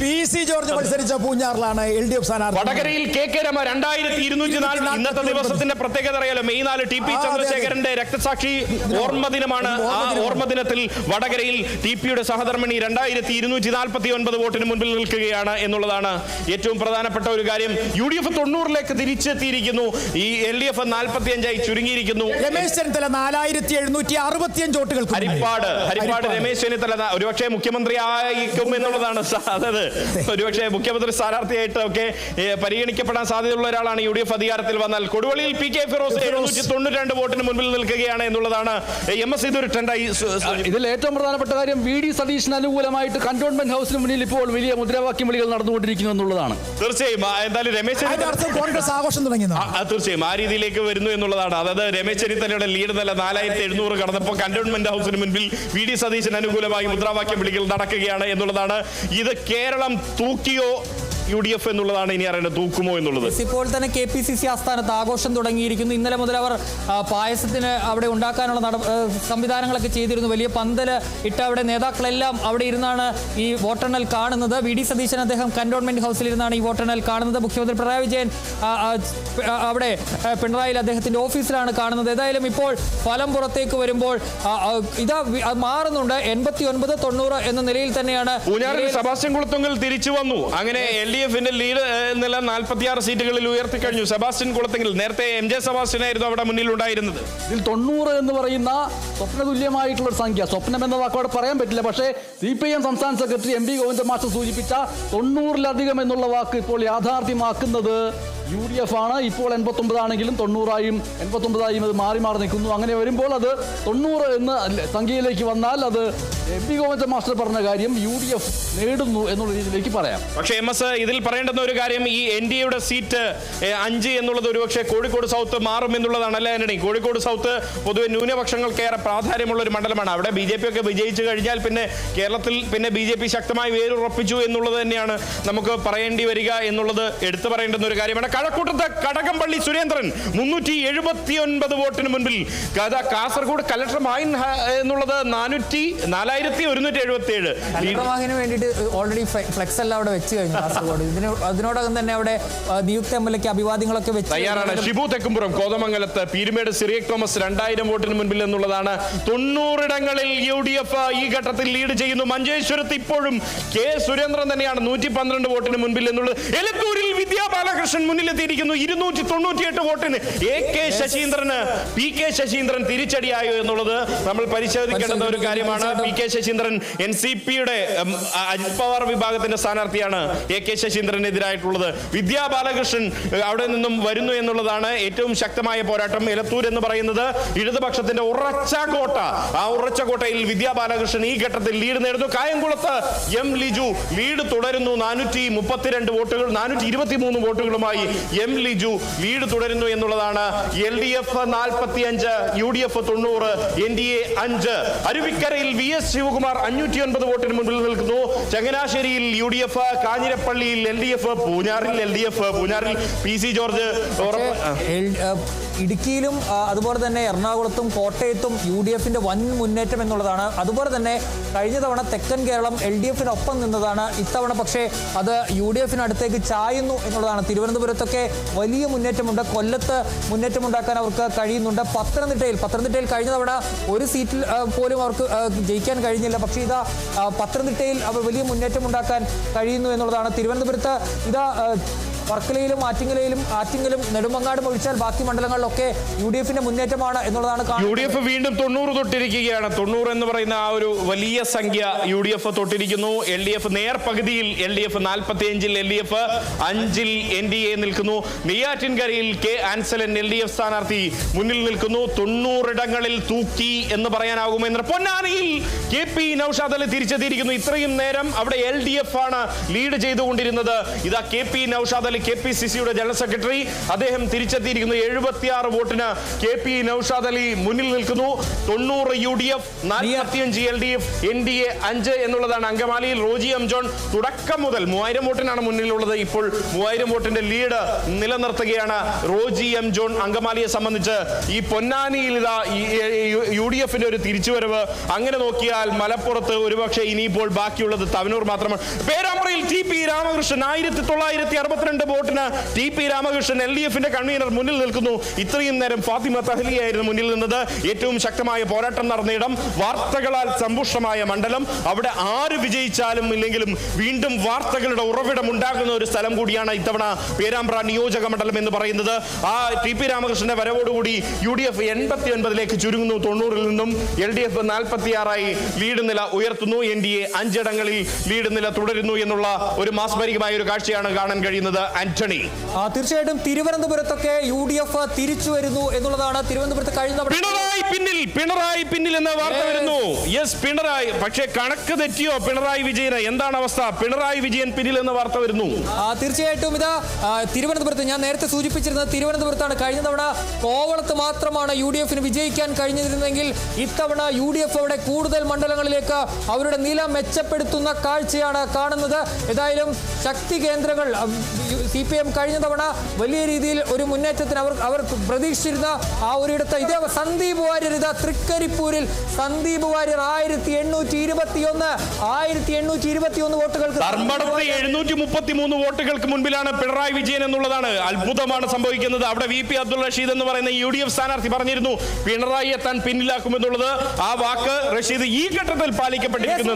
PC ജോർജ് മത്സരിച്ച പൂഞ്ഞാറിലാണ് LDF സ്ഥാനാർത്ഥി. വടകരയിൽ KK രമ 2204. ഇന്നത്തെ ദിവസത്തിന്റെ പ്രത്യേകത അറിയാലോ, മെയ് 4 TP ചന്ദ്രശേഖരന്റെ രക്തസാക്ഷി ഓർമ്മ ദിനമാണ്. ആ ഓർമ്മ ദിനത്തിൽ വടകരയിൽ TPയുടെ സഹധർമ്മിണി 2249 വോട്ടിന് മുൻപിൽ നിൽക്കുകയാണ് എന്നുള്ളതാണ് ഏറ്റവും പ്രധാനപ്പെട്ട ഒരു കാര്യം. UDF 90ലേക്ക് തിരിച്ചെത്തിയിരിക്കുന്നു. ഈ LDF 47 65 ചുരുങ്ങിയിരിക്കുന്നു. രമേശ് ചെന്നിത്തല 4765 വോട്ടുകൾക്ക് ഹരിപ്പാട് രമേശ് ചെന്നിത്തല ഒരുപക്ഷെ മുഖ്യമന്ത്രി ആയിരിക്കും എന്നുള്ളതാണ്. അതായത് ഒരുപക്ഷെ മുഖ്യമന്ത്രി സ്ഥാനാർത്ഥിയായിട്ട് ഒക്കെ പരിഗണിക്കപ്പെടാൻ സാധ്യതയുള്ള ഒരാളാണ് UDF അധികാരത്തിൽ വന്നാൽ. കൊടുവള്ളിയിൽ PK ഫിറോസ് 792 വോട്ടിന് മുൻപിൽ നിൽക്കുകയാണ് എന്നുള്ളതാണ്. MS ഇതൊരു ട്രെൻഡായി. ഇതിൽ ഏറ്റവും പ്രധാനപ്പെട്ട കാര്യം VD സതീഷിന് അനുകൂലമായിട്ട് കന്റോൺമെന്റ് ഹൗസിന് മുന്നിൽ ഇപ്പോൾ വലിയ മുദ്രാവാക്യം വിളികൾ നടന്നുകൊണ്ടിരിക്കുന്നു എന്നുള്ളതാണ്. തീർച്ചയായും എന്തായാലും രമേശ് കോൺഗ്രസ് ആഘോഷം തുടങ്ങി. തീർച്ചയായും ആ രീതിയിലേക്ക് വരുന്നു എന്നുള്ളതാണ്. അതായത് രമേശ് ചെന്നിത്തലയുടെ ലീഡ് നില 4700 കടന്നപ്പോൾ കന്റോൺമെന്റ് ഹൗസിന് മുൻപിൽ VD സതീശന് അനുകൂലമായി മുദ്രാവാക്യം വിളികൾ നടക്കുകയാണ് എന്നുള്ളതാണ്. ഇത് കേരളം തൂക്കിയോ UDF എന്നുള്ളതാണ് ഇനി അറിയേണ്ടത്, തൂക്കുമോ എന്നുള്ളത്. ഇപ്പോൾ തന്നെ KPCC ആസ്ഥാനത്ത് ആഘോഷം തുടങ്ങിയിരിക്കുന്നു. ഇന്നലെ മുതൽ അവർ പായസത്തിന് അവിടെ ഉണ്ടാക്കാനുള്ള സംവിധാനങ്ങളൊക്കെ ചെയ്തിരുന്നു. വലിയ പന്തല് ഇട്ട അവിടെ നേതാക്കളെല്ലാം അവിടെ ഇരുന്നാണ് ഈ വോട്ടെണ്ണൽ കാണുന്നത്. VD സതീശൻ അദ്ദേഹം കന്റോൺമെന്റ് ഹൗസിൽ ഇരുന്നാണ് ഈ വോട്ടെണ്ണൽ കാണുന്നത്. മുഖ്യമന്ത്രി പിണറായി വിജയൻ അവിടെ പിണറായിൽ അദ്ദേഹത്തിന്റെ ഓഫീസിലാണ് കാണുന്നത്. ഏതായാലും ഇപ്പോൾ ഫലം പുറത്തേക്ക് വരുമ്പോൾ ഇത് മാറുന്നുണ്ട്. 89-90 എന്ന നിലയിൽ തന്നെയാണ്. പൂഞ്ഞാറിൽ സെബാസ്റ്റ്യൻ കുളത്തുങ്കൽ തിരിച്ചു വന്നു. അങ്ങനെ LDFന്റെ ലീഡ് നില 46 സീറ്റുകളിൽ ഉയർത്തിക്കഴിഞ്ഞു. സെബാസ്റ്റ്യൻ കുളത്തുങ്കൽ, നേരത്തെ MJ സെബാസ്റ്റ്യൻ ആയിരുന്നു അവിടെ മുന്നിൽ ഉണ്ടായിരുന്നത്. ഇതിൽ 90 എന്ന് പറയുന്ന സ്വപ്ന തുല്യമായിട്ടുള്ള ഒരു സംഖ്യ, സ്വപ്നം എന്ന വാക്കോടെ പറയാൻ പറ്റില്ല. പക്ഷേ CPM സംസ്ഥാന സെക്രട്ടറി MB ഗോവിന്ദൻ മാസ്റ്റർ സൂചിപ്പിച്ച 90-ലധികം എന്നുള്ള വാക്ക് ഇപ്പോൾ യാഥാർത്ഥ്യമാക്കുന്നത് UDF ആണ്. ഇപ്പോൾ 89 ആണെങ്കിലും 90-ആയും 89-ആയും അത് മാറി നിൽക്കുന്നു. അങ്ങനെ വരുമ്പോൾ അത് 90 എന്ന സംഖ്യയിലേക്ക് വന്നാൽ അത് MB ഗോവിന്ദൻ മാസ്റ്റർ പറഞ്ഞ കാര്യം UDF നേടുന്നു എന്നുള്ള രീതിയിലേക്ക് പറയാം. പക്ഷേ MS ഇതിൽ പറയേണ്ടുന്ന ഒരു കാര്യം, ഈ NDAയുടെ സീറ്റ് 5 എന്നുള്ളത് ഒരുപക്ഷെ കോഴിക്കോട് സൗത്ത് മാറും എന്നുള്ളതാണ്. അല്ലേ ആന്റണി? കോഴിക്കോട് സൗത്ത് പൊതുവെ ന്യൂനപക്ഷങ്ങൾക്കേറെ പ്രാധാന്യമുള്ള ഒരു മണ്ഡലമാണ്. അവിടെ BJP ഒക്കെ വിജയിച്ചു കഴിഞ്ഞാൽ പിന്നെ കേരളത്തിൽ പിന്നെ BJP ശക്തമായി വേരുറപ്പിച്ചു എന്നുള്ളത് തന്നെയാണ് നമുക്ക് പറയേണ്ടി വരിക എന്നുള്ളത് എടുത്തു പറയേണ്ടുന്ന ഒരു കാര്യമാണ്. കഴക്കൂട്ടത്ത് കടകംപള്ളി സുരേന്ദ്രൻ 379 വോട്ടിന് മുൻപിൽ. കാസർഗോഡ് കലക്ടർ മാഹിൻ എന്നുള്ളത് 4177. കലക്ടർ മാഹിന് വേണ്ടിയിട്ട് ഓൾറെഡി ഫ്ലെക്സ് എല്ലാം അവിടെ വെച്ച് കഴിഞ്ഞു കാസർഗോഡ്. അതിനോടകം തന്നെ അവിടെ നിയുക്ത MLAക്ക് അഭിവാദ്യങ്ങളൊക്കെ വെച്ച് തയ്യാറാണ്. ഷിബു തെക്കുംപുറം കോതമംഗലത്ത് പീരുമേട് സിറിയക് തോമസ് 2000 വോട്ടിന് മുൻപിൽ എന്നുള്ളതാണ്. 90 ഇടങ്ങളിൽ UDF ഈ ഘട്ടത്തിൽ ലീഡ് ചെയ്യുന്നു. മഞ്ചേശ്വരത്ത് ഇപ്പോഴും K സുരേന്ദ്രൻ തന്നെയാണ് 112 വോട്ടിന് മുൻപിൽ എന്നുള്ളത്. എലത്തൂരിൽ വിദ്യാ ബാലകൃഷ്ണൻ മുന്നിലെത്തിയിരിക്കുന്നു 298 വോട്ടിന്. AK ശശീന്ദ്രന് PK ശശീന്ദ്രൻ തിരിച്ചടിയായോ എന്നുള്ളത് നമ്മൾ പരിശോധിക്കേണ്ടുന്ന ഒരു കാര്യമാണ്. PK ശശീന്ദ്രൻ NCPയുടെ അജിത് പവാർ വിഭാഗത്തിന്റെ സ്ഥാനാർത്ഥിയാണ് AK ശശീന്ദ്രനെതിരായിട്ടുള്ളത്. വിദ്യാ ബാലകൃഷ്ണൻ അവിടെ നിന്നും വരുന്നു എന്നുള്ളതാണ് ഏറ്റവും ശക്തമായ പോരാട്ടം. എലത്തൂർ എന്ന് പറയുന്നത് ഇടതുപക്ഷത്തിന്റെ ഉറച്ച കോട്ട. ആ ഉറച്ച കോട്ടയിൽ വിദ്യാ ബാലകൃഷ്ണൻ ഈ ഘട്ടത്തിൽ ലീഡ് നേടുന്നു. കായംകുളത്ത് M ലിജു ലീഡ് തുടരുന്നു. 422 വോട്ടുകൾ 423 വോട്ടുകളുമായി M ലിജു ലീഡ് തുടരുന്നു എന്നുള്ളതാണ്. LDF 45, UDF 90, NDA 5. അരുവിക്കരയിൽ VS Shivakumar 509 വോട്ടിന് മുൻപിൽ നിൽക്കുന്നു. ചങ്ങനാശ്ശേരിയിൽ UDF, കാഞ്ഞിരപ്പള്ളിയിൽ LDF, പൂഞ്ഞാറിൽ LDF, പൂഞ്ഞാറിൽ PC George. ഇടുക്കിയിലും അതുപോലെ തന്നെ എറണാകുളത്തും കോട്ടയത്തും UDFന്റെ വൻ മുന്നേറ്റം എന്നുള്ളതാണ്. അതുപോലെ തന്നെ കഴിഞ്ഞ തവണ തെക്കൻ കേരളം LDFനൊപ്പം നിന്നതാണ്. ഇത്തവണ പക്ഷേ അത് UDFനടുത്തേക്ക് ചായുന്നു എന്നുള്ളതാണ്. തിരുവനന്തപുരത്തൊക്കെ വലിയ മുന്നേറ്റമുണ്ട്. കൊല്ലത്ത് മുന്നേറ്റമുണ്ടാക്കാൻ അവർക്ക് കഴിയുന്നുണ്ട്. പത്തനംതിട്ടയിൽ കഴിഞ്ഞ തവണ ഒരു സീറ്റിൽ പോലും അവർക്ക് ജയിക്കാൻ കഴിഞ്ഞില്ല. പക്ഷേ ഇതാ പത്തനംതിട്ടയിൽ അവർ വലിയ മുന്നേറ്റമുണ്ടാക്കാൻ കഴിയുന്നു എന്നുള്ളതാണ്. തിരുവനന്തപുരത്ത് ഇതാ വർക്കലയിലും ആറ്റിങ്ങലും നെടുമങ്ങാടും ഒഴിച്ചാൽ ബാക്കി മണ്ഡലങ്ങളിലൊക്കെ UDFന്റെ മുന്നേറ്റമാണ് എന്നുള്ളതാണ്. UDF വീണ്ടും 90 തൊട്ടിരിക്കുകയാണ്. 90 എന്ന് പറയുന്ന ആ ഒരു വലിയ സംഖ്യ UDF തൊട്ടിരിക്കുന്നു. LDF നേർപകുതിയിൽ LDF 45-ൽ LDF 5-ൽ NDA നിൽക്കുന്നു. നെയ്യാറ്റിൻകരയിൽ K ആൻസലൻ LDF സ്ഥാനാർത്ഥി മുന്നിൽ നിൽക്കുന്നു. 90 ഇടങ്ങളിൽ തൂക്കി എന്ന് പറയാനാകുമെന്ന്. പൊന്നാനിയിൽ KP നൌഷാദ് അലി തിരിച്ചെത്തിയിരിക്കുന്നു. ഇത്രയും നേരം അവിടെ LDF ആണ് ലീഡ് ചെയ്തുകൊണ്ടിരുന്നത്. ഇതാ KP നൌഷാദ് അലി KPCCയുടെ ജനറൽ സെക്രട്ടറി, അദ്ദേഹം തിരിച്ചെത്തിയിരിക്കുന്നു. 76 വോട്ടിന് KP നൌഷാദ് അലി മുന്നിൽ നിൽക്കുന്നു. 90 UDF, 45 LDF, NDA 5 എന്നുള്ളതാണ്. അങ്കമാലിയിൽ റോജി M ജോൺ തുടക്കം മുതൽ 3000 വോട്ടിനാണ് മുന്നിലുള്ളത്. ഇപ്പോൾ 3000 വോട്ടിന്റെ ലീഡ് നിലനിർത്തുകയാണ് റോജി M ജോൺ. അങ്കമാലിയെ സംബന്ധിച്ച് ഈ പൊന്നാനിയിൽ ഇതാ UDFന്റെ ഒരു തിരിച്ചുവരവ്. അങ്ങനെ നോക്കിയാൽ മലപ്പുറത്ത് ഒരുപക്ഷെ ഇനിയിപ്പോൾ ബാക്കിയുള്ളത് തവനൂർ മാത്രമാണ്. പേരാമ്പ്രയിൽ TP രാമകൃഷ്ണൻ 1962 വോട്ടിന് TP രാമകൃഷ്ണൻ LDF-ന്റെ കൺവീനർ മുന്നിൽ നിൽക്കുന്നു. ഇത്രയും നേരം ഫാത്തിമ തഹ്ലിയായിരുന്നു മുന്നിൽ നിന്നത്. ഏറ്റവും ശക്തമായ പോരാട്ടം നടന്നയിടം, വാർത്തകളാൽ സമ്പുഷ്ടമായ മണ്ഡലം. അവിടെ ആര് വിജയിച്ചാലും ഇല്ലെങ്കിലും വീണ്ടും വാർത്തകളുടെ ഉറവിടം ഉണ്ടാകുന്ന ഒരു സ്ഥലം കൂടിയാണ് ഇത്തവണ പേരാമ്പ്ര നിയോജക മണ്ഡലം എന്ന് പറയുന്നത്. ആ TP രാമകൃഷ്ണന്റെ വരവോടുകൂടി UDF 89 ചുരുങ്ങുന്നു. 90-ൽ നിന്നും LDF 46 ലീഡ് നില ഉയർത്തുന്നു. NDA 5 ഇടങ്ങളിൽ ലീഡ് നില തുടരുന്നു എന്നുള്ള ഒരു മാസ്മരികമായ ഒരു കാഴ്ചയാണ് കാണാൻ കഴിയുന്നത്. ആന്റണി, തീർച്ചയായിട്ടും തിരുവനന്തപുരത്തൊക്കെ UDF തിരിച്ചു വരുന്നു എന്നുള്ളതാണ്. തിരുവനന്തപുരത്ത് കഴിഞ്ഞ പിണറായി പിന്നിൽ എന്ന വാർത്ത വരുന്നു. യെസ്, പിണറായി. പക്ഷേ കണക്ക് തെറ്റിയോ പിണറായി വിജയന്? എന്താണ് അവസ്ഥ? പിണറായി വിജയൻ പിന്നിൽ എന്ന വാർത്ത വരുന്നു. തീർച്ചയായിട്ടും ഇതാ തിരുവനന്തപുരത്ത് ഞാൻ നേരത്തെ സൂചിപ്പിച്ചിരുന്നത് തിരുവനന്തപുരത്താണ്. കഴിഞ്ഞ തവണ കോവളത്ത് മാത്രമാണ് UDF-ന് വിജയിക്കാൻ കഴിഞ്ഞിരുന്നെങ്കിൽ ഇത്തവണ UDF അവിടെ കൂടുതൽ മണ്ഡലങ്ങളിലേക്ക് അവരുടെ നില മെച്ചപ്പെടുത്തുന്ന കാഴ്ചയാണ് കാണുന്നത്. ഏതായാലും ശക്തി കേന്ദ്രങ്ങൾ CPM കഴിഞ്ഞ തവണ വലിയ രീതിയിൽ ഒരു മുന്നേറ്റത്തിന് അവർ പ്രതീക്ഷിച്ചിരുന്ന ആ ഒരിടത്ത് ഇതേ സന്ദീപ് വാര്യർ ഇതാ തൃക്കരിപ്പൂരിൽ സന്ദീപ് വാര്യർ 1821 വോട്ടുകൾക്ക് 733 വോട്ടുകൾക്ക് മുൻപിലാണ് പിണറായി വിജയൻ എന്നുള്ളതാണ്. അത്ഭുതമാണ് സംഭവിക്കുന്നത്. അവിടെ VP അബ്ദുൾ റഷീദ് എന്ന് പറയുന്ന UDF സ്ഥാനാർത്ഥി പറഞ്ഞിരുന്നു പിണറായി എത്താൻ പിന്നിലാക്കുമെന്നുള്ളത്. ആ വാക്ക് റഷീദ് ഈ ഘട്ടത്തിൽ പാലിക്കപ്പെട്ടിരിക്കുന്നു.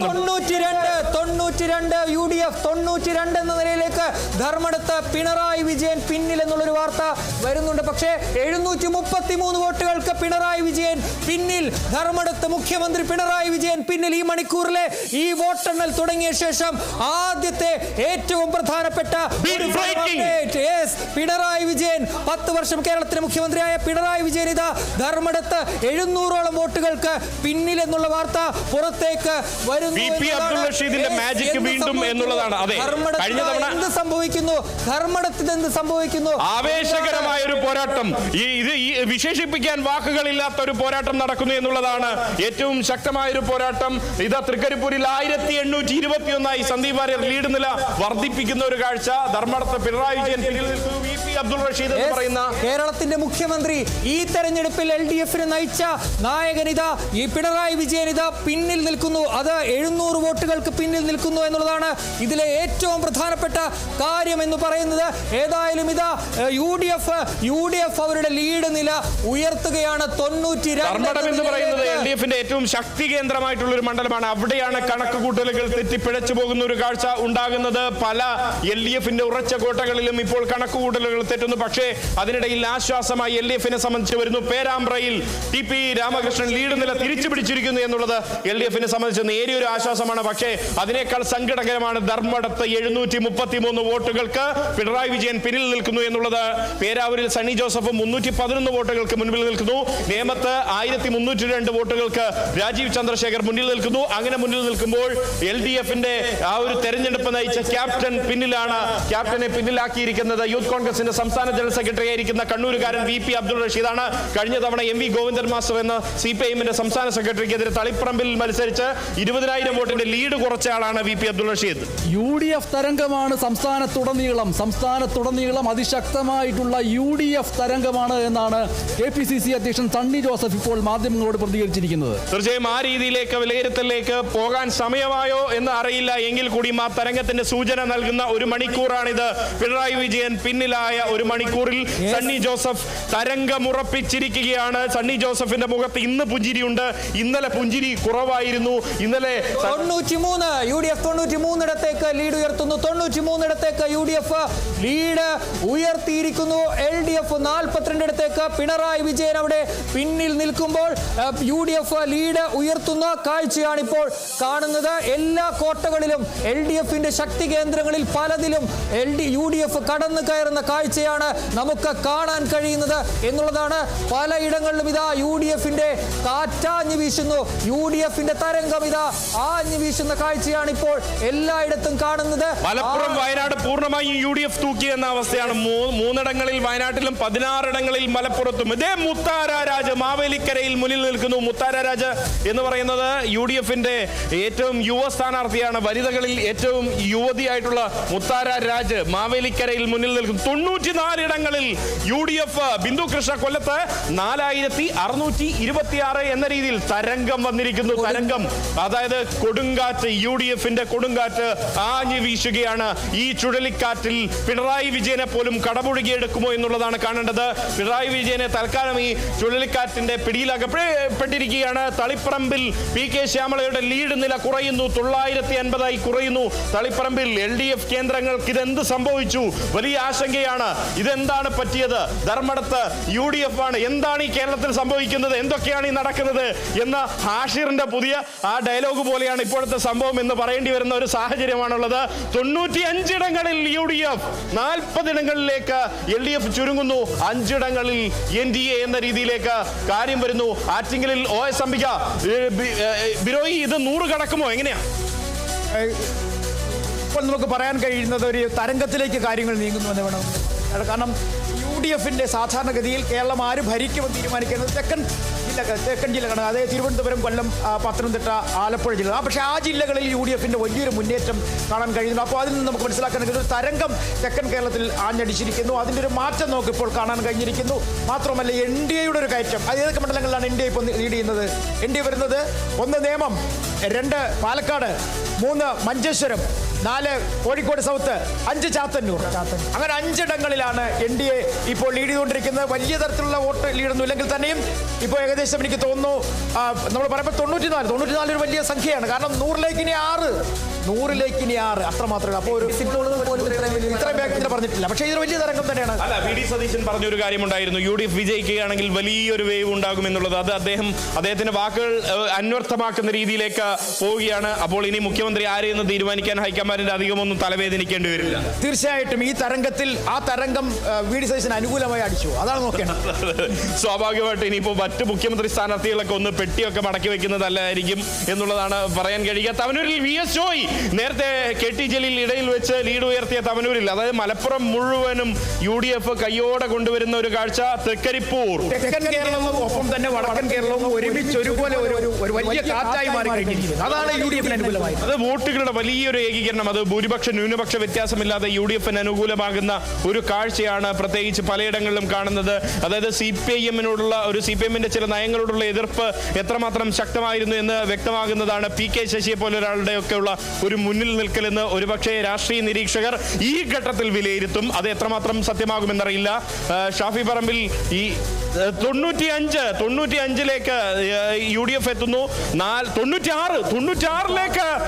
92 UDF 92 എന്ന നിലയിലേക്ക് ധർമ്മടത്ത് പിണറായി വിജയൻ പിന്നിൽ എന്നുള്ളൊരു വാർത്ത വരുന്നുണ്ട്. പക്ഷേ 733 വോട്ടുകൾക്ക് പിണറായി വിജയൻ പിന്നിൽ. ധർമ്മടത്ത് മുഖ്യമന്ത്രി പിണറായി വിജയൻ പിന്നിൽ. ഈ മണിക്കൂറിലെ ഈ വോട്ടെണ്ണൽ തുടങ്ങിയ ശേഷം ആദ്യത്തെ ഏറ്റവും പ്രധാനപ്പെട്ട പിണറായി വിജയൻ 10 വർഷം കേരളത്തിലെ മുഖ്യമന്ത്രിയായ പിണറായി വിജയൻ ഇതാ ധർമ്മടത്ത് 700ഓളം വോട്ടുകൾക്ക് പിന്നിൽ എന്നുള്ള വാർത്ത പുറത്തേക്ക് വരുന്നു. എന്ത് സംഭവിക്കുന്നു? ധർമ്മടത്തിന് എന്ത് സംഭവിക്കുന്നു? ആവേശകരമായ ഒരു പോരാട്ടം. ഇത് വിശേഷിപ്പിക്കാൻ വാക്കുകളില്ലാത്ത ഒരു പോരാട്ടം നടക്കുന്നു എന്നുള്ളതാണ്. ഏറ്റവും ശക്തമായ ഒരു പോരാട്ടം. ഇതാ തൃക്കരിപ്പൂരിൽ 1821 സന്ദീപ് വാര്യർ ലീഡ് നില വർദ്ധിപ്പിക്കുന്ന ഒരു കാഴ്ച. ധർമ്മടത്ത് പിണറായി വിജയൻ VP അബ്ദുൾ റഷീദ് എന്ന് പറയുന്ന കേരളത്തിന്റെ മുഖ്യമന്ത്രി ഈ തെരഞ്ഞെടുപ്പിൽ LDF-നെ നയിച്ച നായകനിത ഈ പിണറായി വിജയൻ ഇതാ പിന്നിൽ നിൽക്കുന്നു. അത് 700 വോട്ടുകൾക്ക് പിന്നിൽ നിൽക്കുന്നു എന്നുള്ളതാണ് ഇതിലെ ഏറ്റവും പ്രധാനപ്പെട്ട കാര്യം എന്ന് പറയുന്നത്. ഏതായാലും ഇതാ UDF അവരുടെ ലീഡ് നില ഉയർത്തുകയാണ്. 92 എന്ന് പറയുന്നത് LDF-ന്റെ ഏറ്റവും ശക്തി കേന്ദ്രമായിട്ടുള്ള ഒരു മണ്ഡലമാണ്. അവിടെയാണ് കണക്കുകൂട്ടലുകൾ തെറ്റിപ്പിഴച്ചു പോകുന്ന ഒരു കാഴ്ച ഉണ്ടാകുന്നത്. പല LDF-ന്റെ ഉറച്ച കോട്ടകളിലും ഇപ്പോൾ കണക്കുകൂട്ടലുകൾ തെറ്റുന്നു. പക്ഷേ അതിനിടയിൽ ആശ്വാസമായി LDF-നെ സംബന്ധിച്ച് വരുന്നു. പേരാമ്പ്രയിൽ TP രാമകൃഷ്ണൻ ലീഡ് നില തിരിച്ചു പിടിച്ചിരിക്കുന്നു എന്നുള്ളത് LDF-നെ സംബന്ധിച്ച് നേരിയൊരു ആശ്വാസമാണ്. പക്ഷേ അതിനേക്കാൾ സങ്കടകരമാണ് ധർമ്മടത്ത് 733 വോട്ടുകൾക്ക് പിണറായി വിജയൻ പിന്നിൽ നിൽക്കുന്നു എന്നുള്ളത്. പേരാവൂരിൽ സണ്ണി ജോസഫ് 311 വോട്ടുകൾക്ക് മുൻപിൽ നിൽക്കുന്നു. നേമത്ത് 1302 വോട്ടുകൾക്ക് രാജീവ് ചന്ദ്രശേഖർ മുന്നിൽ നിൽക്കുന്നു. അങ്ങനെ മുന്നിൽ നിൽക്കുമ്പോൾ LDF-ന്റെ ആ ഒരു തെരഞ്ഞെടുപ്പ് നയിച്ച ക്യാപ്റ്റൻ പിന്നിലാണ്. ക്യാപ്റ്റനെ പിന്നിലാക്കിയിരിക്കുന്നത് യൂത്ത് കോൺഗ്രസിന്റെ സംസ്ഥാന ജനറൽ സെക്രട്ടറി ആയിരിക്കുന്ന കണ്ണൂരുകാരൻ VP അബ്ദുൾ റഷീദാണ്. കഴിഞ്ഞ തവണ MV ഗോവിന്ദൻ മാസ്റ്റർ എന്ന CPIM-ന്റെ സംസ്ഥാന സെക്രട്ടറിക്കെതിരെ തളിപ്പറമ്പിൽ മത്സരിച്ച് 20,000 വോട്ടിന്റെ ലീഡ് കുറച്ച ആളാണ് VP അബ്ദുൾ റഷീദ്. UDF തരംഗമാണ് സംസ്ഥാനത്തുടനീളം അതിശക്തമായിട്ടുള്ള UDF തരംഗമാണ് എന്നാണ് KPCC അധ്യക്ഷൻ സണ്ണി ജോസഫ് ഇപ്പോൾ മാധ്യമങ്ങളോട് പ്രതികരിച്ചിരിക്കുന്നത്. തീർച്ചയായും ആ രീതിയിലേക്ക് വിലയിരുത്തലിലേക്ക് പോകാൻ സമയമായോ എന്ന് അറിയില്ല. എങ്കിൽ കൂടി ആ തരംഗത്തിന്റെ സൂചന നൽകുന്ന ഒരു മണിക്കൂറാണിത്. പിണറായി വിജയൻ പിന്നിലായ ഒരു മണിക്കൂറിൽ സണ്ണി ജോസഫ് തരംഗമുറപ്പിച്ചിരിക്കുകയാണ്. സണ്ണി ജോസഫിന്റെ മുഖത്ത് ഇന്ന് പുഞ്ചിരിയുണ്ട്. ഇന്നലെ പുഞ്ചിരി കുറവായിരുന്നു. ഇന്നലെ 93 UDF 93 ഇടത്തേക്ക് ലീഡ് ഉയർത്തുന്നു. 93 ഇടത്തേക്ക് UDF ലീഡ് ഉയർത്തിയിരിക്കുന്നു. LDF 42 ഇടത്തേക്ക് പിണറായി വിജയൻ അവിടെ പിന്നിൽ നിൽക്കുമ്പോൾ UDF ലീഡ് ഉയർത്തുന്ന കാഴ്ചയാണ് ഇപ്പോൾ കാണുന്നത്. എല്ലാ കോട്ടകളിലും LDF-ന്റെ ശക്തി കേന്ദ്രങ്ങളിൽ പലതിലും UDF കടന്നു കയറുന്ന കാഴ്ചയാണ് നമുക്ക് കാണാൻ കഴിയുന്നത് എന്നുള്ളതാണ്. പലയിടങ്ങളിലും ഇതാ UDF-ന്റെ കാറ്റാഞ്ഞു വീശുന്നു. UDF-ന്റെ തരംഗം ഇതാ ആഞ്ഞു വീശുന്ന കാഴ്ചയാണ് ഇപ്പോൾ എല്ലായിടത്തും കാണുന്നത്. മലപ്പുറം വയനാട് പൂർണ്ണമായും UDF തൂക്കിയെന്ന അവസ്ഥയാണ്. 3 ഇടങ്ങളിൽ വയനാട്ടിലും 16 ഇടങ്ങളിൽ മലപ്പുറത്തും. ഇതേ മുത്താര രാജ് മാവേലിക്കരയിൽ മുന്നിൽ നിൽക്കുന്നു. മുത്താര രാജ് എന്ന് പറയുന്നത് UDF-ന്റെ ഏറ്റവും യുവ സ്ഥാനാർത്ഥിയാണ്. വനിതകളിൽ ഏറ്റവും യുവതിയായിട്ടുള്ള മുത്താര രാജ് മാവേലിക്കരയിൽ മുന്നിൽ നിൽക്കുന്നു. 94 ഇടങ്ങളിൽ UDF ബിന്ദു കൃഷ്ണ കൊല്ലത്ത് 4626 എന്ന രീതിയിൽ തരംഗം വന്നിരിക്കുന്നു. തരംഗം, അതായത് കൊടുങ്കാറ്റ്, UDFന്റെ കൊടുങ്കാറ്റ് ആഞ്ഞു വീശുകയാണ്. ഈ ചുഴലിക്കാറ്റിൽ പിണറായി വിജയനെ പോലും കടപുഴകിയെടുക്കുമോ എന്നുള്ളതാണ് കാണേണ്ടത്. പിണറായി വിജയനെ തൽക്കാലം ഈ ചുഴലിക്കാറ്റിന്റെ പിടിയിലകപ്പെട്ടിരിക്കുകയാണ്. തളിപ്പറമ്പിൽ PK ശ്യാമളയുടെ ലീഡ് നില കുറയുന്നു, 950 കുറയുന്നു. തളിപ്പറമ്പിൽ LDF കേന്ദ്രങ്ങൾക്ക് ഇതെന്ത് സംഭവിച്ചു? വലിയ ആശങ്കയാണ്. ഇതെന്താണ് പറ്റിയത്? ധർമ്മടത്ത് UDF ആണ്. എന്താണ് ഈ കേരളത്തിൽ സംഭവിക്കുന്നത്? എന്തൊക്കെയാണ് ഈ നടക്കുന്നത് എന്ന ഹാഷിറിന്റെ പുതിയ ആ ഡയലോഗ് പോലെയാണ് ഇപ്പോഴത്തെ സംഭവം എന്ന് പറയേണ്ടി വരുന്ന ഒരു സാഹചര്യമാണുള്ളത്. 95 ഇടങ്ങളിൽ UDF, 40 ഇടങ്ങളിലേക്ക് LDF ചുരുങ്ങുന്നു. 5 ഇടങ്ങളിൽ NDA എന്ന രീതിയിലേക്ക് കാര്യം വരുന്നു. ആറ്റിങ്ങലിൽ OS അംബിക, ബിരോയി, ഇത് 100 കടക്കുമോ? എങ്ങനെയാ ഇപ്പോൾ നമുക്ക് പറയാൻ കഴിയുന്നത് ഒരു തരംഗത്തിലേക്ക് കാര്യങ്ങൾ നീങ്ങുന്നുവെന്ന് വേണം. കാരണം UDFന്റെ സാധാരണഗതിയിൽ കേരളം ആര് ഭരിക്കുമെന്ന് തീരുമാനിക്കുന്നത് തെക്കൻ ജില്ലകളാണ്. അതായത് തിരുവനന്തപുരം, കൊല്ലം, പത്തനംതിട്ട, ആലപ്പുഴ ജില്ല. പക്ഷേ ആ ജില്ലകളിൽ UDFന്റെ വലിയൊരു മുന്നേറ്റം കാണാൻ കഴിയുന്നു. അപ്പോൾ അതിൽ നിന്ന് നമുക്ക് മനസ്സിലാക്കാൻ കഴിയുന്ന ഒരു തരംഗം തെക്കൻ കേരളത്തിൽ ആഞ്ഞടിച്ചിരിക്കുന്നു. അതിൻ്റെ ഒരു മാറ്റം നമുക്ക് ഇപ്പോൾ കാണാൻ കഴിഞ്ഞിരിക്കുന്നു. മാത്രമല്ല NDAയുടെ ഒരു കയറ്റം. അത് ഏതൊക്കെ മണ്ഡലങ്ങളിലാണ് NDA ഇപ്പോൾ ലീഡ് ചെയ്യുന്നത്? NDA വരുന്നത് 1 നേമം, 2 പാലക്കാട്, 3 മഞ്ചേശ്വരം, 4 കോഴിക്കോട് സൗത്ത്, 5 ചാത്തന്നൂർ. അങ്ങനെ 5 ഇടങ്ങളിലാണ് NDA ഇപ്പോൾ ലീഡ് ചെയ്തുകൊണ്ടിരിക്കുന്നത്. വലിയ തരത്തിലുള്ള വോട്ട് ലീഡൊന്നും ഇല്ലെങ്കിൽ തന്നെയും ഇപ്പോൾ ഏകദേശം എനിക്ക് തോന്നുന്നു നമ്മൾ പറയുമ്പോൾ 94 ഒരു വലിയ സംഖ്യയാണ്. കാരണം 100ലേക്ക് ഇനി 6 അത്രമാത്രമേ. അപ്പോൾ ഒരു ഇത്രയും വേഗത്തിൽ പറഞ്ഞിട്ടില്ല. പക്ഷേ ഇതൊരു വലിയ തരംഗം തന്നെയാണ്. അല്ല, VD സതീശൻ പറഞ്ഞൊരു കാര്യമുണ്ടായിരുന്നു, UDF വിജയിക്കുകയാണെങ്കിൽ വലിയൊരു വേവ് ഉണ്ടാകും എന്നുള്ളത്. അത് അദ്ദേഹത്തിന്റെ വാക്കുകൾ അന്വർത്ഥമാക്കുന്ന രീതിയിലേക്ക് പോവുകയാണ്. അപ്പോൾ ഇനി മുഖ്യമന്ത്രി ആരെയെന്ന് തീരുമാനിക്കാൻ ഹൈക്കമാൻഡിന്റെ അധികമൊന്നും തലവേദനിക്കേണ്ടി വരില്ല. തീർച്ചയായിട്ടും ഈ തരംഗത്തിൽ ആ തരംഗം VD സതീശന് അനുകൂലമായി അടിച്ചു. അതാണ് നോക്കേണ്ടത്. സ്വാഭാവികമായിട്ട് ഇനിയിപ്പോൾ മറ്റ് മുഖ്യമന്ത്രി സ്ഥാനാർത്ഥികളൊക്കെ ഒന്ന് പെട്ടിയൊക്കെ മടക്കി വെക്കുന്നതല്ലായിരിക്കും എന്നുള്ളതാണ് പറയാൻ കഴിയുക. തവനൂരിൽ VS ജോയ്, നേരത്തെ KT ജലീൽ ഇടയിൽ വെച്ച് ലീഡ് ഉയർത്തിയ തവനൂരിൽ, അതായത് മലപ്പുറം മുഴുവനും UDF കയ്യോടെ കൊണ്ടുവരുന്ന ഒരു കാഴ്ച. തൃക്കരിപ്പൂർ, തെക്കൻ കേരളവും ഒപ്പം തന്നെ വടക്കൻ കേരളവും ഒരുമിച്ച് ഒരുപോലെ ഒരു വലിയ കാറ്റായി മാറി കഴിഞ്ഞിരിക്കുന്നു. അതാണ് UDFന് അനുകൂലമായി. അത് വോട്ടുകളുടെ വലിയൊരു ഏകീകരണം. അത് ഭൂരിപക്ഷ ന്യൂനപക്ഷ വ്യത്യാസമില്ലാതെ UDFന് അനുകൂലമാകുന്ന ഒരു കാഴ്ചയാണ് പ്രത്യേകിച്ച് പലയിടങ്ങളിലും കാണുന്നത്. അതായത് CPIMന്റെ ചില നയങ്ങളോടുള്ള എതിർപ്പ് എത്രമാത്രം ശക്തമായിരുന്നു എന്ന് വ്യക്തമാകുന്നതാണ്. PK ശശിയെ പോലെ ഒരാളുടെ ഒക്കെയുള്ള ഒരു മുന്നിൽ നിൽക്കലെന്ന് ഒരുപക്ഷെ രാഷ്ട്രീയ നിരീക്ഷകർ ഈ ഘട്ടത്തിൽ വിലയിരുത്തും. അത് എത്രമാത്രം സത്യമാകുമെന്നറിയില്ല. ഷാഫി പറമ്പിൽ ഈ 95ലേക്ക് UDF എത്തുന്നു. 96ലേക്ക്